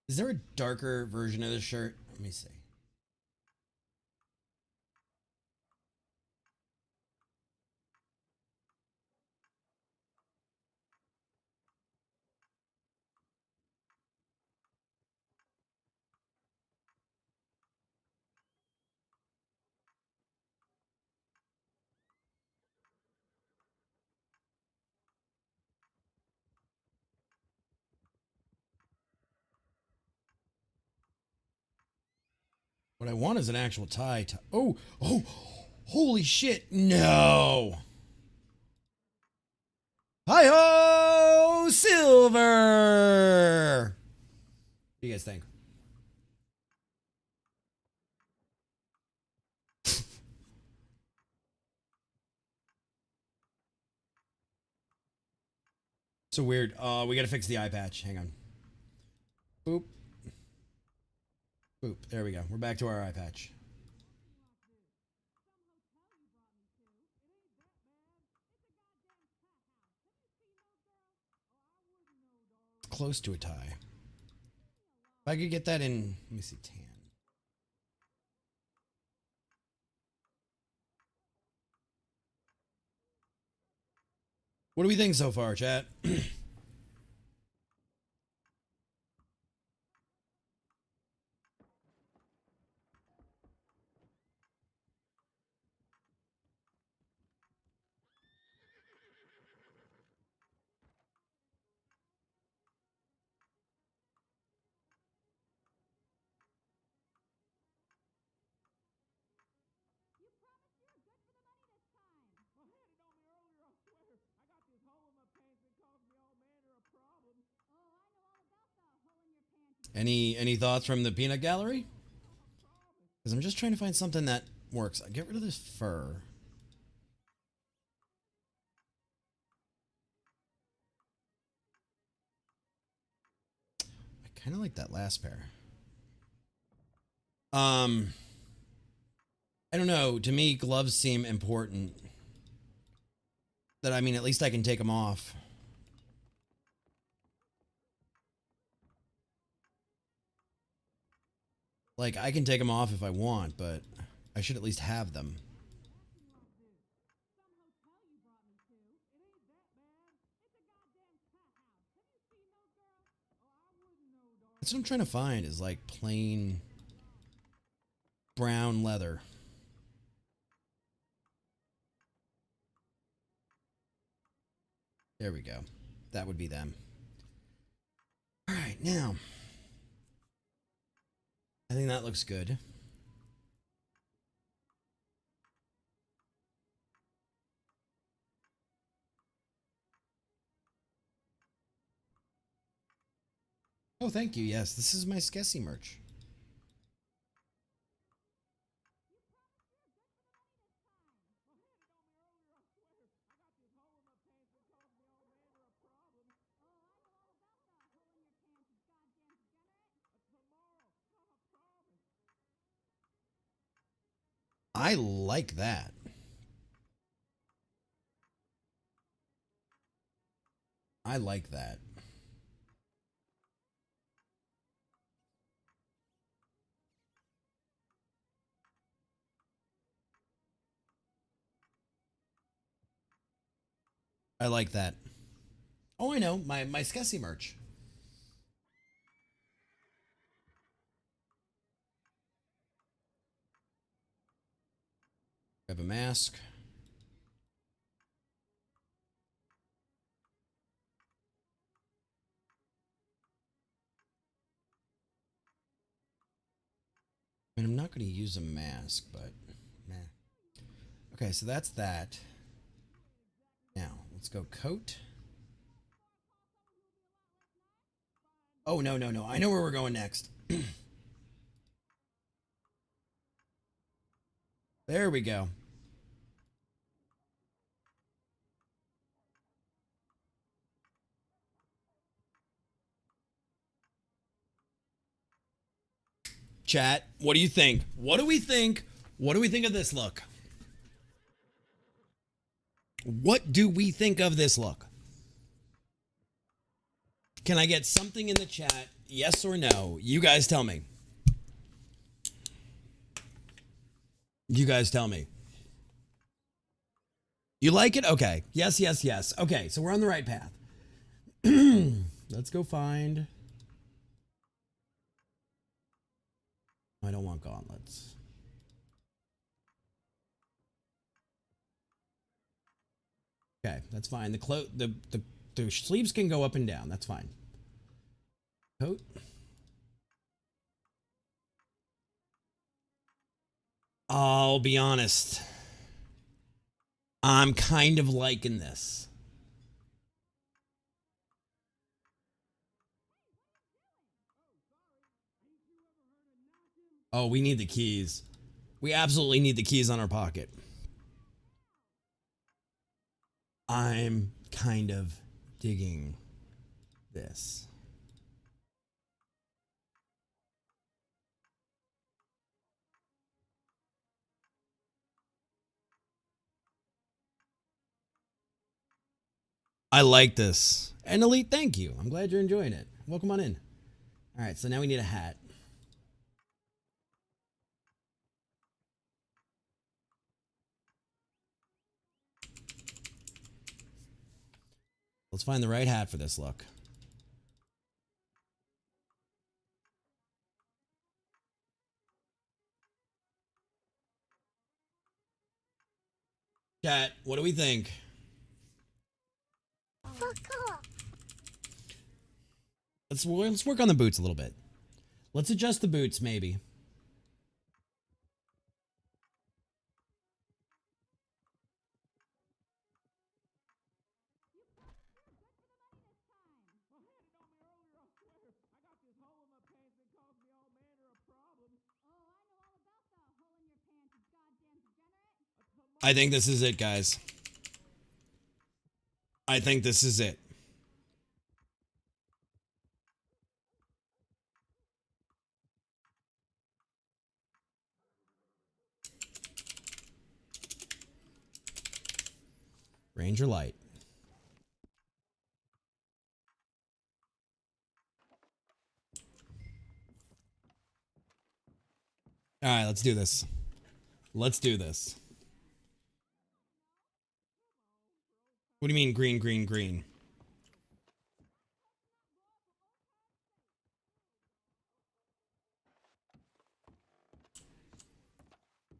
is there a darker version of this shirt? Let me see. What I want is an actual tie. Oh, holy shit. No. Hi-ho, Silver. What do you guys think? So weird. We gotta fix the eye patch. Hang on. Boop. Boop. There we go. We're back to our eye patch. Close to a tie. If I could get that in, let me see, tan. What do we think so far, chat? Any thoughts from the peanut gallery? Because I'm just trying to find something that works. Get rid of this fur. I kind of like that last pair. I don't know. To me, gloves seem important. That, I mean, at least I can take them off. Like, I can take them off if I want, but I should at least have them. That's what I'm trying to find, is like plain brown leather. There we go. That would be them. All right, now. I think that looks good. Oh, thank you. Yes, this is my Skessy merch. I like that. I like that. I like that. Oh, I know. My Skessy merch. Grab a mask. I mean, I'm not going to use a mask, but meh. Okay, so that's that. Now, let's go coat. Oh, no, no, no. I know where we're going next. There we go. Chat, what do you think? What do we think? What do we think of this look? What do we think of this look? Can I get something in the chat? Yes or no? You guys tell me. You guys tell me. You like it? Okay. Yes, yes, yes. Okay, so we're on the right path. Let's go find... I don't want gauntlets. Okay, that's fine. The sleeves can go up and down. That's fine. Coat. I'll be honest. I'm kind of liking this. Oh, we need the keys. We absolutely need the keys on our pocket. I'm kind of digging this. I like this. And Elite, thank you. I'm glad you're enjoying it. Welcome on in. All right, so now we need a hat. Let's find the right hat for this look. Chat, what do we think? Let's work on the boots a little bit. Let's adjust the boots, maybe. I think this is it, guys. I think this is it. Ranger Light. All right, let's do this. Let's do this. What do you mean green, green, green?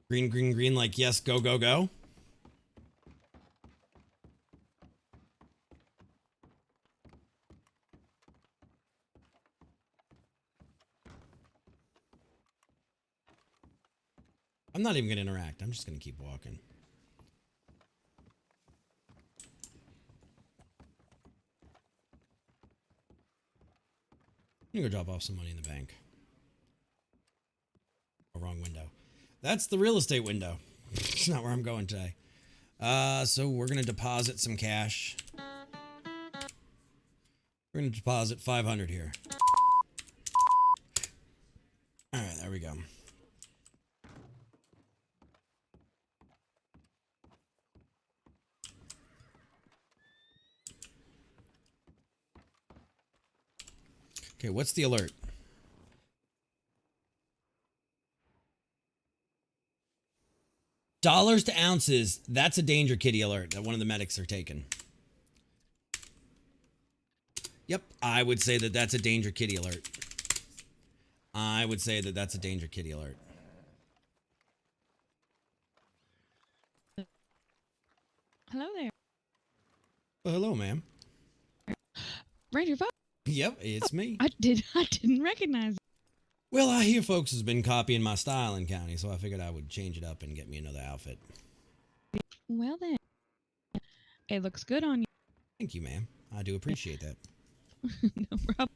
Green, green, green, like yes, go, go, go? I'm not even going to interact. I'm just going to keep walking. I'm going to go drop off some money in the bank. Oh, wrong window. That's the real estate window. It's not where I'm going today. So we're going to deposit some cash. We're going to deposit 500 here. All right, there we go. Okay, what's the alert? Dollars to ounces. That's a danger kitty alert that one of the medics are taking. Yep, I would say that that's a danger kitty alert. I would say that that's a danger kitty alert. Hello there. Well, hello, ma'am. Ranger Volk. Yep, it's me. I didn't recognize it. Well, I hear folks has been copying my style in county, so I figured I would change it up and get me another outfit. Well then, it looks good on you. Thank you, ma'am. I do appreciate that. No problem.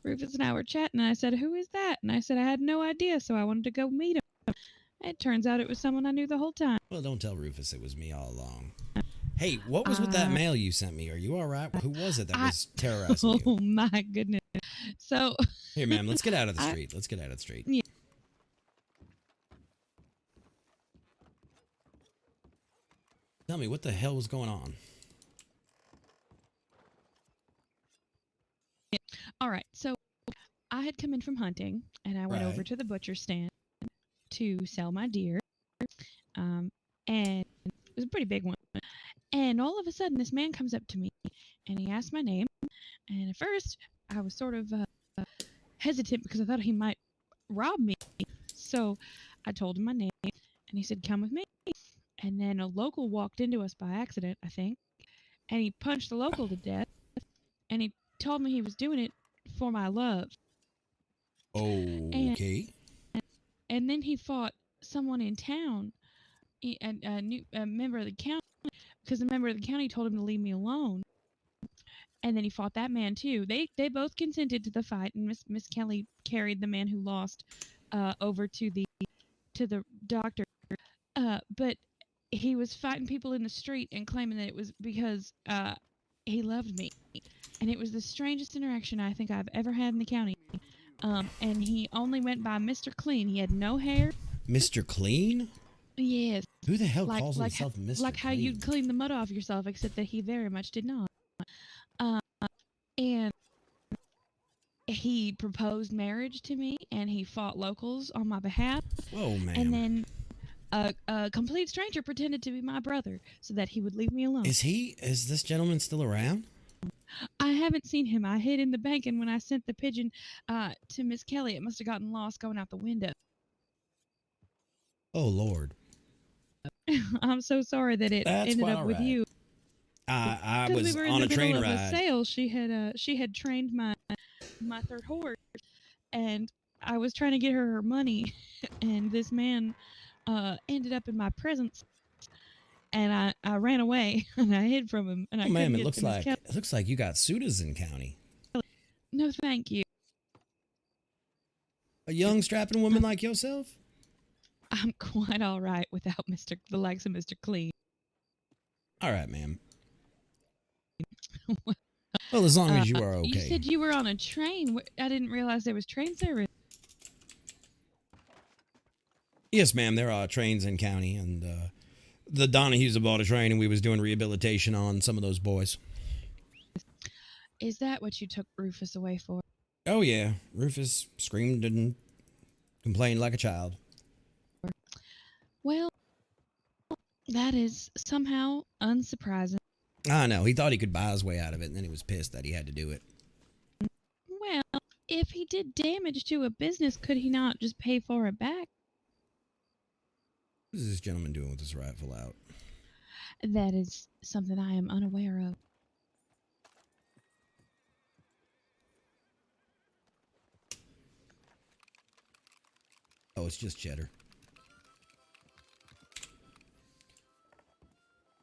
Rufus and I were chatting, and I said, "Who is that?" And I said I had no idea, so I wanted to go meet him. It turns out it was someone I knew the whole time. Well, don't tell Rufus it was me all along. Hey, what was with that mail you sent me? Are you all right? Who was it that was terrorizing you? Oh my goodness. So here, ma'am, let's get out of the street. Let's get out of the street. Yeah. Tell me, what the hell was going on? All right, so I had come in from hunting, and I went over to the butcher stand to sell my deer, and it was a pretty big one. And all of a sudden, this man comes up to me, and he asked my name. And at first, I was sort of hesitant because I thought he might rob me. So I told him my name, and he said, "Come with me." And then a local walked into us by accident, I think, and he punched the local to death. And he told me he was doing it for my love. Okay. And then he fought someone in town, a member of the county, because the member of the county told him to leave me alone. And then he fought that man too. They both consented to the fight, and Miss Kelly carried the man who lost over to the doctor. But he was fighting people in the street and claiming that it was because he loved me. And it was the strangest interaction I think I've ever had in the county. And he only went by Mr. Clean. He had no hair. Mr. Clean? Yes. Who the hell calls himself Mr. Like how you'd clean the mud off yourself, except that he very much did not. And he proposed marriage to me, and he fought locals on my behalf. Whoa, man. And then a complete stranger pretended to be my brother so that he would leave me alone. Is this gentleman still around? I haven't seen him. I hid in the bank, and when I sent the pigeon to Miss Kelly, it must have gotten lost going out the window. Oh Lord. I'm so sorry that it That's ended quite up with alright. you. I was we were in on the a train middle of ride. a sale. She had trained my third horse, and I was trying to get her money, and this man ended up in my presence, and I ran away and I hid from him, and I Oh, couldn't ma'am, get it looks to Miss like Kelly. you got Citizen County. No, thank you. A young strapping woman like yourself? I'm quite all right without the likes of Mr. Clean. All right, ma'am. Well, as long as you are okay. You said you were on a train. I didn't realize there was train service. Yes, ma'am. There are trains in county, and the Donahues have bought a train, and we was doing rehabilitation on some of those boys. Is that what you took Rufus away for? Oh yeah, Rufus screamed and complained like a child. Well, that is somehow unsurprising. I know. He thought he could buy his way out of it, and then he was pissed that he had to do it. Well, if he did damage to a business, could he not just pay for it back? What is this gentleman doing with his rifle out? That is something I am unaware of. Oh, it's just cheddar.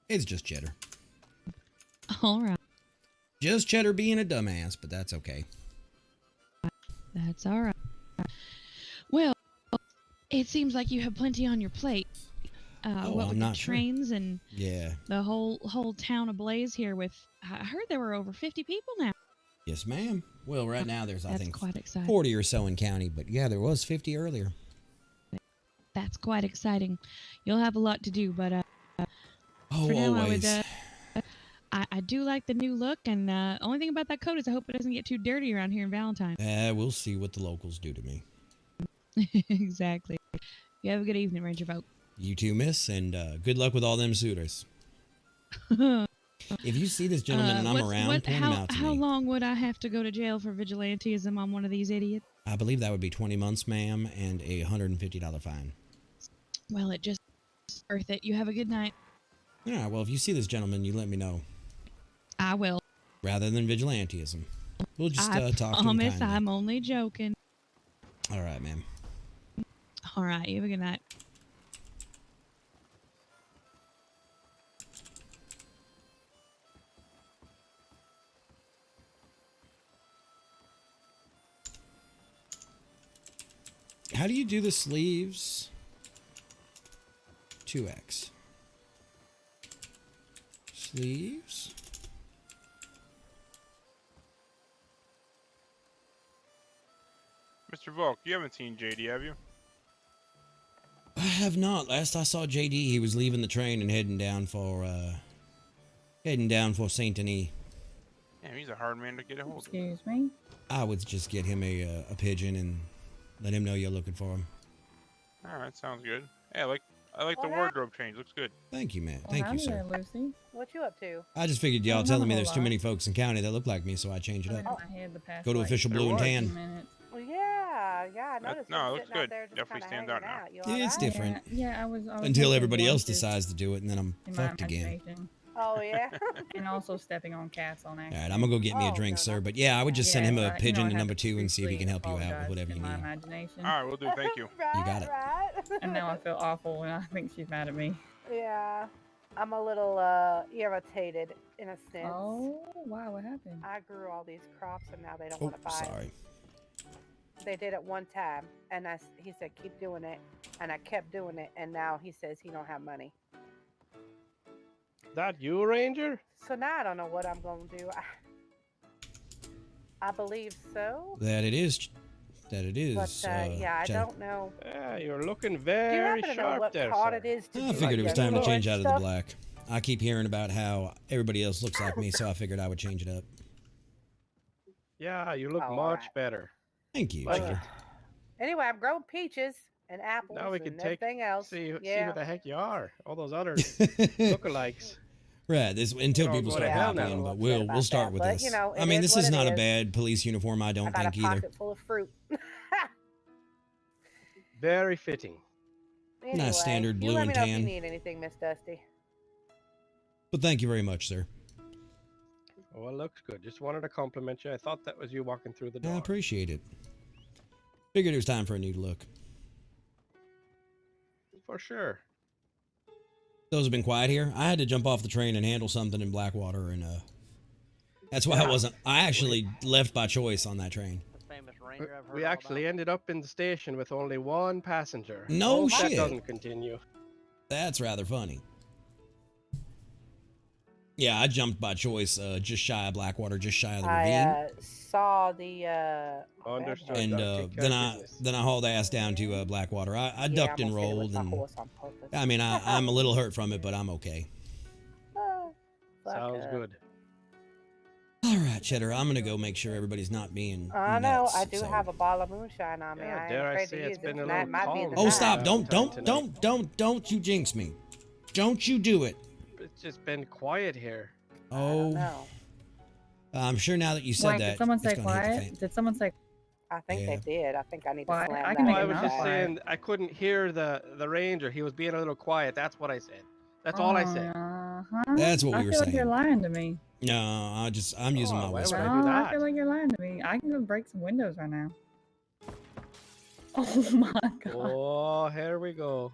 It's just cheddar. All right. Just cheddar being a dumbass, but that's okay. That's all right. Well, it seems like you have plenty on your plate. What I'm with not the sure. trains and Yeah. the whole town ablaze here with. I heard there were over 50 people now. Yes, ma'am. Well, right now there's, I That's think, quite exciting. 40 or so in county, but yeah, there was 50 earlier. That's quite exciting. You'll have a lot to do, but Oh, for now, always. I do like the new look, and only thing about that coat is I hope it doesn't get too dirty around here in Valentine. We'll see what the locals do to me. Exactly. You have a good evening, Ranger Volk. You too, miss, and good luck with all them suitors. If you see this gentleman and I'm around, point him out to how me. long would I have to go to jail for vigilantism on one of these idiots? I believe that would be 20 months, ma'am, and a $150 fine. Well, it just worth it. You have a good night. All right, well, if you see this gentleman, you let me know. I will. Rather than vigilantism. We'll just I talk to him promise kindly. I'm only joking. All right, ma'am. All right, you have a good night. How do you do the sleeves? 2X. Sleeves. Mr. Volk, you haven't seen JD, have you? I have not. Last I saw JD, he was leaving the train and heading down for Saint Denis. Damn, he's a hard man to get a hold of. Excuse me? I would just get him a pigeon and let him know you're looking for him. All right, sounds good. Hey, I like the wardrobe change. Looks good. Thank you, man. Thank you, sir. Lucy. What you up to? I just figured y'all Not a telling me whole there's too lot. many folks in county that look like me, so I change it Been in up. my head the past, Go to like, official blue and 15 tan. minutes. Well, yeah. I noticed. No, it you looks sitting out good. there just Definitely kinda stands out hanging now. out. You all It's right? different. Yeah, I was Until making everybody else lunches decides to do it, and then I'm in my fucked again. imagination. Oh yeah. And also stepping on cats on accident. All right, I'm gonna go get me a drink, sir. But yeah, I would just send him a but, pigeon I to had number to 2 and see if he profusely can help you out with apologize whatever you in my need. imagination. All right, we'll do. Thank you. You got it. Right. And now I feel awful, and I think she's mad at me. Yeah. I'm a little irritated in a sense. Oh, wow, what happened? I grew all these crops and now they don't Oh, want to buy sorry. them. They did it one time and he said keep doing it and I kept doing it and now he says he don't have money. That you, Ranger? So now I don't know what I'm going to do. I believe so. That it is. That it is. But yeah, I Jack. don't know. Yeah, you're looking Do you very happen to know sharp what there, part sir. it is to I do figured it was time to yellow change and out of the stuff? black. I keep hearing about how everybody else looks like me, so I figured I would change it up. Yeah, you look Oh, much alright. better. Thank you. Like sir. Anyway, I'm growing peaches and apples Now we can and take everything else. see yeah. who the heck you are. All those other lookalikes. Right. This until We're all people going start to hell copying, now. but we'll start with but, this. you know, I it mean, is this what is it not a is. bad police uniform, I I don't got think a either. pocket full of fruit. Very fitting. Anyway, standard you blue let and me know if you tan. need anything, Miss Dusty. But thank you very much, sir. Well, it looks good. Just wanted to compliment you. I thought that was you walking through the I door. appreciate it. Figured it was time for a new look. For sure. Those have been quiet here. I had to jump off the train and handle something in Blackwater, and that's why I actually left by choice on that train. We actually ended up in the station with only one passenger. No Hope shit. That doesn't continue. That's rather funny. Yeah, I jumped by choice, just shy of Blackwater, just shy of the ravine. I saw the. Understood. And then I hauled ass down to Blackwater. I ducked and rolled, and I mean I'm a little hurt from it, but I'm okay. Sounds good. All right, Cheddar, I'm gonna go make sure everybody's not being. I know. nuts, I do so. have a bottle of moonshine on me. Yeah, I ain't dare I afraid say to it's use been it. a That little might be in the calm. Oh, night. stop! Don't you jinx me! Don't you do it! It's just been quiet here. Oh. No. I'm sure now that you said Wait, that. did someone it's say gonna hit the fan. quiet? Did someone say? I think Yeah. they did. I think I need to Well, slam I that. can make I it was not just quiet. saying I couldn't hear the ranger. He was being a little quiet. That's what I said. That's all I said. That's what we were I feel like you're saying. lying to me. No, I'm using my why would whisper. I do I that? feel like you're lying to me. I can go break some windows right now. Oh my god. Oh, here we go.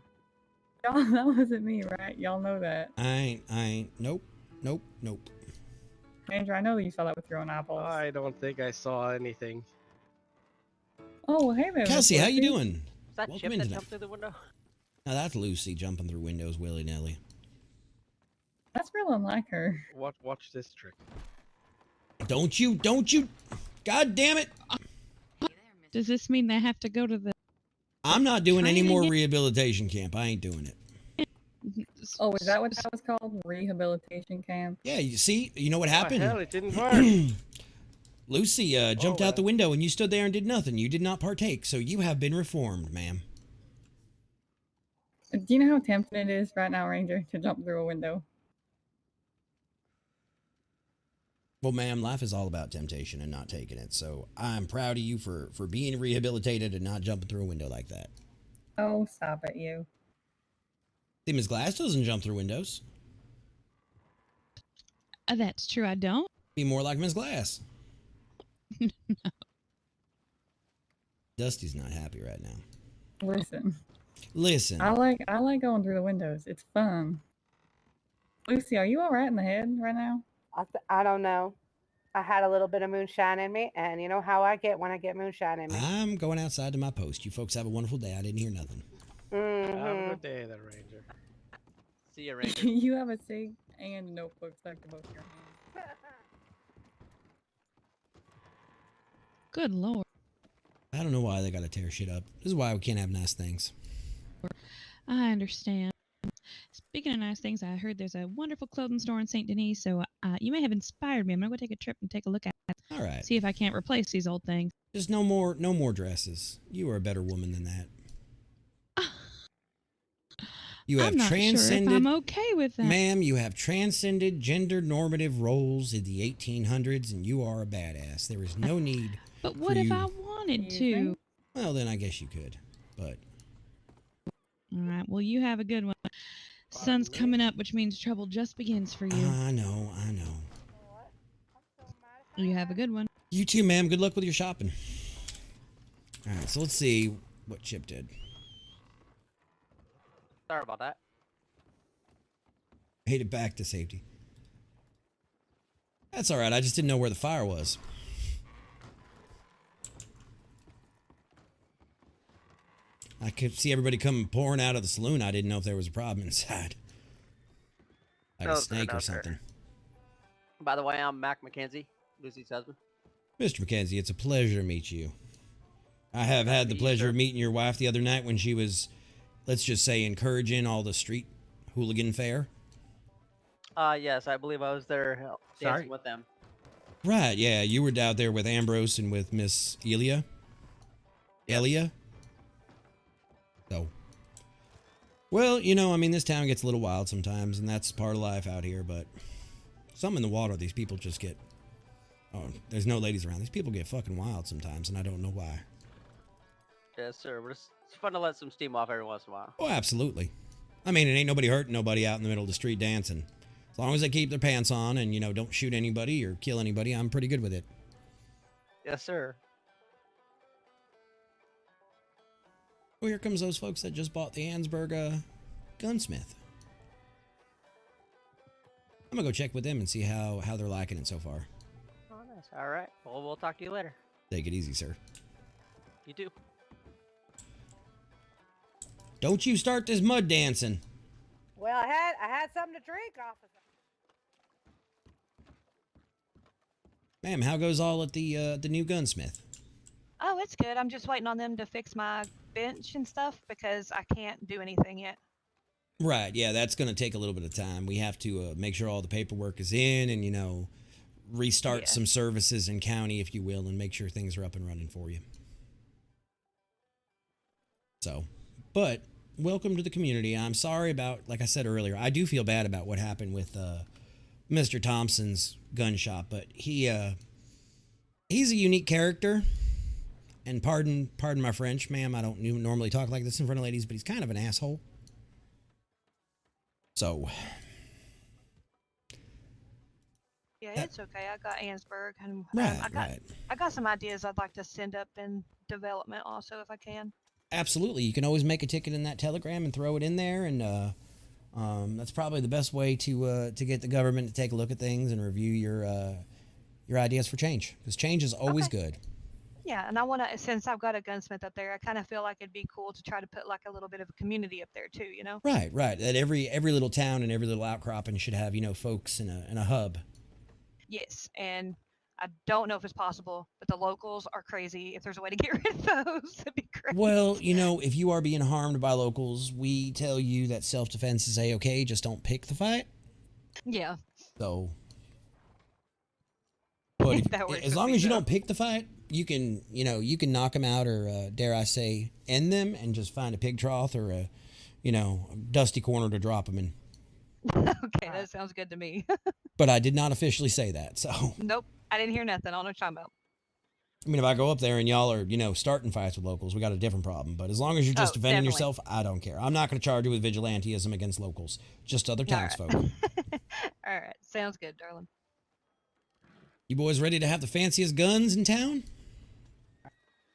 Y'all, that wasn't me, right? Y'all know that. I ain't. Nope. Andrew, I know that you saw that with your own eyeballs. I don't think I saw anything. Oh, well, hey there. Kelsey, how you Lucy. doing? Is that Welcome Chip into that that. jumped through the window? Now that's Lucy jumping through windows willy nilly. That's real unlike her. Watch this trick. Don't you? God damn it! Does this mean they have to go to the? I'm not doing any Training more it- rehabilitation camp. I ain't doing it. Oh, is that what that was called? Rehabilitation camp? Yeah, you see, you know what Oh, happened? hell, it didn't work. Lucy jumped out the window and you stood there and did nothing. You did not partake, so you have been reformed, ma'am. Do you know how tempting it is right now, Ranger, to jump through a window? Well, ma'am, life is all about temptation and not taking it. So I'm proud of you for being rehabilitated and not jumping through a window like that. Oh, stop it, you. See, Ms. Glass doesn't jump through windows. That's true. I don't. Be more like Ms. Glass. No. Dusty's not happy right now. Listen. I like going through the windows. It's fun. Lucy, are you all right in the head right now? I don't know. I had a little bit of moonshine in me, and you know how I get when I get moonshine in me. I'm going outside to my post. You folks have a wonderful day. I didn't hear nothing. Have a good day, there, Ranger. See you, Ranger. You have a cig and a notebook stuck to both your hands. Good lord. I don't know why they gotta tear shit up. This is why we can't have nice things. I understand. Speaking of nice things, I heard there's a wonderful clothing store in St. Denis, so you may have inspired me. I'm gonna go take a trip and take a look at it. All right. See if I can't replace these old things. Just no more dresses. You are a better woman than that. You have I'm not transcended. sure if I'm okay with that. Ma'am, you have transcended gender normative roles in the 1800s, and you are a badass. There is no need. But what if I wanted to? Well, then I guess you could. But All right. Well, you have a good one. Sun's coming up, which means trouble just begins for you. I know. You have a good one. You too, ma'am. Good luck with your shopping. All right, so let's see what Chip did. Sorry about that. Made it back to safety. That's all right. I just didn't know where the fire was. I could see everybody coming pouring out of the saloon. I didn't know if there was a problem inside. Like No, a sir, snake no, or sir. something. By the way, I'm Mac McKenzie, Lucy's husband. Mr. McKenzie, it's a pleasure to meet you. I have had the pleasure of meeting your wife the other night when she was, let's just say, encouraging all the street hooligan fare. Yes, I believe I was there dancing with them. Right, yeah. You were out there with Ambrose and with Miss Elia. So, Well, you know, I mean, this town gets a little wild sometimes, and that's part of life out here, but something in the water, these people just get... Oh, there's no ladies around. These people get fucking wild sometimes, and I don't know why. Yes, sir. It's fun to let some steam off every once in a while. Oh, absolutely. I mean, it ain't nobody hurting nobody out in the middle of the street dancing. As long as they keep their pants on and, you know, don't shoot anybody or kill anybody, I'm pretty good with it. Yes, sir. Well, here comes those folks that just bought the Ansburg gunsmith. I'm gonna go check with them and see how they're liking it so far. Oh, nice. All right. Well, we'll talk to you later. Take it easy, sir. You too. Don't you start this mud dancing. Well, I had something to drink, officer. Ma'am, how goes all at the new gunsmith? Oh, it's good. I'm just waiting on them to fix my bench and stuff because I can't do anything yet. Right, yeah, that's going to take a little bit of time. We have to make sure all the paperwork is in and, you know, restart some services in county, if you will, and make sure things are up and running for you. So, but welcome to the community. I'm sorry about, like I said earlier, I do feel bad about what happened with Mr. Thompson's gun shop, but he's a unique character. And pardon my French, ma'am, I don't normally talk like this in front of ladies, but he's kind of an asshole. So. Yeah, it's okay. I got Ansburg, and Right. I got some ideas I'd like to send up in development also, if I can. Absolutely. You can always make a ticket in that telegram and throw it in there, and that's probably the best way to get the government to take a look at things and review your ideas for change, because change is always good. Yeah, and I want to, since I've got a gunsmith up there, I kind of feel like it'd be cool to try to put like a little bit of a community up there too, you know? Right. That every little town and every little outcropping should have, you know, folks in a hub. Yes, and I don't know if it's possible, but the locals are crazy. If there's a way to get rid of those, that'd be great. Well, you know, if you are being harmed by locals, we tell you that self-defense is a-okay, just don't pick the fight. Yeah. So, but That works as with long me, as you though. don't pick the fight, you can knock them out, or dare I say, end them, and just find a pig trough or a dusty corner to drop them in. Okay, that sounds good to me. But I did not officially say that, so. Nope, I didn't hear nothing. I don't know what you're talking about. I mean, if I go up there and y'all are, starting fights with locals, we got a different problem. But as long as you're just defending definitely. yourself, I don't care. I'm not going to charge you with vigilantism against locals, just other townsfolk. All right, sounds good, darling. You boys ready to have the fanciest guns in town?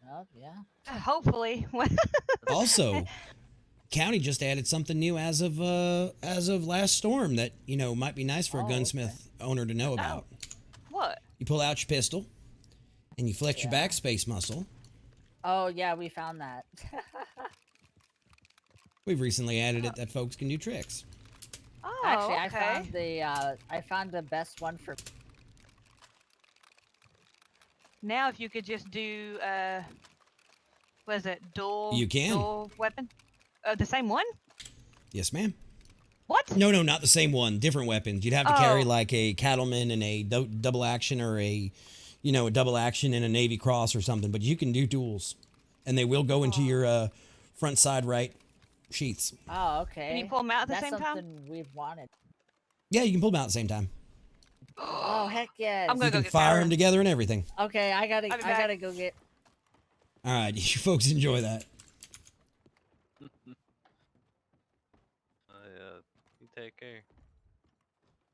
Oh, yeah. Hopefully. Also, county just added something new as of last storm that might be nice for a gunsmith owner to know about. What? You pull out your pistol, and you flex your backspace muscle. Oh, yeah, we found that. We've recently added it that folks can do tricks. Oh, Actually, okay. I found the best one for. Now, if you could just do, what is it, dual? You can. Dual weapon? The same one? Yes, ma'am. What? No, not the same one. Different weapons. You'd have to carry Oh. like a cattleman and a double action, or a double action and a Navy Cross or something. But you can do duels, and they will go into your front side right sheaths. Oh, okay. Can you pull them out at the That's same time? something we've wanted. Yeah, you can pull them out at the same time. Oh, heck yes. I'm You gonna go can get fire power. them together and everything. Okay, I I'll be back. gotta go get. All right, you folks enjoy that. You take care.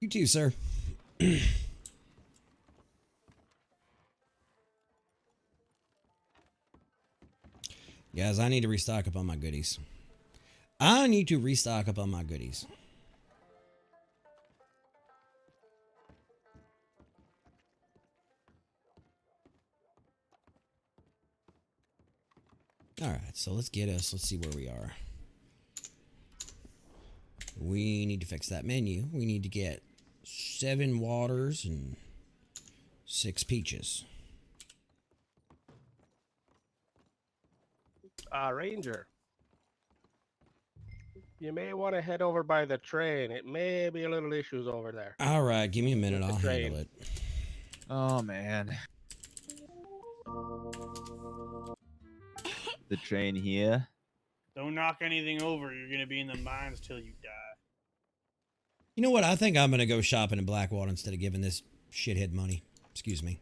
You too, sir. Guys, I need to restock up on my goodies. All right, so let's see where we are. We need to fix that menu. We need to get 7 waters and 6 peaches. Ranger. You may want to head over by the train. It may be a little issues over there. All right, give me a minute. I'll train. handle it. Oh man. The train here. Don't knock anything over. You're gonna be in the mines till you die. You know what? I think I'm gonna go shopping in Blackwater instead of giving this shithead money. Excuse me.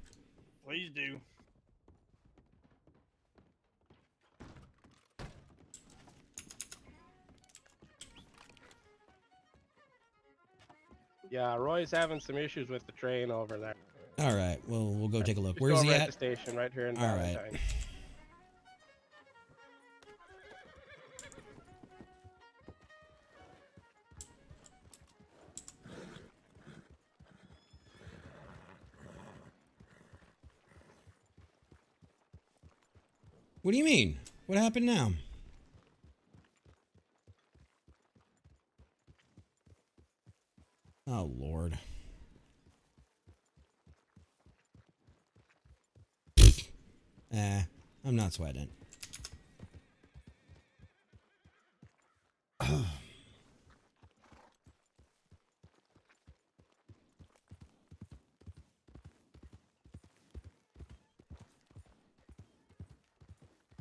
Please do. Yeah, Roy's having some issues with the train over there. All right. Well, we'll go take a look. Just Where's he over at? the station right here in All right. Valentine. What do you mean? What happened now? Oh, Lord. I'm not sweating it.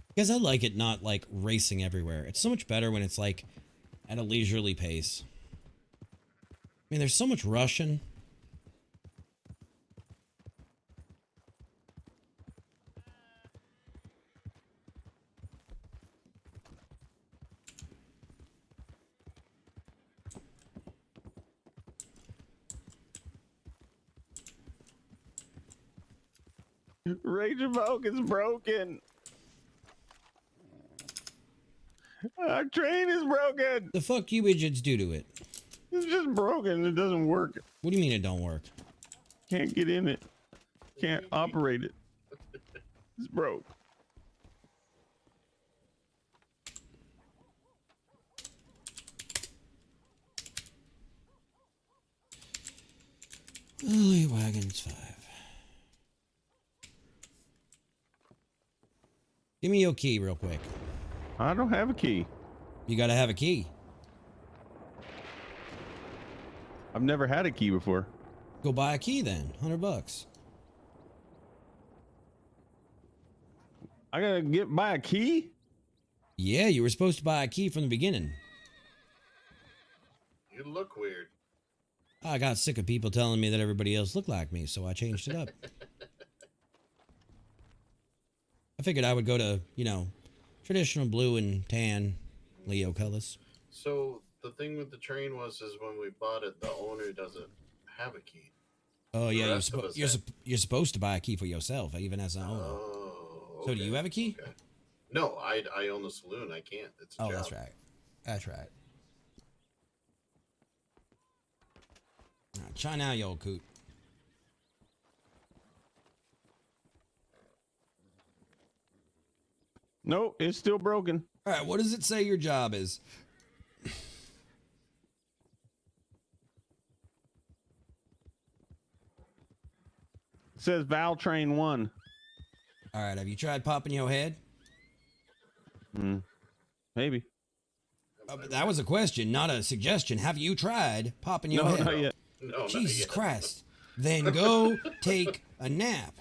Because I like it not like racing everywhere. It's so much better when it's like at a leisurely pace. I mean, there's so much rushing. Ranger Volk is broken. Our train is broken. The fuck you idiots do to it? It's just broken. It doesn't work. What do you mean it don't work? Can't get in it. Can't operate it. It's broke. Lily Wagons 5. Give me your key real quick. I don't have a key. You gotta have a key. I've never had a key before. Go buy a key then. $100. I gotta buy a key? Yeah, you were supposed to buy a key from the beginning. You look weird. I got sick of people telling me that everybody else looked like me, so I changed it up. I figured I would go to, you know, traditional blue and tan Leo colors. So the thing with the train was when we bought it, the owner doesn't have a key. Oh yeah, rest of us you're supposed to buy a key for yourself, even as an owner. Oh, So do you have a key? Okay. No, I own the saloon. I can't. It's a job. That's right. That's right. All right, try now, you old coot. Nope, it's still broken. All right, what does it say your job is? It says Val Train 1. All right, have you tried popping your head? Maybe. But that was a question, not a suggestion. Have you tried popping your No, head? not yet. No, not Jesus yet. Christ. Then go take a nap.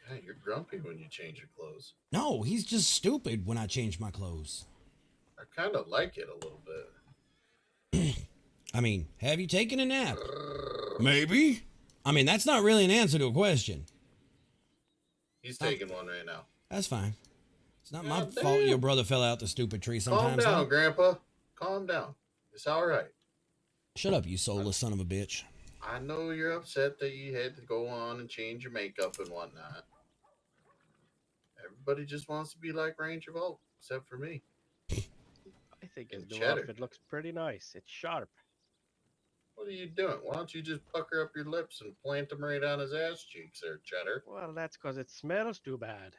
Yeah, you're grumpy when you change your clothes. No, he's just stupid when I change my clothes. I kind of like it a little bit. I mean, have you taken a nap? Maybe. I mean, that's not really an answer to a question. He's taking one right now. That's fine. It's not my God fault damn. your brother fell out the stupid tree Calm sometimes. down, huh? Grandpa. Calm down. It's all right. Shut up, you soulless son of a bitch. I know you're upset that you had to go on and change your makeup and whatnot. Everybody just wants to be like Ranger Volk, except for me. I think his And new Cheddar. outfit looks pretty nice. It's sharp. What are you doing? Why don't you just pucker up your lips and plant them right on his ass cheeks there, Cheddar? Well, that's because it smells too bad.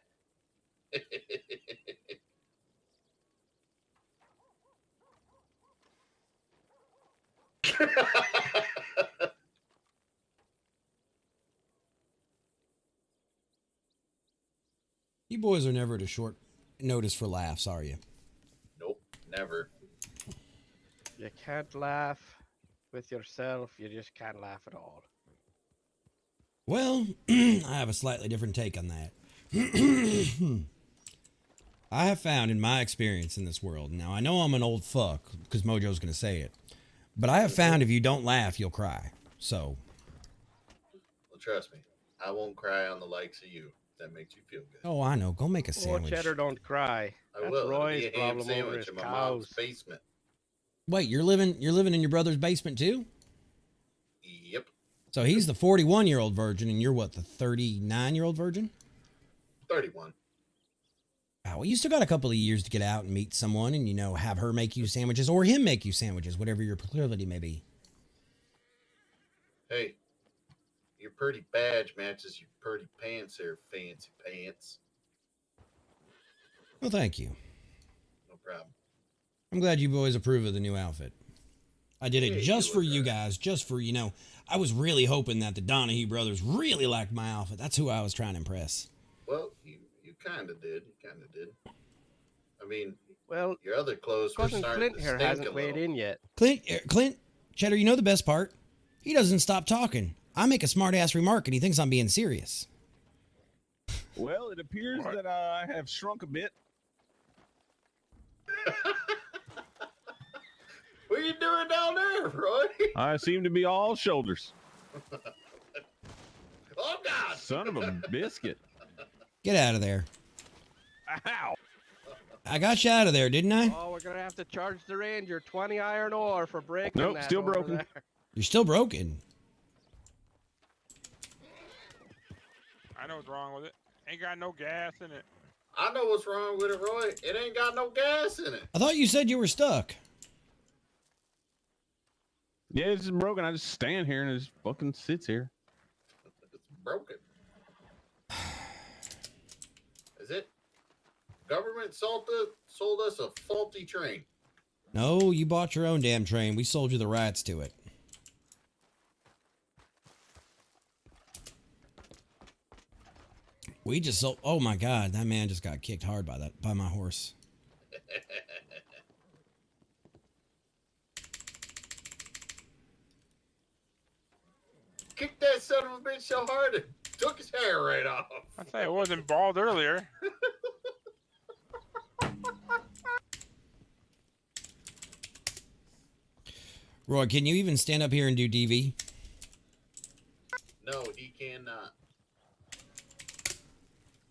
You boys are never at a short notice for laughs, are you? Nope, never. You can't laugh with yourself. You just can't laugh at all. Well, I have a slightly different take on that. I have found in my experience in this world, now I know I'm an old fuck because Mojo's going to say it, but I have found if you don't laugh, you'll cry. So. Well, trust me, I won't cry on the likes of you. That makes you feel good. Oh, I know. Go make a sandwich. Cheddar, don't cry. I That's will. It'll Roy's be a ham problem over sandwich his in my cows. mom's basement. Wait, you're living in your brother's basement too? Yep. So he's the 41-year-old virgin, and you're what, the 39-year-old virgin? 31. Oh, well, you still got a couple of years to get out and meet someone and, have her make you sandwiches or him make you sandwiches, whatever your proclivity may be. Hey, your pretty badge matches your pretty pants there, fancy pants. Well, thank you. No problem. I'm glad you boys approve of the new outfit. I did it Yeah, just for you guys, just for, I was really hoping that the Donahue brothers really liked my outfit. That's who I was trying to impress. Well, you kind of did. You kind of did. I mean, well, your other clothes were cousin starting Clint to here stink hasn't a weighed little. in yet. Clint, Cheddar, you know the best part? He doesn't stop talking. I make a smart-ass remark, and he thinks I'm being serious. Well, it appears that I have shrunk a bit. What are you doing down there, Roy? I seem to be all shoulders. Oh, God. Son of a biscuit. Get out of there. Ow. I got you out of there, didn't I? Oh, we're going to have to charge the Ranger 20 iron ore for breaking Nope, that still over broken. there. You're still broken. I know what's wrong with it. Ain't got no gas in it. I know what's wrong with it, Roy. It ain't got no gas in it. I thought you said you were stuck. Yeah, it's just broken. I just stand here and it just fucking sits here. It's broken. Is it? Government sold us a faulty train. No, you bought your own damn train. We sold you the rights to it. We just sold. Oh my God, that man just got kicked hard by my horse. Kicked that son of a bitch so hard it took his hair right off. I thought it wasn't bald earlier. Roy, can you even stand up here and do DV? No, he cannot.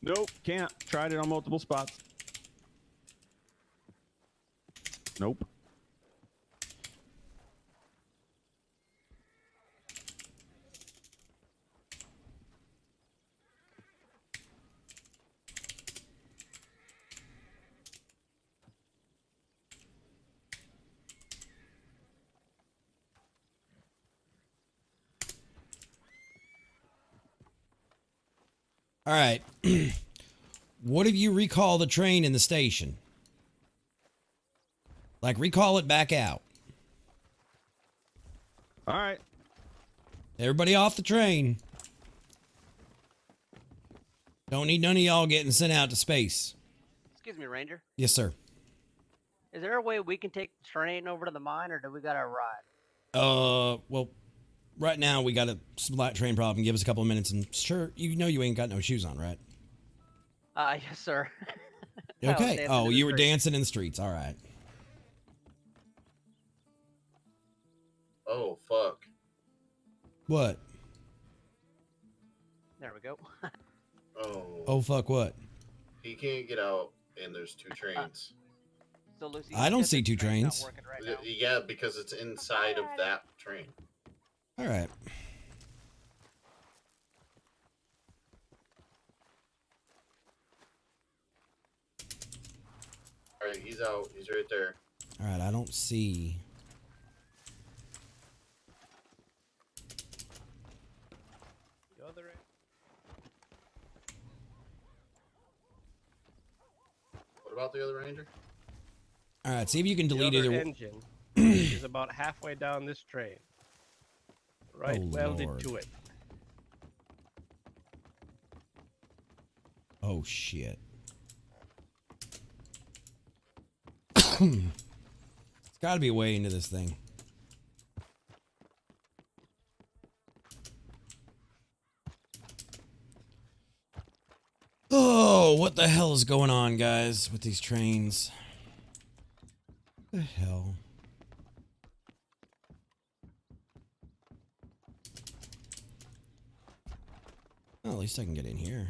Nope, can't. Tried it on multiple spots. Nope. All right. What if you recall the train in the station? Like, recall it back out. All right. Everybody off the train. Don't need none of y'all getting sent out to space. Excuse me, Ranger. Yes, sir. Is there a way we can take the train over to the mine, or do we gotta ride? Well, right now we got a slight train problem. Give us a couple of minutes, and sure, you know you ain't got no shoes on, right? Yes, sir. Okay. Oh, you were dancing in the streets. All right. Oh, fuck. What? There we go. Oh, fuck what? He can't get out, and there's two trains. So Lucy, I don't see two trains. Yeah, because it's inside of that train. All right. All right, he's out. He's right there. All right. I don't see. What about the other Ranger? All right. See if you can delete the other either. engine is about halfway down this train. Right, Oh, welded Lord. to it. Oh shit. It's got to be a way into this thing. Oh, what the hell is going on, guys, with these trains? What the hell? Well, at least I can get in here.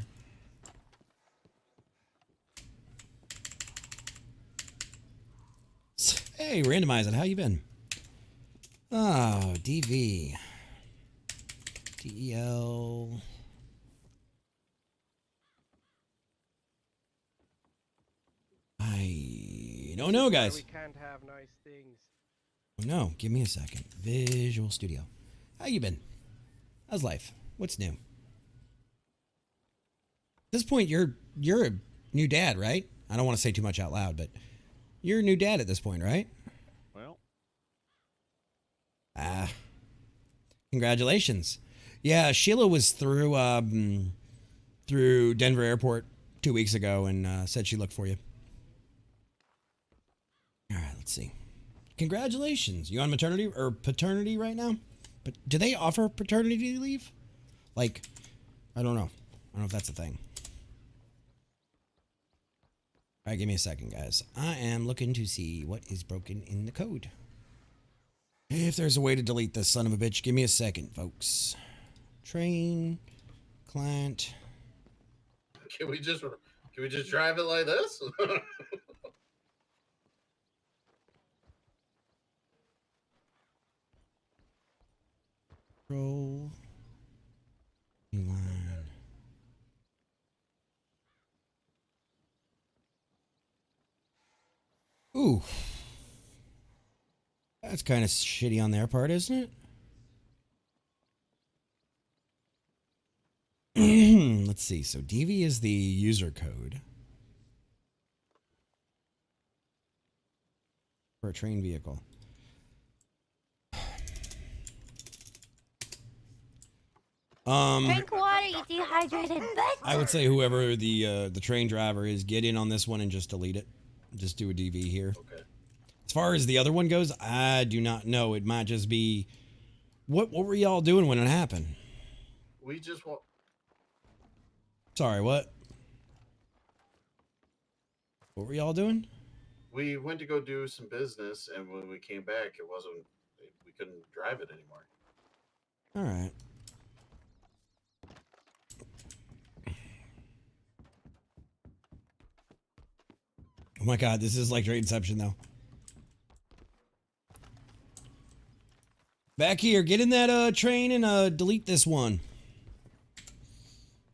Hey, Randomize It, how you been? Oh, DV. DEL. I don't know, guys. We can't have nice things. No, give me a second. Visual Studio. How you been? How's life? What's new? At this point, you're a new dad, right? I don't want to say too much out loud, but you're a new dad at this point, right? Well. Congratulations. Yeah, Sheila was through Denver Airport 2 weeks ago and said she looked for you. All right, let's see. Congratulations. You on maternity or paternity right now? But do they offer paternity leave? Like, I don't know. I don't know if that's a thing. All right, give me a second, guys. I am looking to see what is broken in the code. If there's a way to delete this son of a bitch, give me a second, folks. Train, client. Can we just drive it like this? Control. Line. Ooh. That's kind of shitty on their part, isn't it? Let's see. So DV is the user code for a train vehicle. Drink water, you dehydrated bitch. I would say whoever the train driver is, get in on this one and just delete it. Just do a DV here. Okay. As far as the other one goes, I do not know. It might just be... What were y'all doing when it happened? We just want... Sorry, what? What were y'all doing? We went to go do some business, and when we came back, it wasn't... We couldn't drive it anymore. All right. Oh my god, this is like Train Inception, though. Back here, get in that train and delete this one.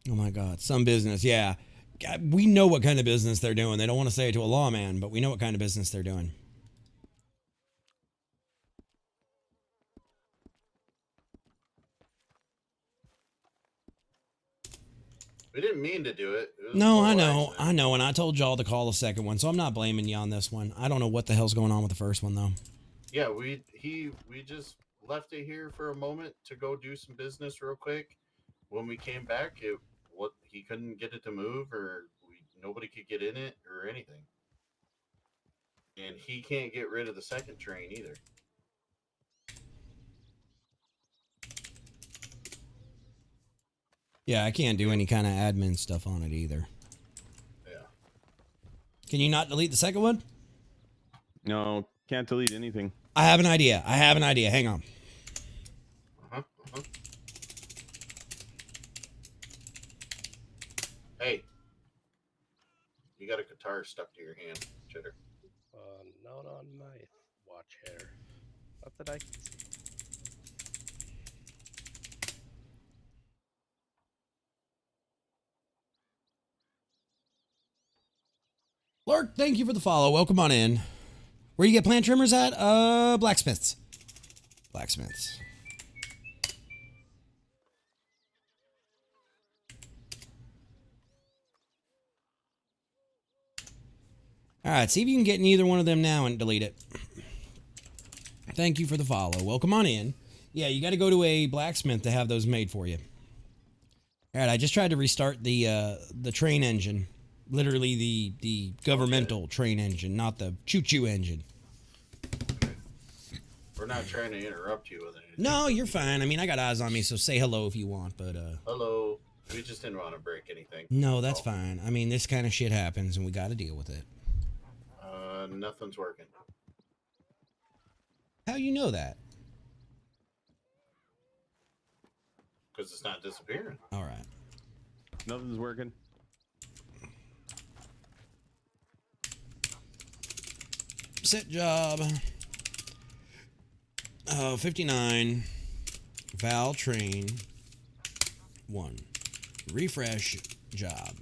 Oh my god, some business, yeah. God, we know what kind of business they're doing. They don't want to say it to a lawman, but we know what kind of business they're doing. We didn't mean to do it. No, I know, and I told y'all to call the second one, so I'm not blaming you on this one. I don't know what the hell's going on with the first one, though. Yeah, we just left it here for a moment to go do some business real quick. When we came back, he couldn't get it to move, or nobody could get in it or anything. And he can't get rid of the second train either. Yeah, I can't do any kind of admin stuff on it either. Yeah. Can you not delete the second one? No, can't delete anything. I have an idea. Hang on. Hey, you got a guitar stuck to your hand, Cheddar. Not on my watch hair. Not that I can see. Lurk, thank you for the follow. Welcome on in. Where you get plant trimmers at? Blacksmiths. Blacksmiths. All right, see if you can get in either one of them now and delete it. Thank you for the follow. Welcome on in. Yeah, you got to go to a blacksmith to have those made for you. All right, I just tried to restart the train engine. Literally the governmental train engine, not the choo-choo engine. We're not trying to interrupt you with anything. No, you're fine. I mean, I got eyes on me, so say hello if you want, but Hello. We just didn't want to break anything. No, that's fine. I mean, this kind of shit happens, and we got to deal with it. Nothing's working. How you know that? Because it's not disappearing. All right. Nothing's working. Set job. 59. Val train. 1. Refresh job.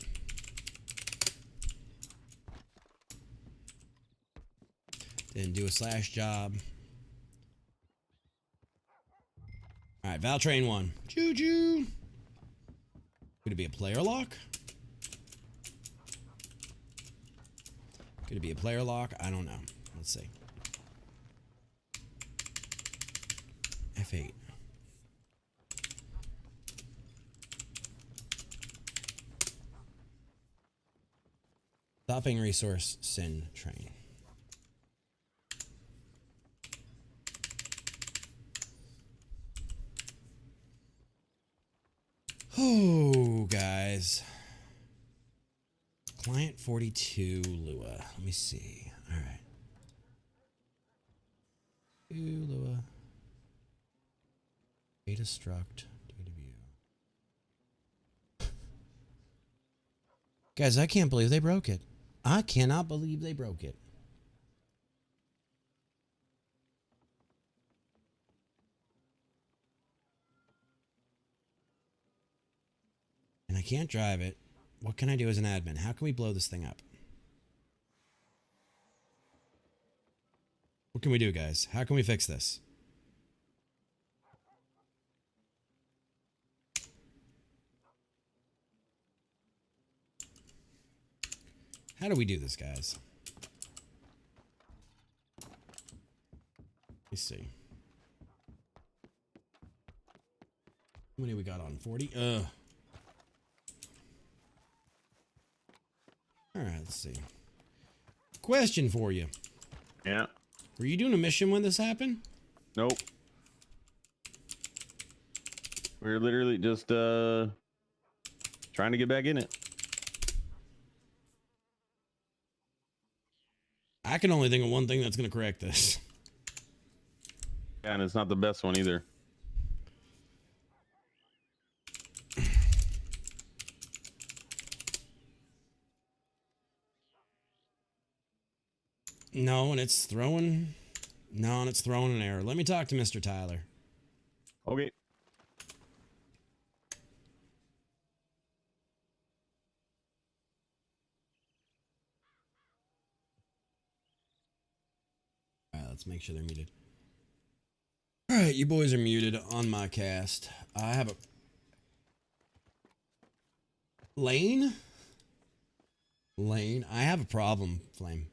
Then do a slash job. All right, Val train 1. Choo-choo. Could it be a player lock? Could it be a player lock? I don't know. Let's see. F8. Stopping resource send train. Oh, guys. Client 42 Lua. Let me see. All right. Lua. Data struct. Data view. Guys, I can't believe they broke it. I cannot believe they broke it. And I can't drive it. What can I do as an admin? How can we blow this thing up? What can we do, guys? How can we fix this? How do we do this, guys? Let's see. How many we got on? 40? All right, let's see. Question for you. Yeah. Were you doing a mission when this happened? Nope. We were literally just trying to get back in it. I can only think of one thing that's going to correct this. Yeah, and it's not the best one either. No, and it's throwing... No, and it's throwing an error. Let me talk to Mr. Tyler. Okay. All right, let's make sure they're muted. All right, you boys are muted on my cast. I have a... Lane? Lane? I have a problem, Flame.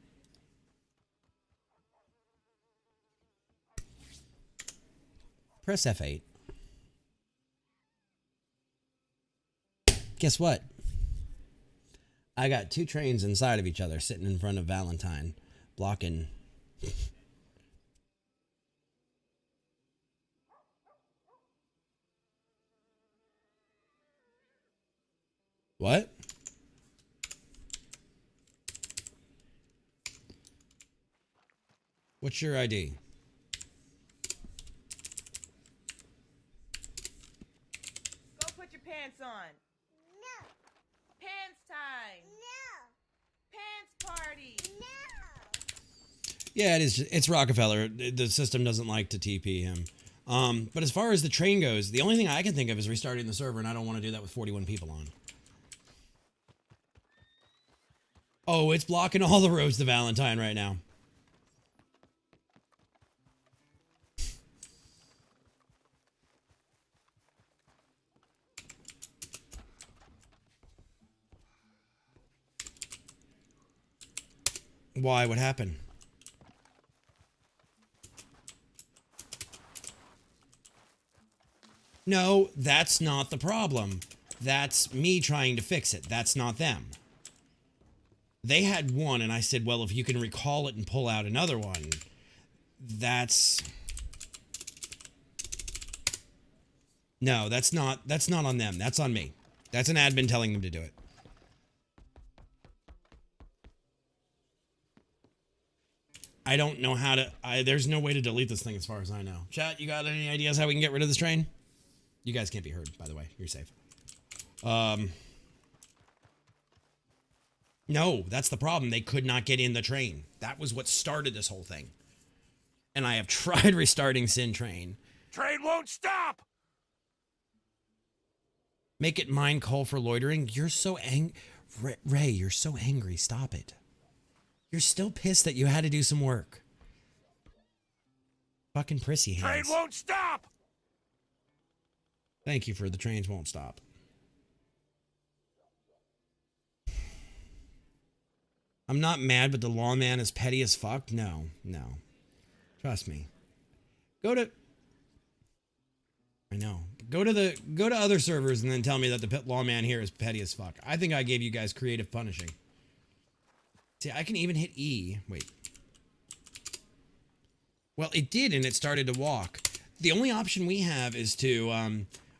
Press F8. Guess what? I got 2 trains inside of each other sitting in front of Valentine, blocking... What? What's your ID? Go put your pants on. No. Pants time. No. Pants party. No. Yeah, it is. It's Rockefeller. The system doesn't like to TP him. But as far as the train goes, the only thing I can think of is restarting the server, and I don't want to do that with 41 people on. Oh, it's blocking all the roads to Valentine right now. Why? What happened? No, that's not the problem. That's me trying to fix it. That's not them. They had one, and I said, well, if you can recall it and pull out another one, that's... No, that's not on them. That's on me. That's an admin telling them to do it. I don't know how to... there's no way to delete this thing as far as I know. Chat, you got any ideas how we can get rid of this train? You guys can't be heard, by the way. You're safe. No, that's the problem. They could not get in the train. That was what started this whole thing. And I have tried restarting Sin Train. Train won't stop! Make it mine call for loitering. You're so Ray, you're so angry. Stop it. You're still pissed that you had to do some work. Fucking prissy hands. Train won't stop! Thank you for the trains won't stop. I'm not mad, but the lawman is petty as fuck. No. Trust me. I know. Go to other servers and then tell me that the pit lawman here is petty as fuck. I think I gave you guys creative punishing. See, I can even hit E. Wait. Well, it did, and it started to walk. The only option we have is to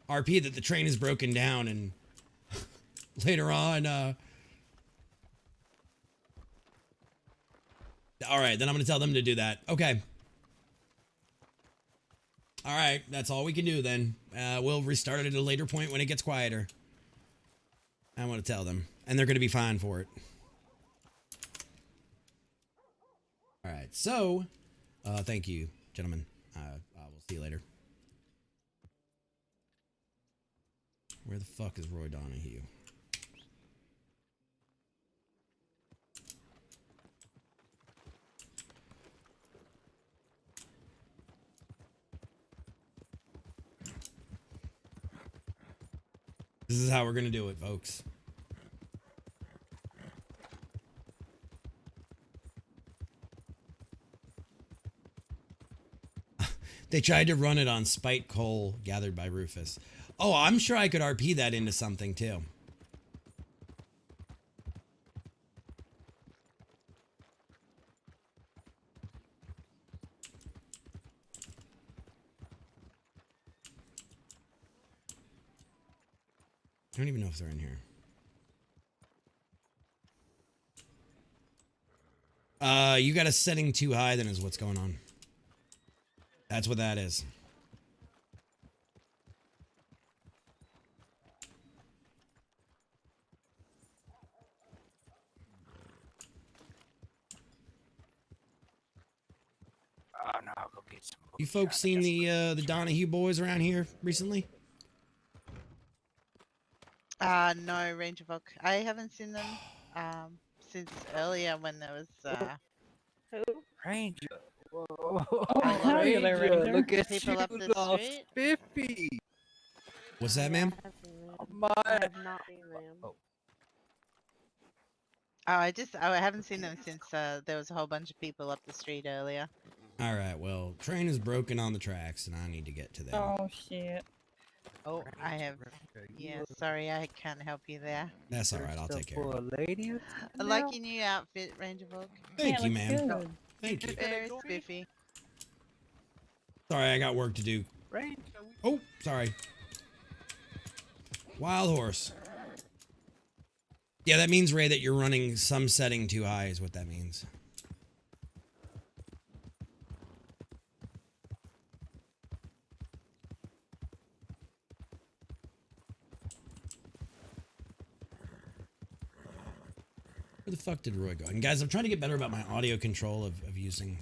RP that the train is broken down, and later on... all right, then I'm going to tell them to do that. Okay. All right, that's all we can do then. We'll restart it at a later point when it gets quieter. I want to tell them, and they're going to be fine for it. All right, so thank you, gentlemen. We'll see you later. Where the fuck is Roy Donahue? This is how we're going to do it, folks. They tried to run it on spite coal gathered by Rufus. Oh, I'm sure I could RP that into something too. I don't even know if they're in here. You got a setting too high, then is what's going on. That's what that is. Oh no, I'll go get some. You folks seen the Donahue boys around here recently? No, Ranger Volk. I haven't seen them since earlier when there was Who? Ranger. Whoa. Oh, howdy there, Ranger. Look at people you, up the little street. spiffy. What's that, ma'am? I have not seen them. Oh, I haven't seen them since there was a whole bunch of people up the street earlier. All right, well, train is broken on the tracks, and I need to get to them. Oh shit. Oh, I have. Yeah, sorry, I can't help you there. That's all right. I'll take care of it. Lady. I like your new outfit, Ranger Volk. Thank Yeah, you, looks ma'am. good. Thank you. Very spiffy. Sorry, I got work to do. Oh, sorry. Wild horse. Yeah, that means, Ray, that you're running some setting too high is what that means. Where the fuck did Roy go? And guys, I'm trying to get better about my audio control of using...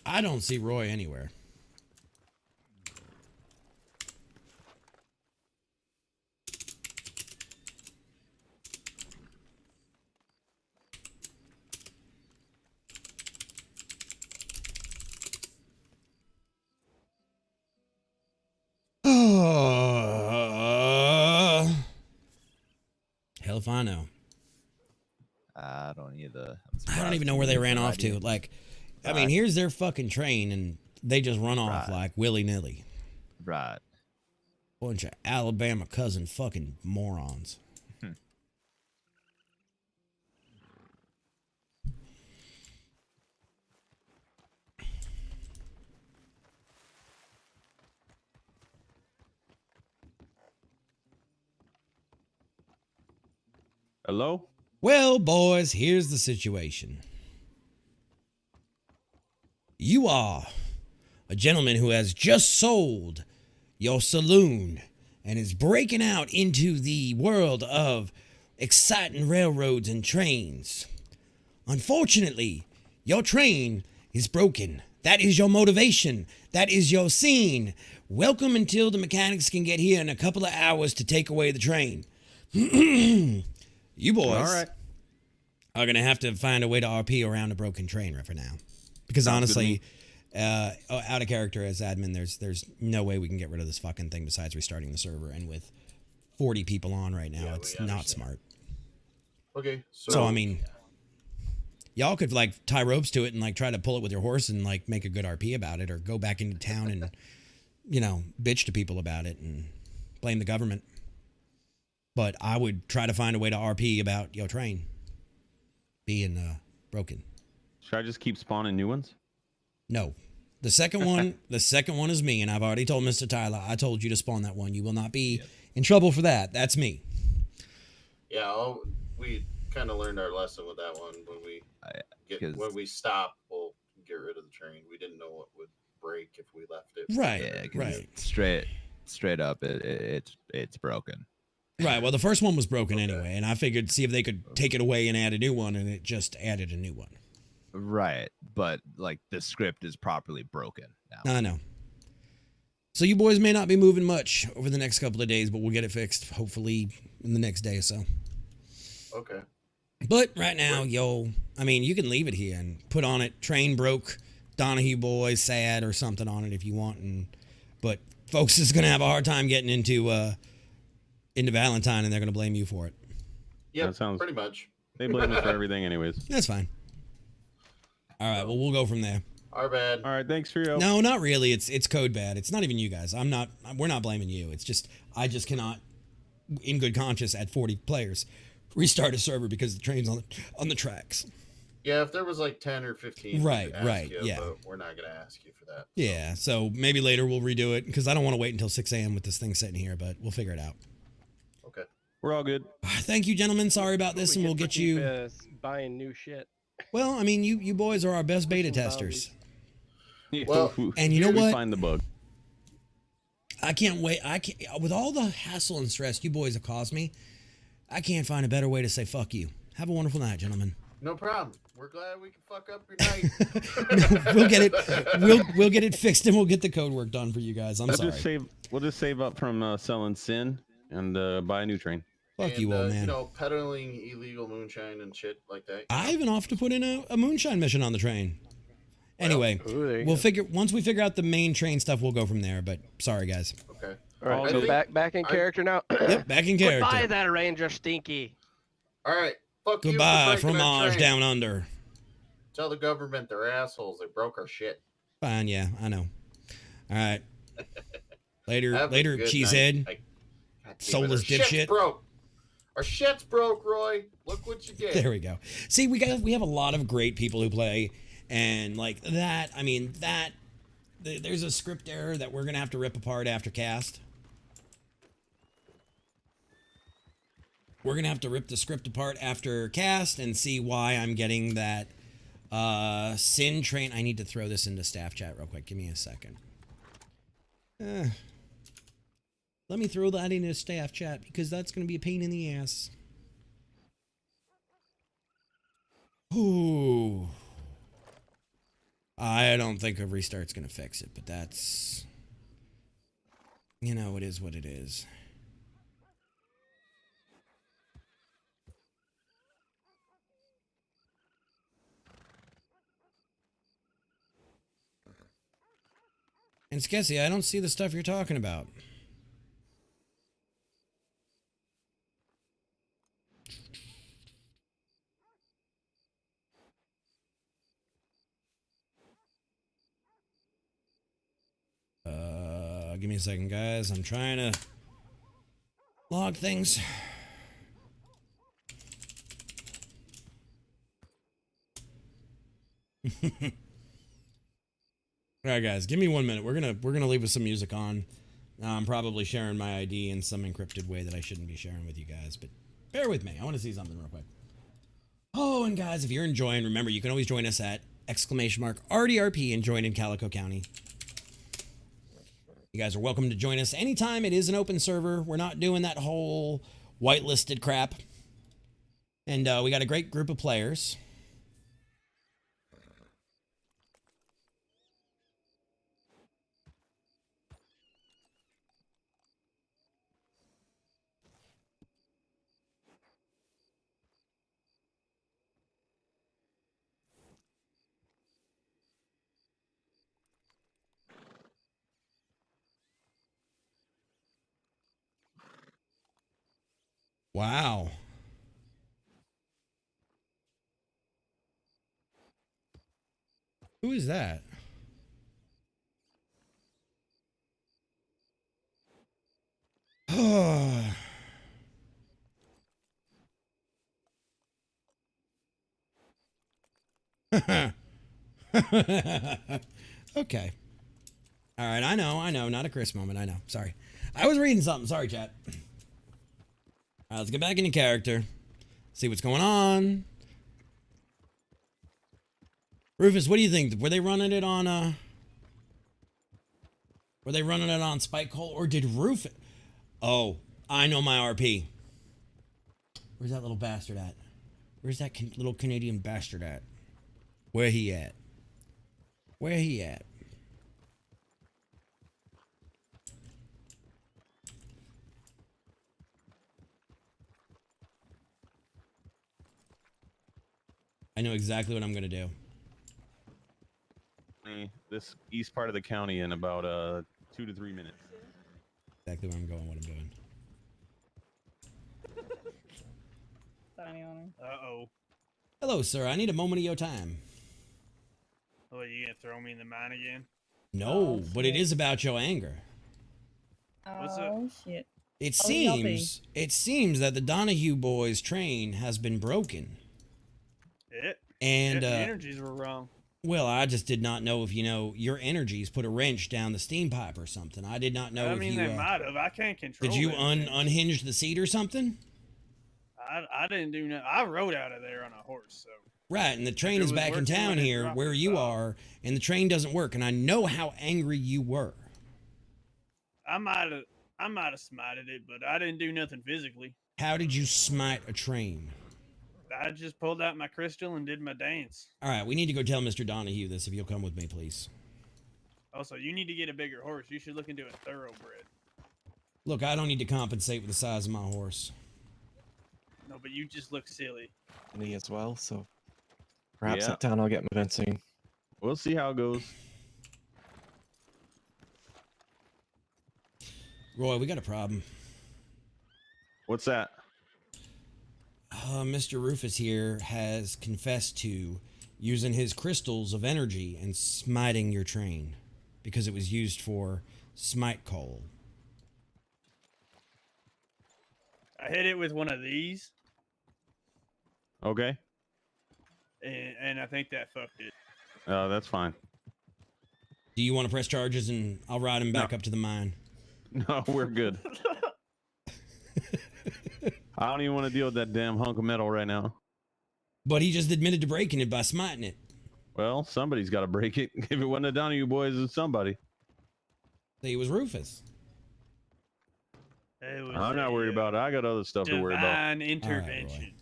I don't see Roy anywhere. Hell if I know. I don't either. I don't even know where they ran off to. Like, I mean, here's their fucking train, and they just run off like willy-nilly. Right. Bunch of Alabama cousin fucking morons. Hello? Well, boys, here's the situation. You are a gentleman who has just sold your saloon and is breaking out into the world of exciting railroads and trains. Unfortunately, your train is broken. That is your motivation. That is your scene. Welcome until the mechanics can get here in a couple of hours to take away the train. You boys are going to have to find a way to RP around a broken train for now. Because honestly, out of character as admin, there's no way we can get rid of this fucking thing besides restarting the server. And with 40 people on right now, it's not smart. Okay, So I mean, y'all could like tie ropes to it and like try to pull it with your horse and like make a good RP about it, or go back into town and bitch to people about it and blame the government. But I would try to find a way to RP about your train being broken. Should I just keep spawning new ones? No. The second one is me, and I've already told Mr. Tyler, I told you to spawn that one. You will not be in trouble for that. That's me. Yeah, we kind of learned our lesson with that one when we stop. We'll get rid of the train. We didn't know what would break if we left it. Right. Yeah, right. Straight up, it's broken. Right. Well, the first one was broken anyway, and I figured see if they could take it away and add a new one, and it just added a new one. Right, but like the script is properly broken now. I know. So you boys may not be moving much over the next couple of days, but we'll get it fixed hopefully in the next day or so. Okay. But right now, you can leave it here and put on it train broke, Donahue boys sad or something on it if you want, but folks is gonna have a hard time getting into Valentine, and they're gonna blame you for it. Yeah, that sounds pretty much. They blame us for everything, anyways. That's fine. All right, well, we'll go from there. Our bad. All right, thanks for your help. No, not really. It's code bad. It's not even you guys. We're not blaming you. It's just I just cannot, in good conscience, at 40 players, restart a server because the train's on the tracks. Yeah, if there was like 10 or 15, right, you, yeah. But we're not gonna ask you for that. Yeah, so maybe later we'll redo it because I don't want to wait until 6 a.m. with this thing sitting here, but we'll figure it out. Okay, we're all good. Thank you, gentlemen. Sorry about this, and we'll get you buying new shit. Well, I mean, you boys are our best beta testers. Well, and you know what? Find the bug. I can't wait. With all the hassle and stress you boys have caused me, I can't find a better way to say fuck you. Have a wonderful night, gentlemen. No problem. We're glad we can fuck up your night. We'll get it. We'll get it fixed, and we'll get the code work done for you guys. I'm sorry. We'll just save up from selling sin and buy a new train. Fuck you, old man. Peddling illegal moonshine and shit like that. I even offered to put in a moonshine mission on the train. Anyway, once we figure out the main train stuff, we'll go from there. But sorry, guys. Okay. All right. So back in character now. Yep, back in character. Goodbye, that Ranger Stinky. All right. Fuck Goodbye, you for breaking our fromage train. down under. Tell the government they're assholes. They broke our shit. Fine, yeah, I know. All right. Later, Have a good cheesehead. night. Soulless Our shit's dipshit. broke. Our shit's broke, Roy. Look what you get. There we go. See, we have a lot of great people who play, and like that. I mean, there's a script error that we're gonna have to rip apart after cast. We're gonna have to rip the script apart after cast and see why I'm getting that sin train. I need to throw this into staff chat real quick. Give me a second. Let me throw that into staff chat because that's going to be a pain in the ass. Ooh. I don't think a restart's going to fix it, but that's... it is what it is. And Skessy, I don't see the stuff you're talking about. Give me a second, guys. I'm trying to log things. All right, guys, give me 1 minute. We're gonna leave with some music on. I'm probably sharing my ID in some encrypted way that I shouldn't be sharing with you guys, but Bear with me. I want to see something real quick. Oh, and guys, if you're enjoying, remember, you can always join us at !RDRP and join in Calico County. You guys are welcome to join us anytime. It is an open server. We're not doing that whole whitelisted crap. And we got a great group of players. Wow. Who is that? Okay. All right, I know. Not a Chris moment, I know. Sorry. I was reading something. Sorry, chat. All right, let's get back into character. See what's going on. Rufus, what do you think? Were they running it on Spike Hole, or did Rufus? Oh, I know my RP. Where's that little bastard at? Where's that little Canadian bastard at? Where he at? Where he at? I know exactly what I'm gonna do. This east part of the county in about 2 to 3 minutes. Exactly where I'm going, what I'm doing. Tiny on her. Uh-oh. Hello, sir. I need a moment of your time. Oh, you gonna throw me in the mine again? No, but it is about your anger. What's Oh, shit. It Oh, seems that the Donahue boys' train has been broken. And the energies were wrong. Well, I just did not know if, your energies put a wrench down the steam pipe or something. I did not know if you... they might have. I can't control Did you it. unhinge the seat or something? I didn't do nothing. I rode out of there on a horse, so... Right, and the train is back in town here where you are, and the train doesn't work, and I know how angry you were. I might have smited it, but I didn't do nothing physically. How did you smite a train? I just pulled out my crystal and did my dance. All right, we need to go tell Mr. Donahue this, if you'll come with me, please. Also, you need to get a bigger horse. You should look into a thoroughbred. Look, I don't need to compensate with the size of my horse. No, but you just look silly. Me as well, so perhaps Yeah. at town I'll get moving soon. We'll see how it goes. Roy, we got a problem. What's that? Mr. Rufus here has confessed to using his crystals of energy and smiting your train because it was used for smite coal. I hit it with one of these, Okay. and I think that fucked it. That's fine. Do you want to press charges and I'll ride him back up to the mine? No, we're good. I don't even want to deal with that damn hunk of metal right now. But he just admitted to breaking it by smiting it. Well, somebody's got to break it. If it wasn't the Donahue boys, it's somebody. It was Rufus. I'm not worried about it. I got other stuff to worry about. Divine intervention.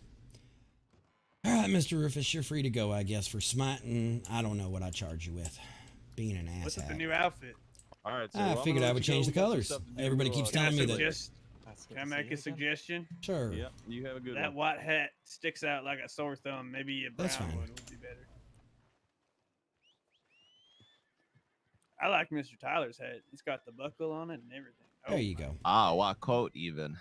All right, Mr. Rufus, you're free to go, I guess, for smiting. I don't know what I charge you with. Being an What's with the asshat. new outfit? All right, I figured I would change the colors. Everybody keeps telling me that. Can I make a suggestion? Sure. Yep, you have a good That one. white hat sticks out like a sore thumb. Maybe a brown That's fine. one would be better. I like Mr. Tyler's hat. It's got the buckle on it and everything. There you go. Ah, what coat even?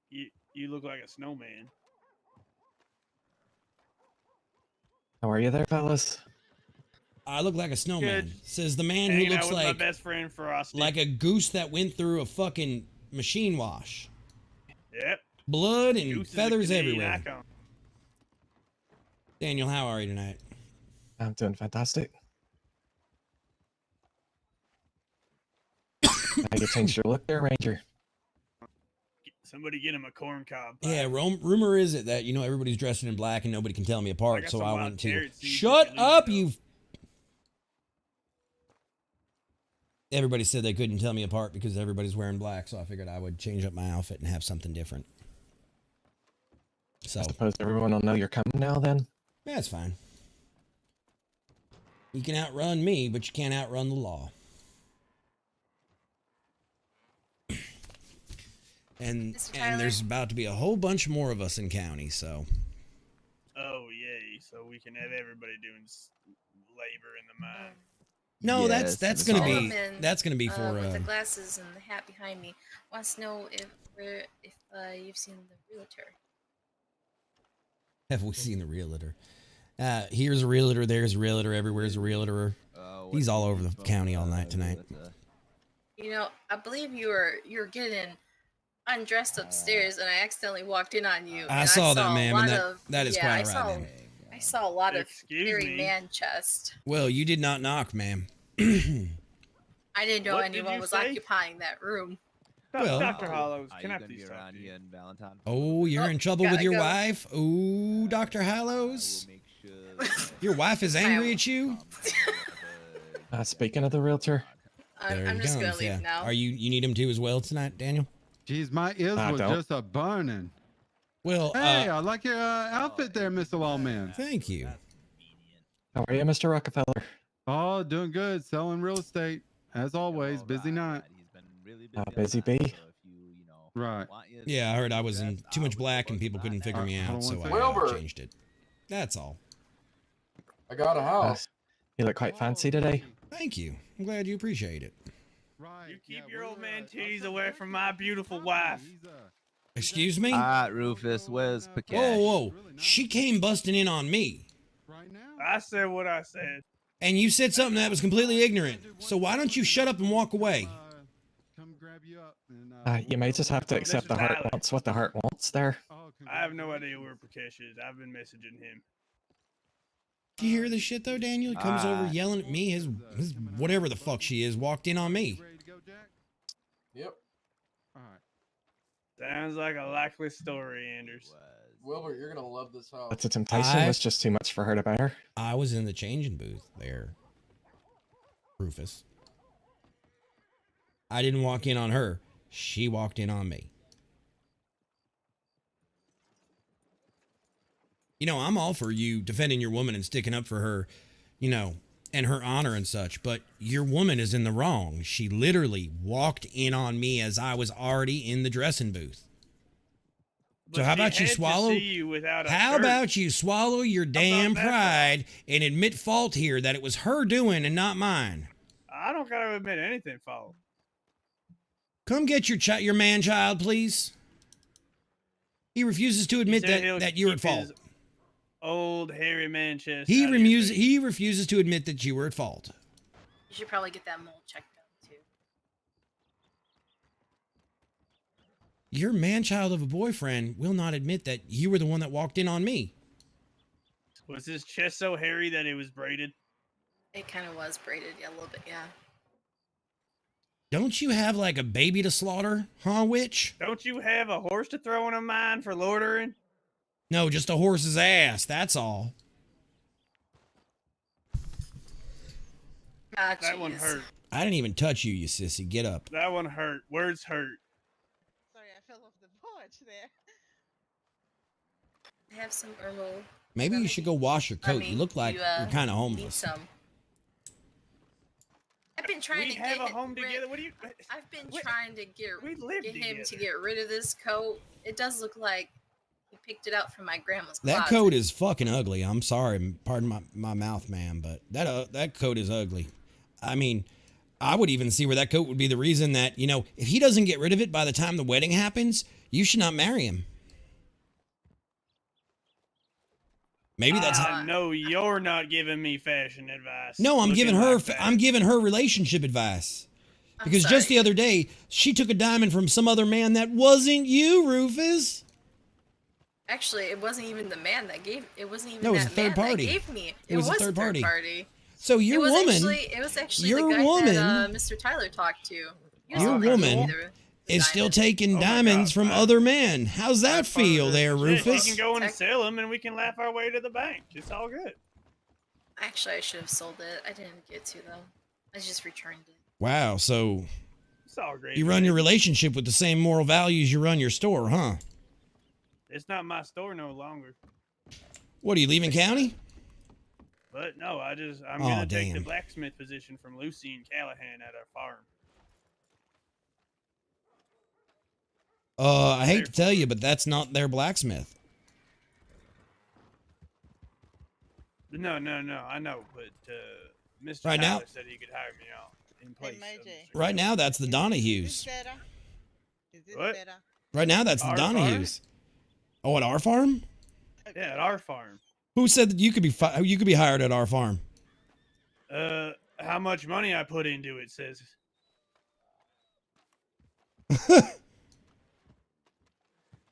You look like a snowman. How are you there, fellas? I look like a snowman. Good. Says the man who Hanging looks out with my like best friend Frosty. a goose that went through a fucking machine wash. Yep. Blood and Goose is a feathers Canadian everywhere. icon. Daniel, how are you tonight? I'm doing fantastic. How you changed your look there, Ranger? Somebody get him a corn cob. Yeah, rumor is it that, you know, everybody's dressing in black and nobody can tell me apart, got so some I wild went to... carrot seeds Shut if you up, you... Everybody said they couldn't tell me apart because everybody's wearing black, so I figured I would change up my outfit and have something different. So, I suppose everyone will know you're coming now then? that's fine. You can outrun me, but you can't outrun the law. And there's about to be a whole bunch more of us in county, so... Oh, yay. So we can have everybody doing labor in the mine. No, that's gonna be Gentleman, that's gonna be for with the glasses and the hat behind me wants to know if you've seen the realtor. have we seen the realtor? Here's a realtor, there's a realtor, everywhere's a realtor. He's all over the county all night tonight. You know, I believe you were getting undressed upstairs, and I accidentally walked in on you. I and saw I that, saw ma'am, a and lot of, that is yeah, quite I right, saw, ma'am. I saw a lot of Excuse hairy me. man chest. Well, you did not knock, ma'am. I didn't know What did anyone you was say? occupying that room. Well- Dr. Hollows, Are can you I gonna please be talk around to you? here in Valentine? Oh, you're in trouble with gotta your go. wife? Oh, Dr. Hallows? Make sure Your wife is angry at you? Speaking of the realtor, There I'm he just comes, gonna leave now. Are you need him to as well tonight, Daniel? Jeez, my ears I was don't. just a burning. Well, Hey, I like your outfit there, Mr. Lawman. thank you. how are you, Mr. Rockefeller? Oh, doing good. Selling real estate. As always, busy night. He's been really Busy on that, bee. so if you know, Right. want you Yeah, I heard I was in dress, too much would black look and people couldn't like figure that. me Hold out, on so one I second. changed it. That's all. I got a house. You look quite fancy today. Thank you. I'm glad you appreciate it. Right. You keep your old man titties away from my beautiful wife. Excuse me? Rufus, where's Pakesh? Whoa, whoa. She came busting in on me. Right now. I said what I said. And you said something that was completely ignorant. So why don't you shut up and walk away? Come grab you up. And, You may just have to accept the heart Tyler. wants what the heart wants there. I have no idea where Prakash is. I've been messaging him. Do you hear this shit though, Daniel? He comes over yelling at me. His whatever the fuck she is walked in on me. Ready to go, Jack? Yep. All right. Sounds like a likely story, Anders. Wilbur, you're gonna love this house. That's a temptation was just too much for her to bear. I was in the changing booth there, Rufus. I didn't walk in on her. She walked in on me. You know, I'm all for you defending your woman and sticking up for her, you know, and her honor and such, but your woman is in the wrong. She literally walked in on me as I was already in the dressing booth. So how about you swallow? How about you swallow your damn pride and admit fault here that it was her doing and not mine? I don't gotta admit anything, fault. Come get your man child, please. He refuses to admit that you're at fault. Old hairy man chest. He refuses to admit that you were at fault. You should probably get that mole checked out too. Your man-child of a boyfriend will not admit that you were the one that walked in on me. Was his chest so hairy that it was braided? It kind of was braided, yeah, a little bit, yeah. Don't you have like a baby to slaughter, huh, witch? Don't you have a horse to throw in a mine for loitering? No, just a horse's ass, that's all. That one hurt. I didn't even touch you, you sissy. Get up. That one hurt. Words hurt. Sorry, I fell off the porch there. I have some herbal. Maybe you should go wash your coat. You look like you're kind of Need homeless. some. I've been trying We to have get a home together. What do you? I've been trying to get him to together. get rid of this coat. It does look like he picked it out from my grandma's That closet. coat is fucking ugly. I'm sorry, pardon my mouth, man, but that coat is ugly. I mean, I would even see where that coat would be the reason that, you know, if he doesn't get rid of it by the time the wedding happens, you should not marry him. Maybe that's how. No, you're not giving me fashion advice. No, I'm giving Looking her. like that. I'm giving her relationship advice. Because just the other day, she took a diamond from some other man that wasn't you, Rufus. Actually, it wasn't even the man that gave. It wasn't even No, it was that a third man party. that gave me. It was a third party. So It your was woman, Actually, it was actually your the guy woman, that Mr. Tyler talked to. He was your the one that gave me woman the- is still taking diamonds from other men. How's that feel there, Yeah, Rufus? you can go and sell them, and we can laugh our way to the bank. It's all good. Actually, I should have sold it. I didn't get to, though. I just returned it. Wow, so It's all great. you run your relationship with the same moral values you run your store, huh? It's not my store no longer. What, are you leaving county? But no, I'm Aw, gonna take the damn. blacksmith position from Lucy and Callahan at our farm. I hate to tell you, but that's not their blacksmith. No, I know, but Mr. Right now- Tyler said he could hire me out in place. of Right now, that's the Donahues. What? Right now, that's the Our farm? Donahues. Oh, at our farm? Yeah, at our farm. Who said that you could be hired at our farm? How much money I put into it says.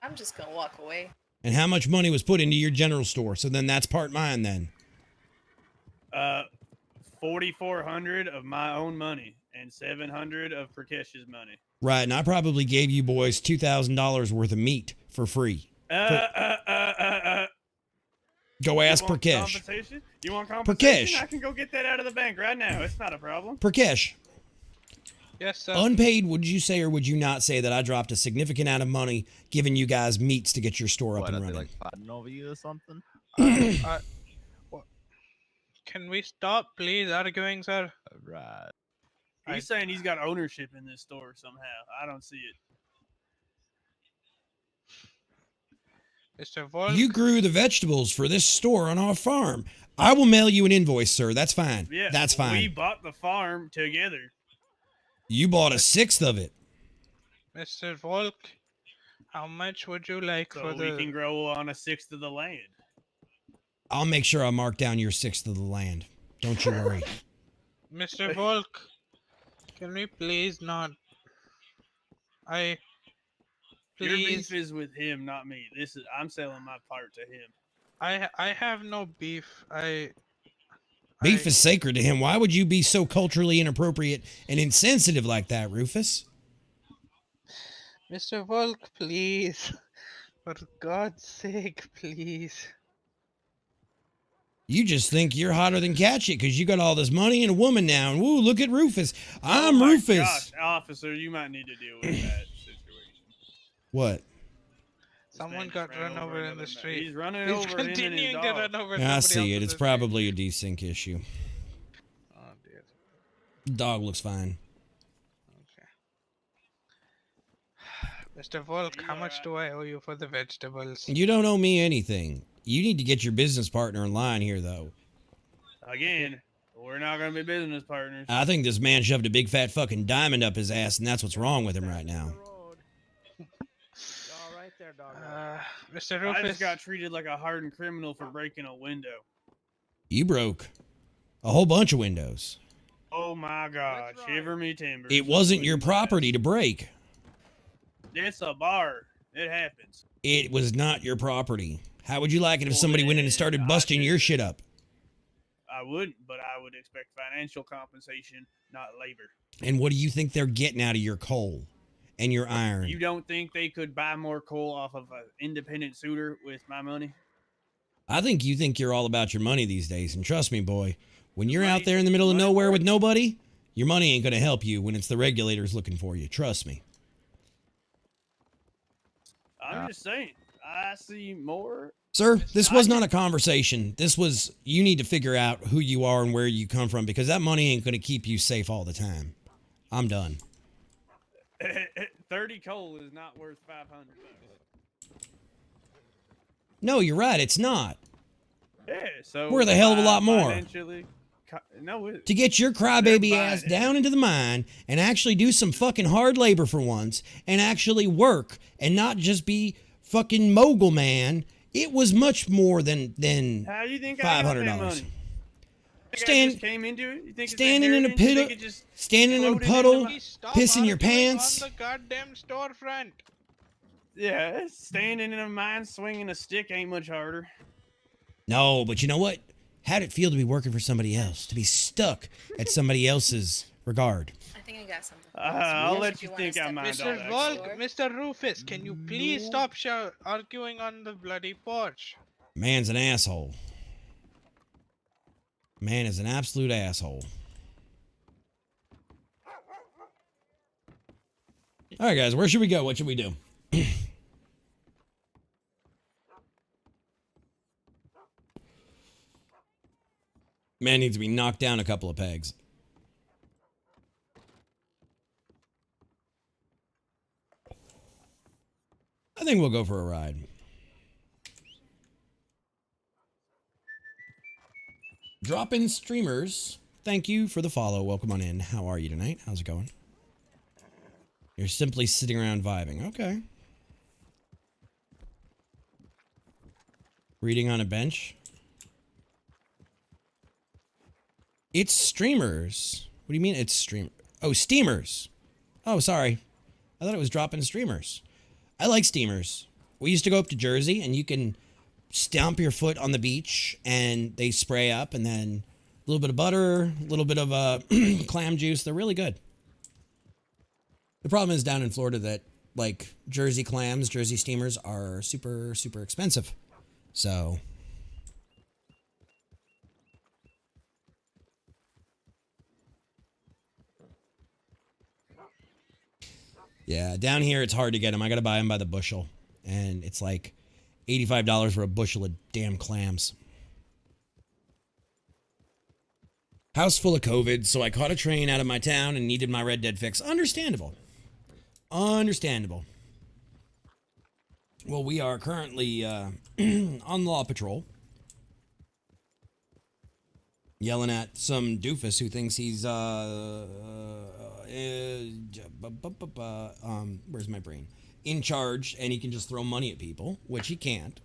I'm just gonna walk away. And how much money was put into your general store? So then that's part mine then. 4,400 of my own money and 700 of Prakesh's money. Right, and I probably gave you boys $2,000 worth of meat for free. Go ask You want Prakesh. compensation? You want compensation? Prakesh. I can go get that out of the bank right now. It's not a problem. Prakesh, Yes, sir. unpaid, would you say or would you not say that I dropped a significant amount of money giving you guys meats to get your store up What, and are they running? like fighting over you or something? Can we stop, please, arguing, sir? Right. He's saying he's got ownership in this store somehow. I don't see it. Mr. Volk? You grew the vegetables for this store on our farm. I will mail you an invoice, sir. That's fine. Yeah, That's fine. We bought the farm together. You bought a sixth of it. Mr. Volk, how much would you like So for we the... can grow on a sixth of the land. I'll make sure I mark down your sixth of the land. Don't you worry. Mr. Volk, can we please not... Your Please... beef is with him, not me. I'm selling my part to him. I have no beef. Beef is sacred to him. Why would you be so culturally inappropriate and insensitive like that, Rufus? Mr. Volk, please. For God's sake, please. You just think you're hotter than Catchet because you got all this money and a woman now. And woo, look at Rufus. I'm Oh my Rufus. Gosh, officer, you might need to deal with that situation. What? Someone got run over in the street. He's running He's over him and his continuing to dog. run over I somebody see else it. in It's the probably a desync issue. Oh, dear. Dog looks fine. Mr. Volk, how much do I owe you for the vegetables? You don't owe me anything. You need to get your business partner in line here, though. Again, we're not going to be business partners. I think this man shoved a big fat fucking diamond up his ass, and that's what's wrong with him right now. Mr. I Rufus, just got treated like a hardened criminal for breaking a window. You broke a whole bunch of windows. Oh my God, shiver me timbers. It wasn't your property to break. It's a bar. It happens. It was not your property. How would you like it if somebody went in and started busting your shit up? I wouldn't, but I would expect financial compensation, not labor. And what do you think they're getting out of your coal and your iron? You don't think they could buy more coal off of an independent suitor with my money? I think you think you're all about your money these days. And trust me, boy, when you're out there in the middle of nowhere with nobody, your money ain't going to help you when it's the regulators looking for you. Trust me. I'm just saying, I see more. Sir, this was not a conversation. This was, you need to figure out who you are and where you come from because that money ain't going to keep you safe all the time. I'm done. 30 coal is not worth 500 bucks. No, you're right. It's not. Yeah, so Worth a hell of a lot more. No, To get your crybaby ass down into the mine and actually do some fucking hard labor for once and actually work and not just be fucking mogul man, it was much more than How you think I got that $500. money? Came into it? You think Standing in a standing in a puddle, pissing your pants. on the goddamn storefront. Yeah, standing in a mine swinging a stick ain't much harder. No, but you know what? How'd it feel to be working for somebody else? To be stuck at somebody else's regard? I think I got something. I'll let If you wanna think I step mind into all Mr. that. Volk, Mr. Rufus, can you please stop arguing on the bloody porch? Man's an asshole. Man is an absolute asshole. All right, guys, where should we go? What should we do? Man needs to be knocked down a couple of pegs. I think we'll go for a ride. Drop-in streamers. Thank you for the follow. Welcome on in. How are you tonight? How's it going? You're simply sitting around vibing. Okay. Reading on a bench. It's streamers. What do you mean it's stream? Oh, steamers. Oh, sorry. I thought it was drop-in streamers. I like steamers. We used to go up to Jersey and you can stomp your foot on the beach and they spray up, and then a little bit of butter, a little bit of clam juice. They're really good. The problem is down in Florida that like Jersey clams, Jersey steamers are super, super expensive. So yeah, down here it's hard to get them. I got to buy them by the bushel, and it's like $85 for a bushel of damn clams. House full of COVID, so I caught a train out of my town and needed my Red Dead fix. Understandable. Understandable. Well, we are currently on law patrol. Yelling at some doofus who thinks he's, where's my brain? In charge, and he can just throw money at people, which he can't.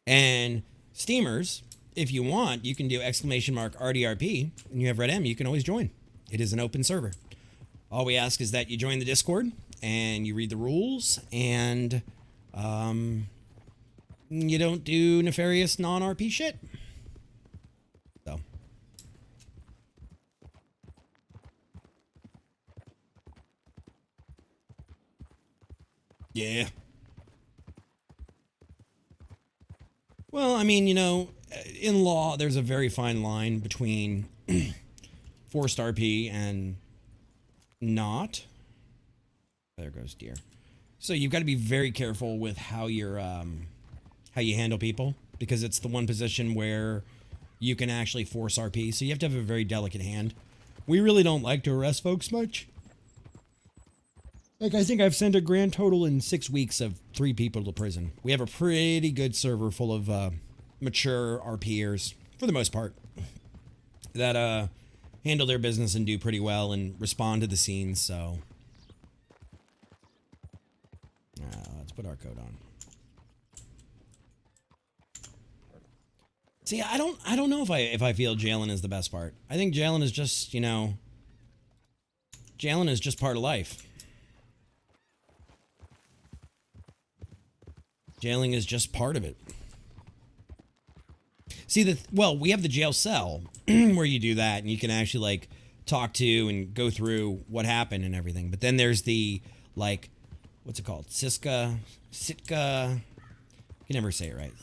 And steamers, if you want, you can do !RDRP, and you have Red M, you can always join. It is an open server. All we ask is that you join the Discord, and you read the rules, and you don't do nefarious non-RP shit. So. Yeah. Well, I mean, you know, in law, there's a very fine line between forced RP and not. There goes deer. So you've got to be very careful with how you're, how you handle people, because it's the one position where you can actually force RP. So you have to have a very delicate hand. We really don't like to arrest folks much. Like, I think I've sent a grand total in 6 weeks of 3 people to prison. We have a pretty good server full of mature RPers, for the most part, that handle their business and do pretty well and respond to the scenes, so. Let's put our coat on. See, I don't know if I feel jailing is the best part. I think jailing is just, you know, jailing is just part of life. Jailing is just part of it. See, well, we have the jail cell where you do that and you can actually like talk to and go through what happened and everything. But then there's the like, what's it called? Sitka. You can never say it right.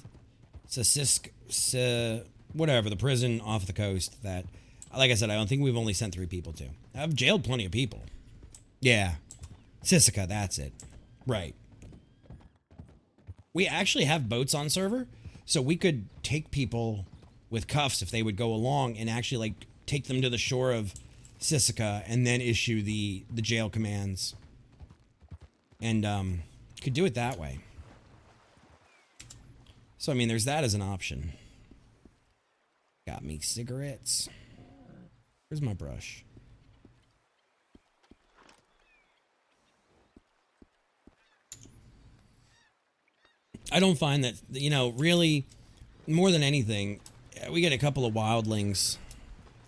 Whatever, the prison off the coast that, like I said, I don't think we've only sent 3 people to. I've jailed plenty of people. Yeah. Sitka, that's it. Right. We actually have boats on server, so we could take people with cuffs if they would go along and actually like take them to the shore of Sitka and then issue the jail commands. And could do it that way. So I mean, there's that as an option. Got me cigarettes. Where's my brush? I don't find that, you know, really, more than anything, we get a couple of wildlings.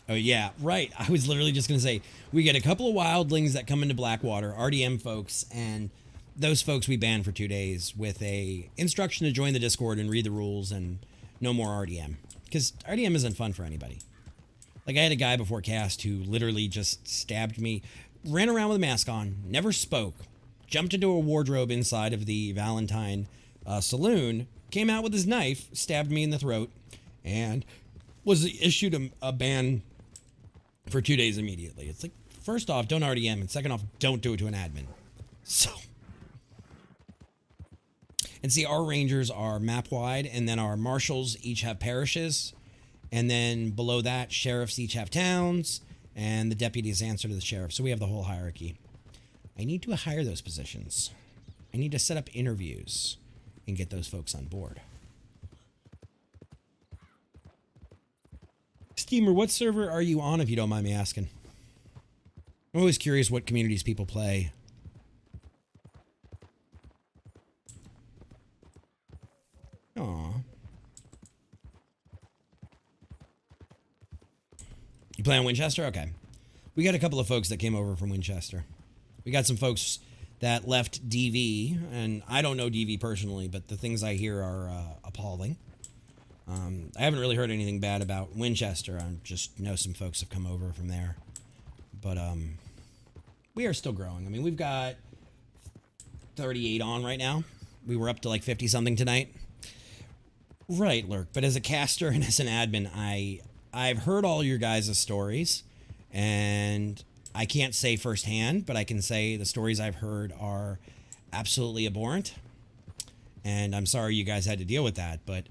Oh, yeah, right. I was literally just going to say, we get a couple of wildlings that come into Blackwater, RDM folks, and those folks we ban for 2 days with a instruction to join the Discord and read the rules and no more RDM. Because RDM isn't fun for anybody. Like I had a guy before cast who literally just stabbed me, ran around with a mask on, never spoke, jumped into a wardrobe inside of the Valentine saloon, came out with his knife, stabbed me in the throat, and was issued a ban for 2 days immediately. It's like, first off, don't RDM, and second off, don't do it to an admin. So, and see, our rangers are map wide, and then our marshals each have parishes, and then below that, sheriffs each have towns, and the deputies answer to the sheriff. So we have the whole hierarchy. I need to hire those positions. I need to set up interviews and get those folks on board. Steamer, what server are you on, if you don't mind me asking? I'm always curious what communities people play. Aw. You play on Winchester? Okay. We got a couple of folks that came over from Winchester. We got some folks that left DV, and I don't know DV personally, but the things I hear are appalling. I haven't really heard anything bad about Winchester. I just know some folks have come over from there. But we are still growing. I mean, we've got 38 on right now. We were up to like 50 something tonight. Right, Lurk. But as a caster and as an admin, I've heard all your guys' stories, and I can't say firsthand, but I can say the stories I've heard are absolutely abhorrent. And I'm sorry you guys had to deal with that, but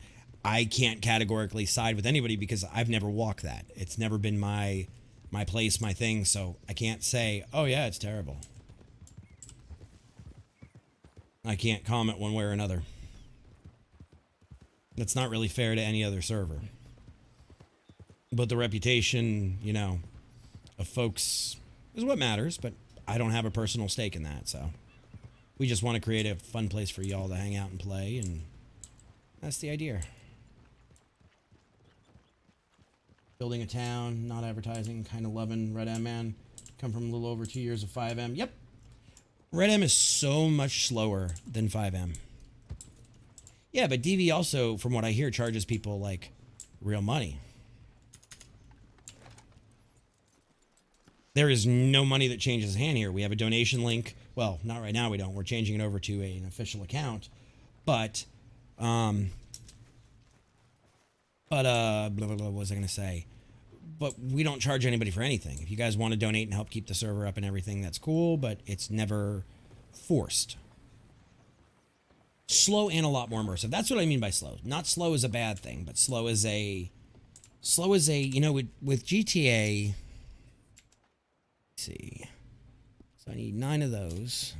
I can't categorically side with anybody because I've never walked that. It's never been my place, my thing, so I can't say, oh yeah, it's terrible. I can't comment one way or another. That's not really fair to any other server. But the reputation, you know, of folks is what matters, but I don't have a personal stake in that, so. We just want to create a fun place for y'all to hang out and play, and that's the idea. Building a town, not advertising, kind of loving Red M, man. Come from a little over 2 years of 5M. Yep. Red M is so much slower than 5M. Yeah, but DV also, from what I hear, charges people, like, real money. There is no money that changes hand here. We have a donation link. Well, not right now, we don't. We're changing it over to an official account. But, blah, blah, blah, what was I going to say? But we don't charge anybody for anything. If you guys want to donate and help keep the server up and everything, that's cool, but it's never forced. Slow and a lot more immersive. That's what I mean by slow. Not slow is a bad thing, but slow is a, you know, with GTA, let's see. So I need 9 of those.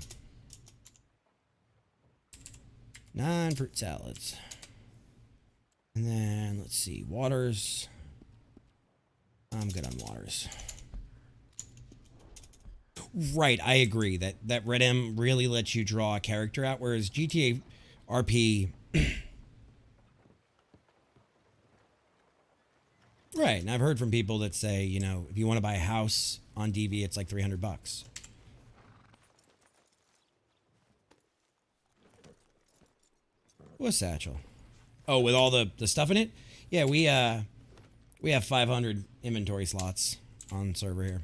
9 fruit salads. And then, let's see, waters. I'm good on waters. Right, I agree that Red M really lets you draw a character out, whereas GTA RP... Right, and I've heard from people that say, you know, if you want to buy a house on DV, it's like $300. What's satchel? Oh, with all the stuff in it? Yeah, we have 500 inventory slots on server here.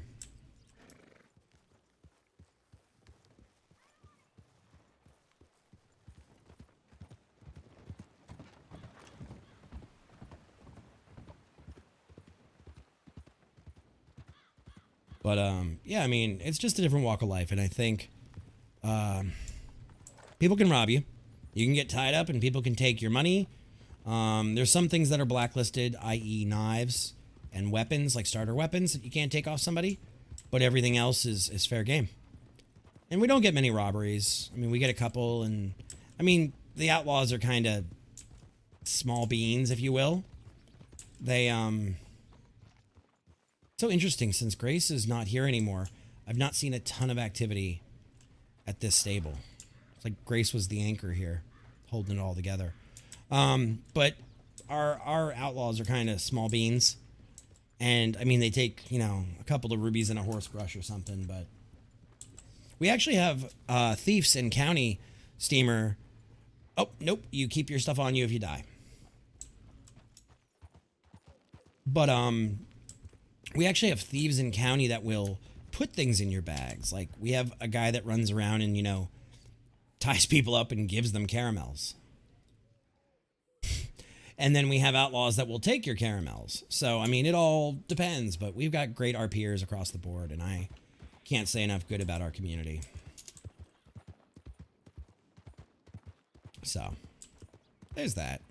But yeah, I mean, it's just a different walk of life, and I think people can rob you. You can get tied up, and people can take your money. There's some things that are blacklisted, i.e. knives and weapons, like starter weapons, that you can't take off somebody. But everything else is fair game. And we don't get many robberies. I mean, we get a couple, and... I mean, the outlaws are kind of small beans, if you will. They, so interesting, since Grace is not here anymore, I've not seen a ton of activity at this stable. It's like Grace was the anchor here, holding it all together. But our outlaws are kind of small beans. And, I mean, they take, you know, a couple of rubies and a horse brush or something, but... We actually have thieves in county, Steamer. Oh, nope, you keep your stuff on you if you die. But, We actually have thieves in county that will put things in your bags. Like, we have a guy that runs around and, you know, ties people up and gives them caramels. And then we have outlaws that will take your caramels. So, I mean, it all depends, but we've got great RPers across the board, and I can't say enough good about our community. So, there's that.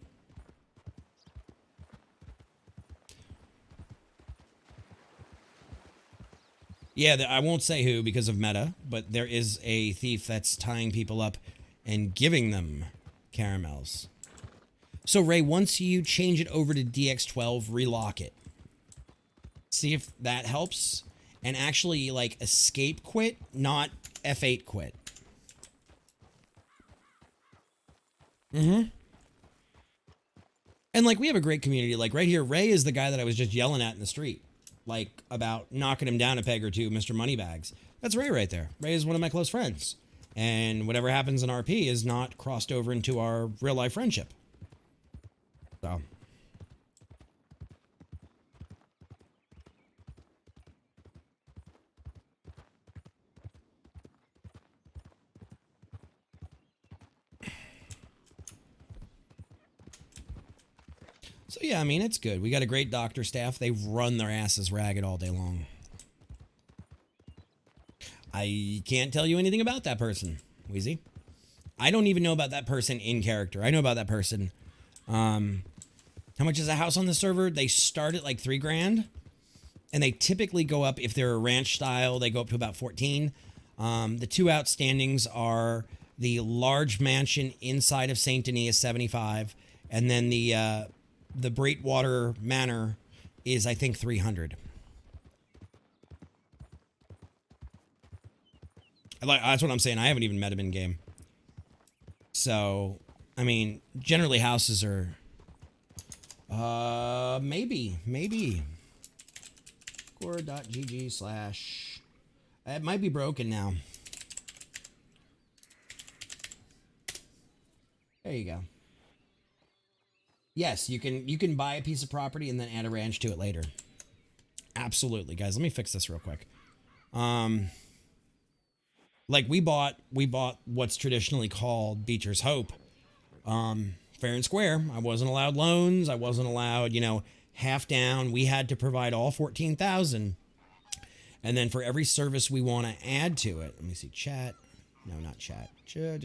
Yeah, I won't say who because of meta, but there is a thief that's tying people up and giving them caramels. So, Ray, once you change it over to DX12, relock it. See if that helps. And actually, like, escape quit, not F8 quit. Mm-hmm. And, like, we have a great community. Like, right here, Ray is the guy that I was just yelling at in the street. Like, about knocking him down a peg or two, Mr. Moneybags. That's Ray right there. Ray is one of my close friends. And whatever happens in RP is not crossed over into our real-life friendship. So. So yeah, I mean, it's good. We got a great doctor staff. They run their asses ragged all day long. I can't tell you anything about that person, Wheezy. I don't even know about that person in character. I know about that person. How much is a house on the server? They start at like $3 grand, and they typically go up, if they're a ranch style, they go up to about 14. The two outstandings are the large mansion inside of Saint Denis is 75, and then the Breakwater Manor is, I think, 300. That's what I'm saying. I haven't even met him in game. So, I mean, generally houses are, maybe. Core.gg/ it might be broken now. There you go. Yes, you can buy a piece of property and then add a ranch to it later. Absolutely, guys. Let me fix this real quick. Like we bought what's traditionally called Beecher's Hope, fair and square. I wasn't allowed loans. I wasn't allowed, you know, half down. We had to provide all 14,000, and then for every service we want to add to it. Let me see, chat. No, not chat. Chat.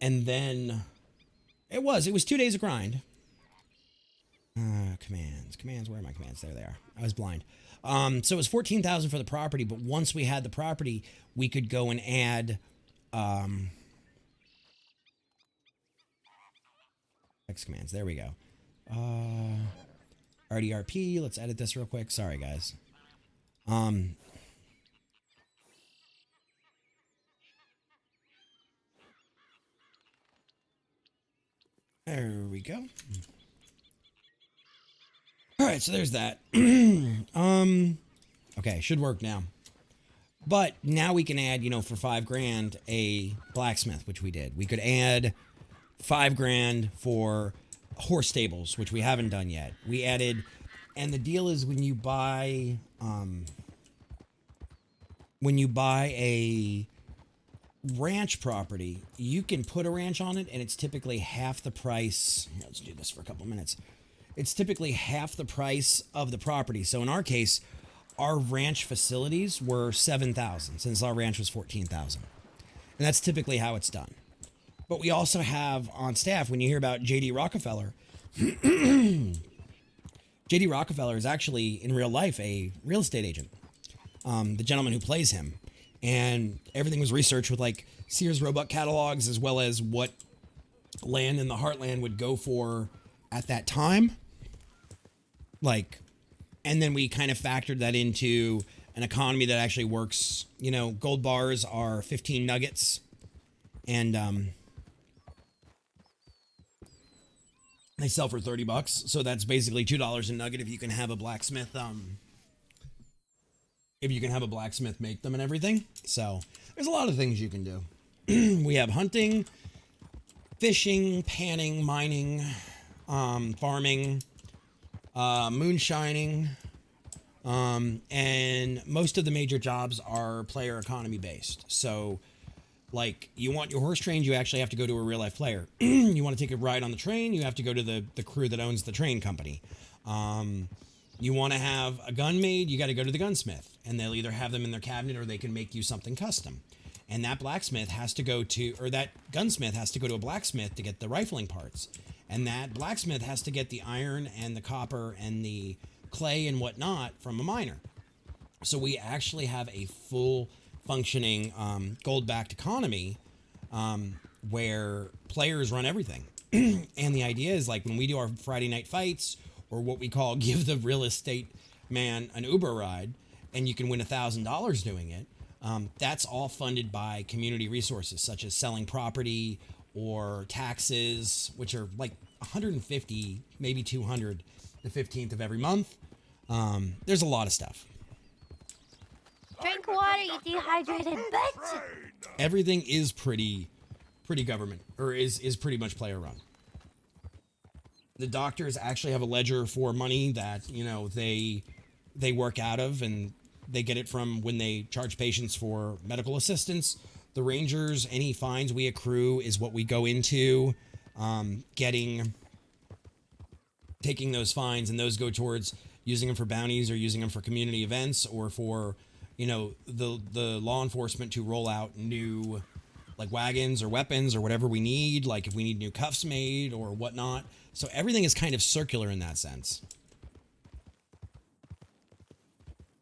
And then it was 2 days of grind. Commands, where are my commands? There they are. I was blind. So it was 14,000 for the property, but once we had the property, we could go and add, X commands. There we go. RDRP. Let's edit this real quick. Sorry, guys. There we go. All right, so there's that. Okay, should work now. But now we can add, you know, for $5 grand, a blacksmith, which we did. We could add $5 grand for horse stables, which we haven't done yet. We added, and the deal is when you buy a ranch property, you can put a ranch on it, and it's typically half the price. Let's do this for a couple minutes. It's typically half the price of the property. So in our case, our ranch facilities were 7,000 since our ranch was 14,000. And that's typically how it's done. But we also have on staff, when you hear about JD Rockefeller, JD Rockefeller is actually in real life a real estate agent. The gentleman who plays him. And everything was researched with like Sears Roebuck catalogs, as well as what land in the heartland would go for at that time. Like, and then we kind of factored that into an economy that actually works. You know, gold bars are 15 nuggets, and they sell for $30. So that's basically $2 a nugget if you can have a blacksmith. If you can have a blacksmith make them and everything. So there's a lot of things you can do. We have hunting, fishing, panning, mining, farming, moonshining, and most of the major jobs are player economy based. So, like, you want your horse trained, you actually have to go to a real life player. You want to take a ride on the train, you have to go to the crew that owns the train company. You want to have a gun made, you got to go to the gunsmith, and they'll either have them in their cabinet or they can make you something custom. And that blacksmith has to go to, or that gunsmith has to go to a blacksmith to get the rifling parts. And that blacksmith has to get the iron and the copper and the clay and whatnot from a miner. So we actually have a full functioning gold-backed economy where players run everything. And the idea is, like, when we do our Friday night fights, or what we call give the real estate man an Uber ride, and you can win $1,000 doing it, that's all funded by community resources such as selling property or taxes, which are like 150, maybe 200 the 15th of every month. There's a lot of stuff. Drink water, you dehydrated bitch. Everything is pretty government, or is pretty much player run. The doctors actually have a ledger for money that, you know, they work out of, and they get it from when they charge patients for medical assistance. The rangers, any fines we accrue is what we go into taking those fines, and those go towards using them for bounties or using them for community events, or for, you know, the law enforcement to roll out new, like, wagons or weapons or whatever we need, like if we need new cuffs made or whatnot. So everything is kind of circular in that sense.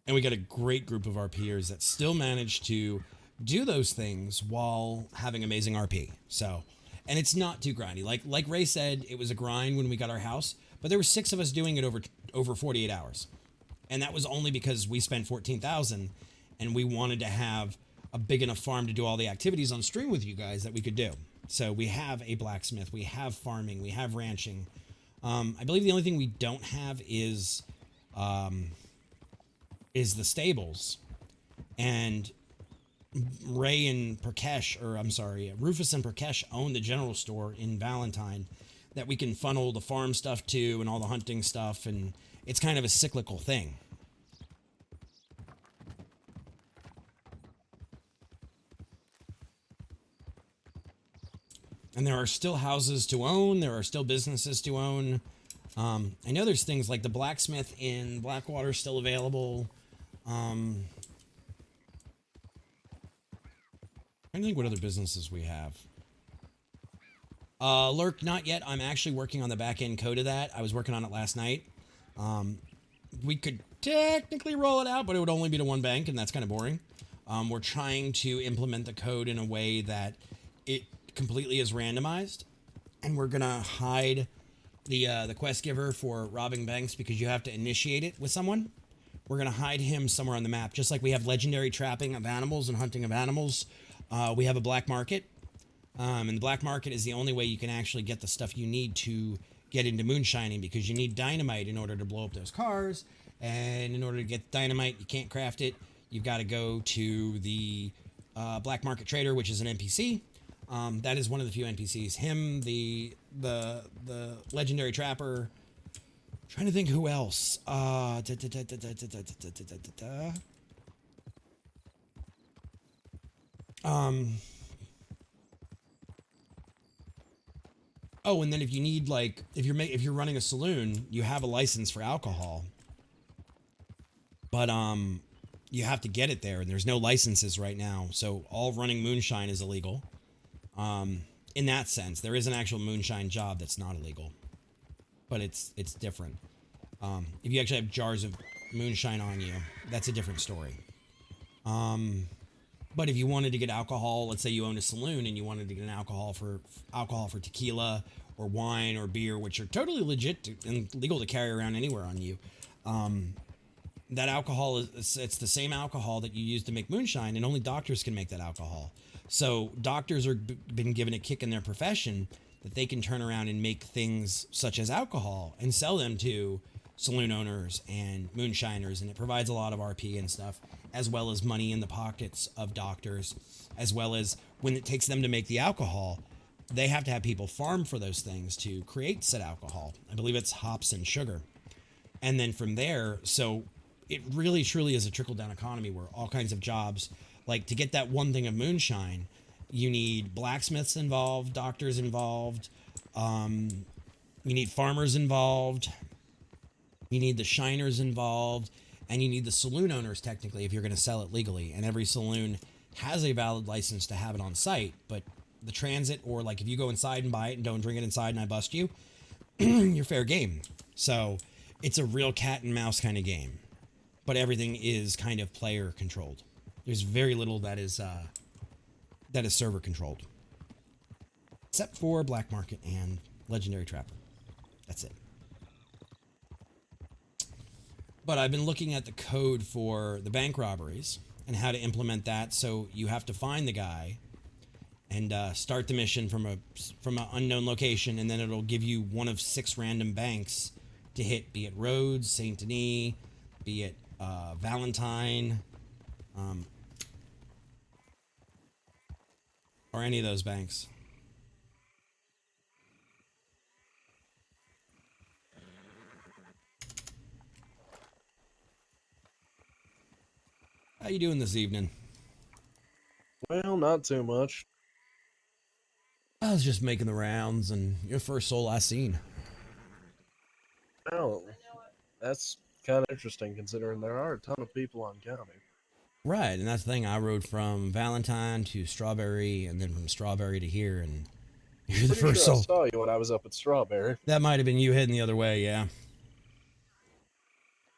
And we got a great group of RPers that still manage to do those things while having amazing RP. So, and it's not too grindy. Like Ray said, it was a grind when we got our house, but there were 6 of us doing it over 48 hours. And that was only because we spent $14,000 and we wanted to have a big enough farm to do all the activities on stream with you guys that we could do. So we have a blacksmith, we have farming, we have ranching. I believe the only thing we don't have is the stables. And Ray and Prakash, or I'm sorry, Rufus and Prakash own the general store in Valentine that we can funnel the farm stuff to and all the hunting stuff, and it's kind of a cyclical thing. And there are still houses to own. There are still businesses to own. I know there's things like the blacksmith in Blackwater still available. I think what other businesses we have. Lurk, not yet. I'm actually working on the back end code of that. I was working on it last night. We could technically roll it out, but it would only be to one bank, and that's kind of boring. We're trying to implement the code in a way that it completely is randomized, and we're gonna hide the quest giver for robbing banks because you have to initiate it with someone. We're gonna hide him somewhere on the map, just like we have legendary trapping of animals and hunting of animals. We have a black market, and the black market is the only way you can actually get the stuff you need to get into moonshining, because you need dynamite in order to blow up those cars, and in order to get dynamite, you can't craft it. You've got to go to the black market trader, which is an NPC. That is one of the few NPCs. Him, the legendary trapper. I'm trying to think who else. Oh, and then if you need, like, if you're running a saloon, you have a license for alcohol, but you have to get it there, and there's no licenses right now. So all running moonshine is illegal. In that sense, there is an actual moonshine job that's not illegal, but it's different. If you actually have jars of moonshine on you, that's a different story. But if you wanted to get alcohol, let's say you own a saloon and you wanted to get an alcohol for tequila or wine or beer, which are totally legit and legal to carry around anywhere on you. That alcohol it's the same alcohol that you use to make moonshine, and only doctors can make that alcohol. So doctors are been given a kick in their profession that they can turn around and make things such as alcohol and sell them to saloon owners and moonshiners, and it provides a lot of RP and stuff, as well as money in the pockets of doctors, as well as when it takes them to make the alcohol, they have to have people farm for those things to create said alcohol. I believe it's hops and sugar. And then from there, so it really truly is a trickle-down economy where all kinds of jobs, like to get that one thing of moonshine, you need blacksmiths involved, doctors involved, you need farmers involved, you need the shiners involved, and you need the saloon owners technically if you're going to sell it legally. And every saloon has a valid license to have it on site, but the transit, or like if you go inside and buy it and don't drink it inside and I bust you, you're fair game. So it's a real cat and mouse kind of game, but everything is kind of player controlled. There's very little that is server controlled, except for Black Market and Legendary Trapper. That's it. But I've been looking at the code for the bank robberies and how to implement that. So you have to find the guy and start the mission from an unknown location, and then it'll give you one of 6 random banks to hit, be it Rhodes, Saint Denis, be it Valentine, or any of those banks. How you doing this evening? Well, not too much. I was just making the rounds, and you're the first soul I seen. Well, that's kind of interesting considering there are a ton of people on county. Right, and that's the thing. I rode from Valentine to Strawberry, and then from Strawberry to here, and you're the Pretty first sure soul. I saw you when I was up at Strawberry. That might have been you heading the other way, yeah.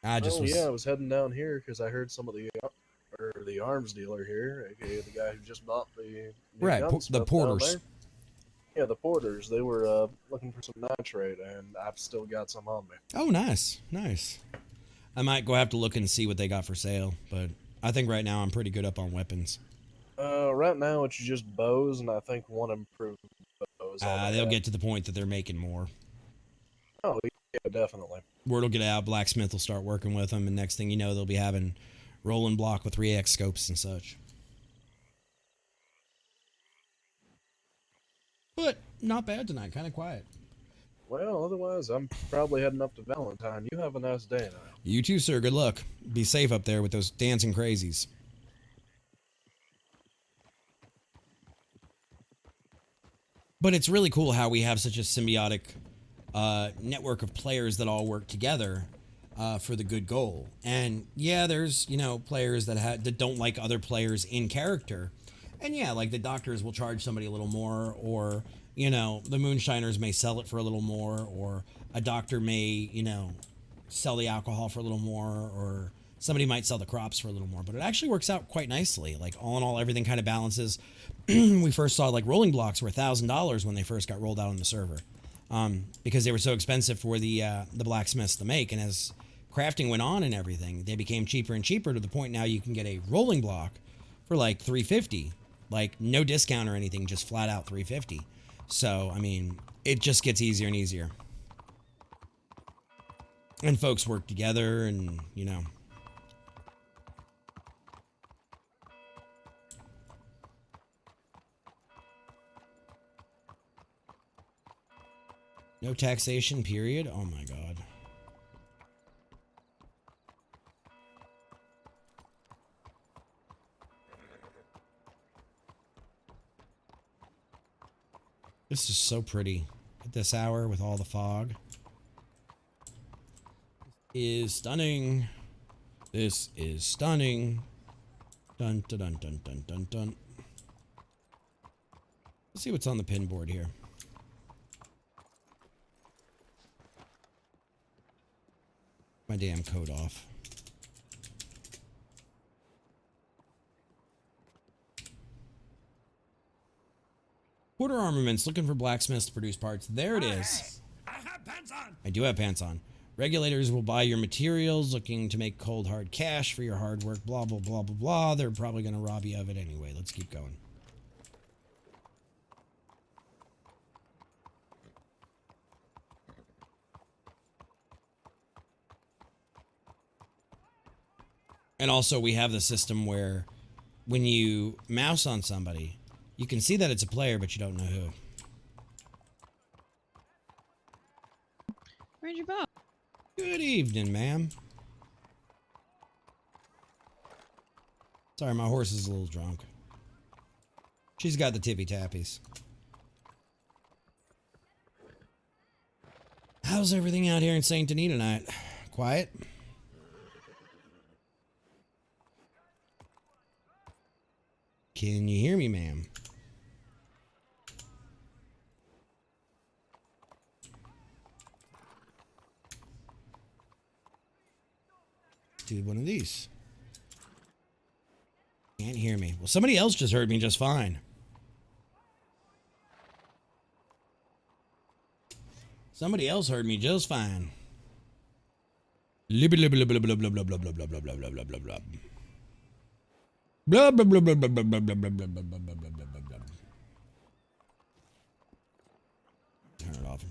I was heading down here because I heard some of the arms dealer here, aka the guy who just bought the new Right, gunsmith the down porters. there. Yeah, the porters. They were looking for some nitrate, and I've still got some on me. Oh, nice, nice. I might go have to look and see what they got for sale, but I think right now I'm pretty good up on weapons. Right now it's just bows, and I think one improved bows. They'll get to the point that they're making more. Oh, yeah, definitely. Word will get out, Blacksmith will start working with them, and next thing you know, they'll be having rolling block with 3X scopes and such. But not bad tonight, kind of quiet. Well, otherwise, I'm probably heading up to Valentine. You have a nice day now. You too, sir. Good luck. Be safe up there with those dancing crazies. But it's really cool how we have such a symbiotic network of players that all work together for the good goal. And yeah, there's, players that don't like other players in character. And yeah, like the doctors will charge somebody a little more, or, the moonshiners may sell it for a little more, or a doctor may, sell the alcohol for a little more, or somebody might sell the crops for a little more. But it actually works out quite nicely. Like all in all, everything kind of balances. We first saw like rolling blocks were $1,000 when they first got rolled out on the server, because they were so expensive for the blacksmiths to make. And as crafting went on and everything, they became cheaper and cheaper to the point now you can get a rolling block for like $350, like no discount or anything, just flat out $350. So, I mean, it just gets easier and easier. And folks work together and, no taxation, period. Oh my God. This is so pretty at this hour with all the fog. This is stunning. This is stunning. Dun dun dun dun dun dun dun. Let's see what's on the pin board here. My damn code off. Porter Armaments looking for blacksmiths to produce parts. There it is. I have pants on. I do have pants on. Regulators will buy your materials, looking to make cold hard cash for your hard work. Blah blah blah blah blah. They're probably going to rob you of it anyway. Let's keep going. And also we have the system where when you mouse on somebody, you can see that it's a player, but you don't know who. Ranger Bob. Good evening, ma'am. Sorry, my horse is a little drunk. She's got the tippy tappies. How's everything out here in St. Denis tonight? Quiet? Can you hear me, ma'am? Do one of these. Can't hear me. Well, somebody else just heard me just fine. Somebody else heard me just fine. Blah blah blah blah blah blah blah blah blah blah blah blah blah blah blah blah. Blah blah blah blah blah blah blah blah blah blah blah blah blah blah. Turn it off.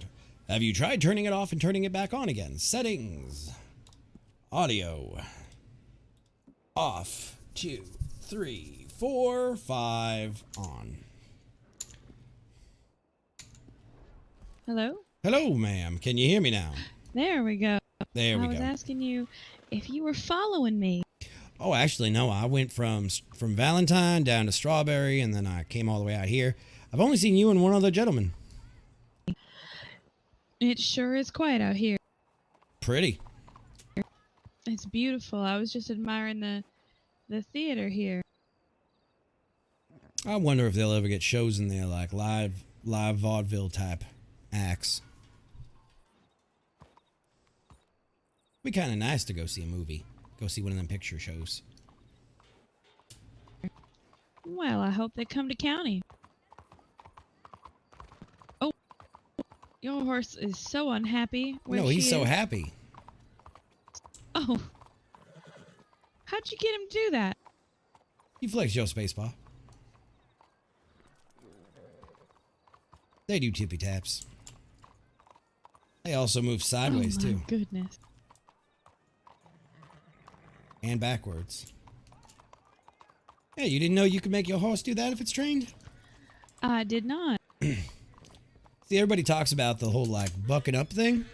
Have you tried turning it off and turning it back on again? Settings. Audio. Off. 2, 3, 4, 5. On. Hello? Hello, ma'am. Can you hear me now? There we go. There we I was go. asking you if you were following me. Oh, actually, no. I went from Valentine down to Strawberry, and then I came all the way out here. I've only seen you and one other gentleman. It sure is quiet out here. Pretty. It's beautiful. I was just admiring the theater here. I wonder if they'll ever get shows in there, like live vaudeville type acts. Be kind of nice to go see a movie. Go see one of them picture shows. Well, I hope they come to county. Oh, your horse is so unhappy. No, he's so happy. Oh. How'd you get him to do that? You flex your spacebar. They do tippy taps. They also move sideways, oh my too. Goodness. And backwards. Hey, you didn't know you could make your horse do that if it's trained? I did not. See, everybody talks about the whole, like, bucking up thing.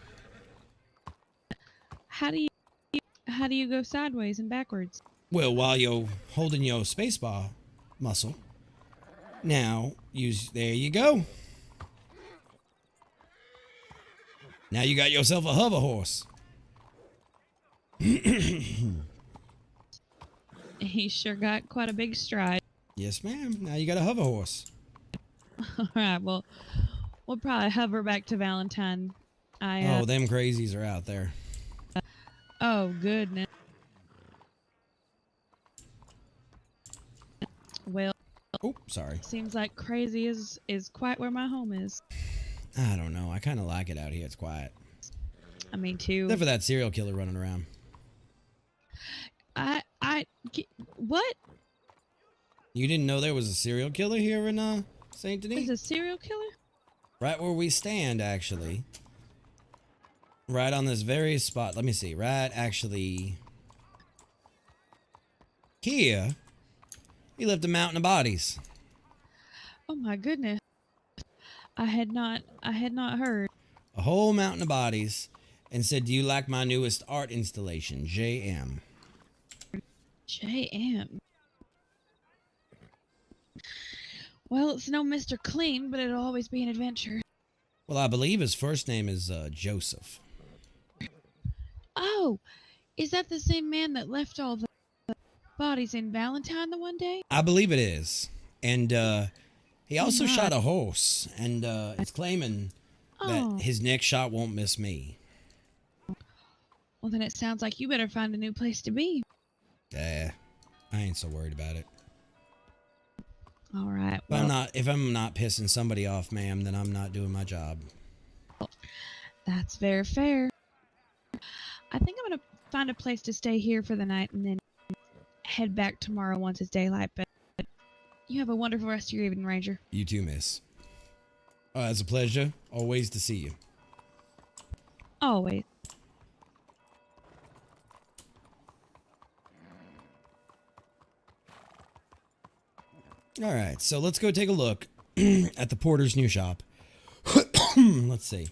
How do you go sideways and backwards? Well, while you're holding your spacebar muscle. Now, there you go. Now you got yourself a hover horse. He sure got quite a big stride. Yes, ma'am. Now you got a hover horse. All right, well, we'll probably hover back to Valentine. Oh, them crazies are out there. Oh, goodness. Well, oh, sorry. Seems like crazy is quite where my home is. I don't know. I kind of like it out here. It's quiet. I mean, too. Except for that serial killer running around. What? You didn't know there was a serial killer here in St. Denis? There's a serial killer? Right where we stand, actually. Right on this very spot. Let me see. Right, actually. Here. He left a mountain of bodies. Oh my goodness. I had not heard. A whole mountain of bodies. And said, do you like my newest art installation, JM? JM. Well, it's no Mr. Clean, but it'll always be an adventure. Well, I believe his first name is Joseph. Oh, is that the same man that left all the bodies in Valentine the one day? I believe it is. And he also my. shot a horse. And it's claiming Oh. that his next shot won't miss me. Well, then it sounds like you better find a new place to be. I ain't so worried about it. All right. If I'm not pissing somebody off, ma'am, then I'm not doing my job. That's very fair. I think I'm gonna find a place to stay here for the night and then head back tomorrow once it's daylight. But you have a wonderful rest of your evening, Ranger. You too, miss. It's a pleasure. Always to see you. Always. All right, so let's go take a look at the porter's new shop. Let's see.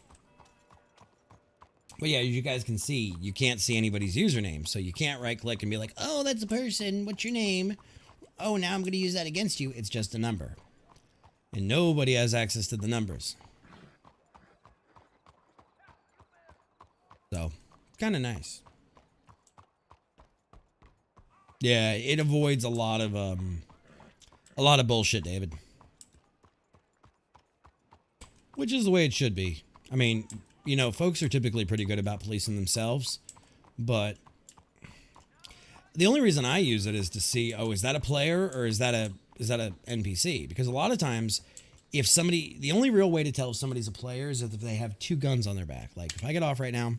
But yeah, as you guys can see, you can't see anybody's username, so you can't right-click and be like, oh, that's a person, what's your name? Oh, now I'm going to use that against you. It's just a number. And nobody has access to the numbers. So, kind of nice. Yeah, it avoids a lot of bullshit, David. Which is the way it should be. I mean, you know, folks are typically pretty good about policing themselves, but the only reason I use it is to see, oh, is that a player or is that a NPC? Because a lot of times, if somebody, the only real way to tell if somebody's a player is if they have two guns on their back. Like, if I get off right now,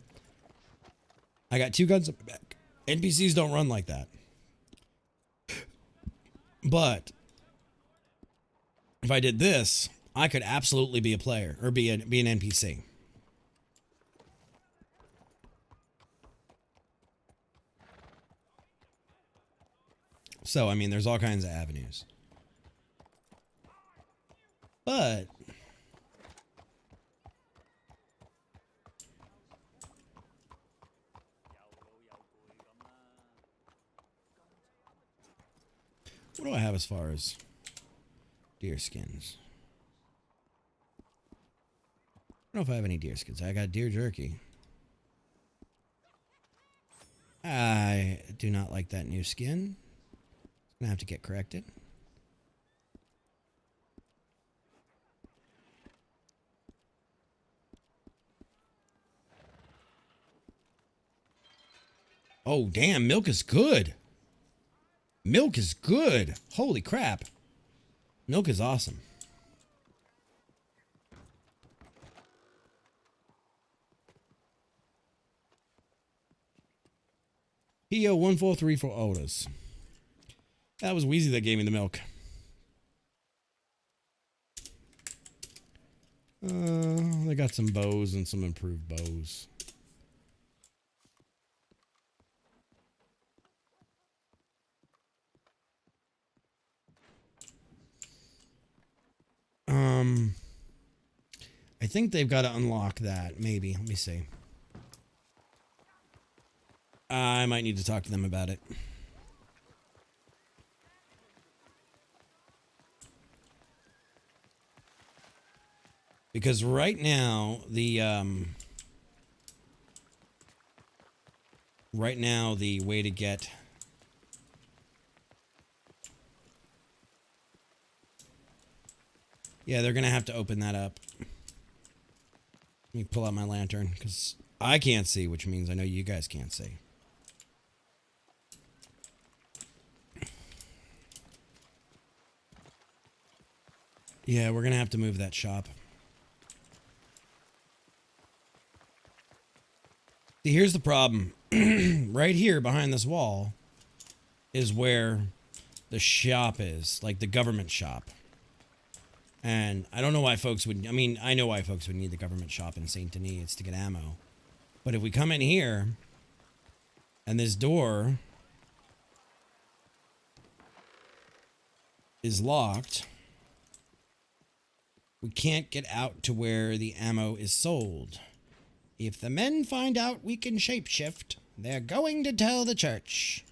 I got two guns on my back. NPCs don't run like that. But if I did this, I could absolutely be a player or be an NPC. So, I mean, there's all kinds of avenues. But what do I have as far as deer skins? I don't know if I have any deer skins. I got deer jerky. I do not like that new skin. It's gonna have to get corrected. Oh, damn, milk is good. Milk is good. Holy crap. Milk is awesome. PO1434 Otis. That was Wheezy that gave me the milk. They got some bows and some improved bows. I think they've got to unlock that. Maybe. Let me see. I might need to talk to them about it. Because right now, the way to get yeah, they're gonna have to open that up. Let me pull out my lantern because I can't see, which means I know you guys can't see. Yeah, we're gonna have to move that shop. See, here's the problem. Right here behind this wall is where the shop is, like the government shop. And I don't know why folks would, I mean, I know why folks would need the government shop in St. Denis. It's to get ammo. But if we come in here and this door is locked, we can't get out to where the ammo is sold. If the men find out we can shapeshift, they're going to tell the church.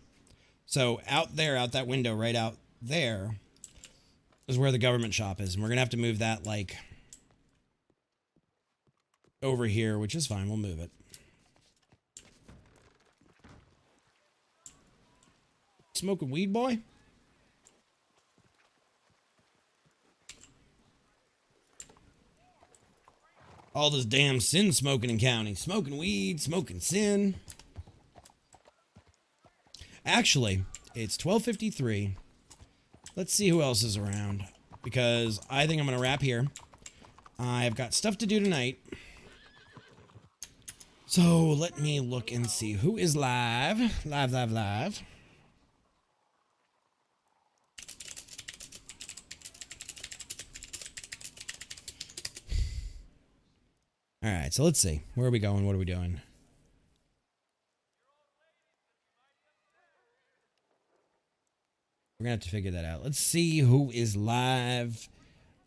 So out there, out that window, right out there, is where the government shop is. And we're going to have to move that, like, over here, which is fine. We'll move it. Smoking weed, boy? All this damn sin smoking in county. Smoking weed, smoking sin. Actually, it's 12:53. Let's see who else is around. Because I think I'm going to wrap here. I've got stuff to do tonight. So let me look and see who is live. Live. All right, so let's see. Where are we going? What are we doing? We're going to have to figure that out. Let's see who is live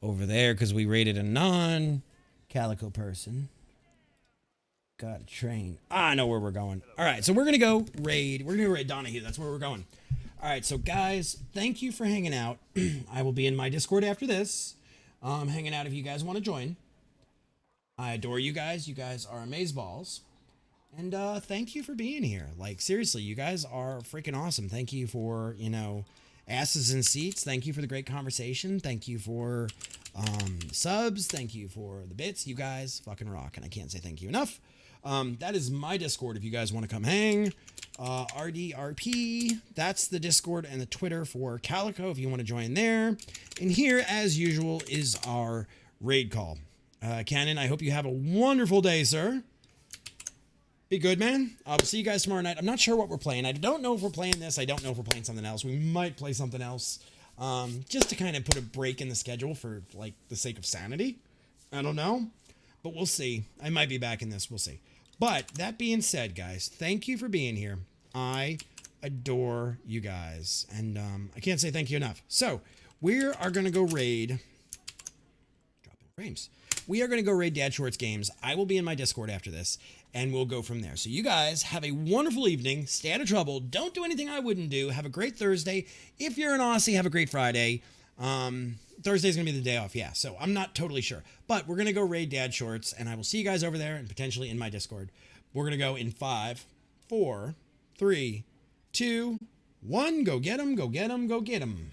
over there because we raided a non-Calico person. Got a train. I know where we're going. All right, so we're going to go raid. We're going to raid Donahue. That's where we're going. All right, so guys, thank you for hanging out. I will be in my Discord after this. Hanging out if you guys want to join. I adore you guys. You guys are amazeballs. And thank you for being here. Like, seriously, you guys are freaking awesome. Thank you for, you know, asses in seats. Thank you for the great conversation. Thank you for subs. Thank you for the bits. You guys fucking rock. And I can't say thank you enough. That is my Discord if you guys want to come hang. RDRP, that's the Discord and the Twitter for Calico if you want to join there. And here, as usual, is our raid call. Cannon, I hope you have a wonderful day, sir. Be good, man. I'll see you guys tomorrow night. I'm not sure what we're playing. I don't know if we're playing this. I don't know if we're playing something else. We might play something else just to kind of put a break in the schedule for, like, the sake of sanity. I don't know. But we'll see. I might be back in this. We'll see. But that being said, guys, thank you for being here. I adore you guys. And I can't say thank you enough. So we are going to go raid. Dropping frames. We are going to go raid Dad Shorts games. I will be in my Discord after this. And we'll go from there. So you guys have a wonderful evening. Stay out of trouble. Don't do anything I wouldn't do. Have a great Thursday. If you're an Aussie, have a great Friday. Thursday's going to be the day off, yeah. So I'm not totally sure. But we're going to go raid Dad Shorts, and I will see you guys over there and potentially in my Discord. We're going to go in 5, 4, 3, 2, 1. Go get 'em, go get 'em, go get 'em.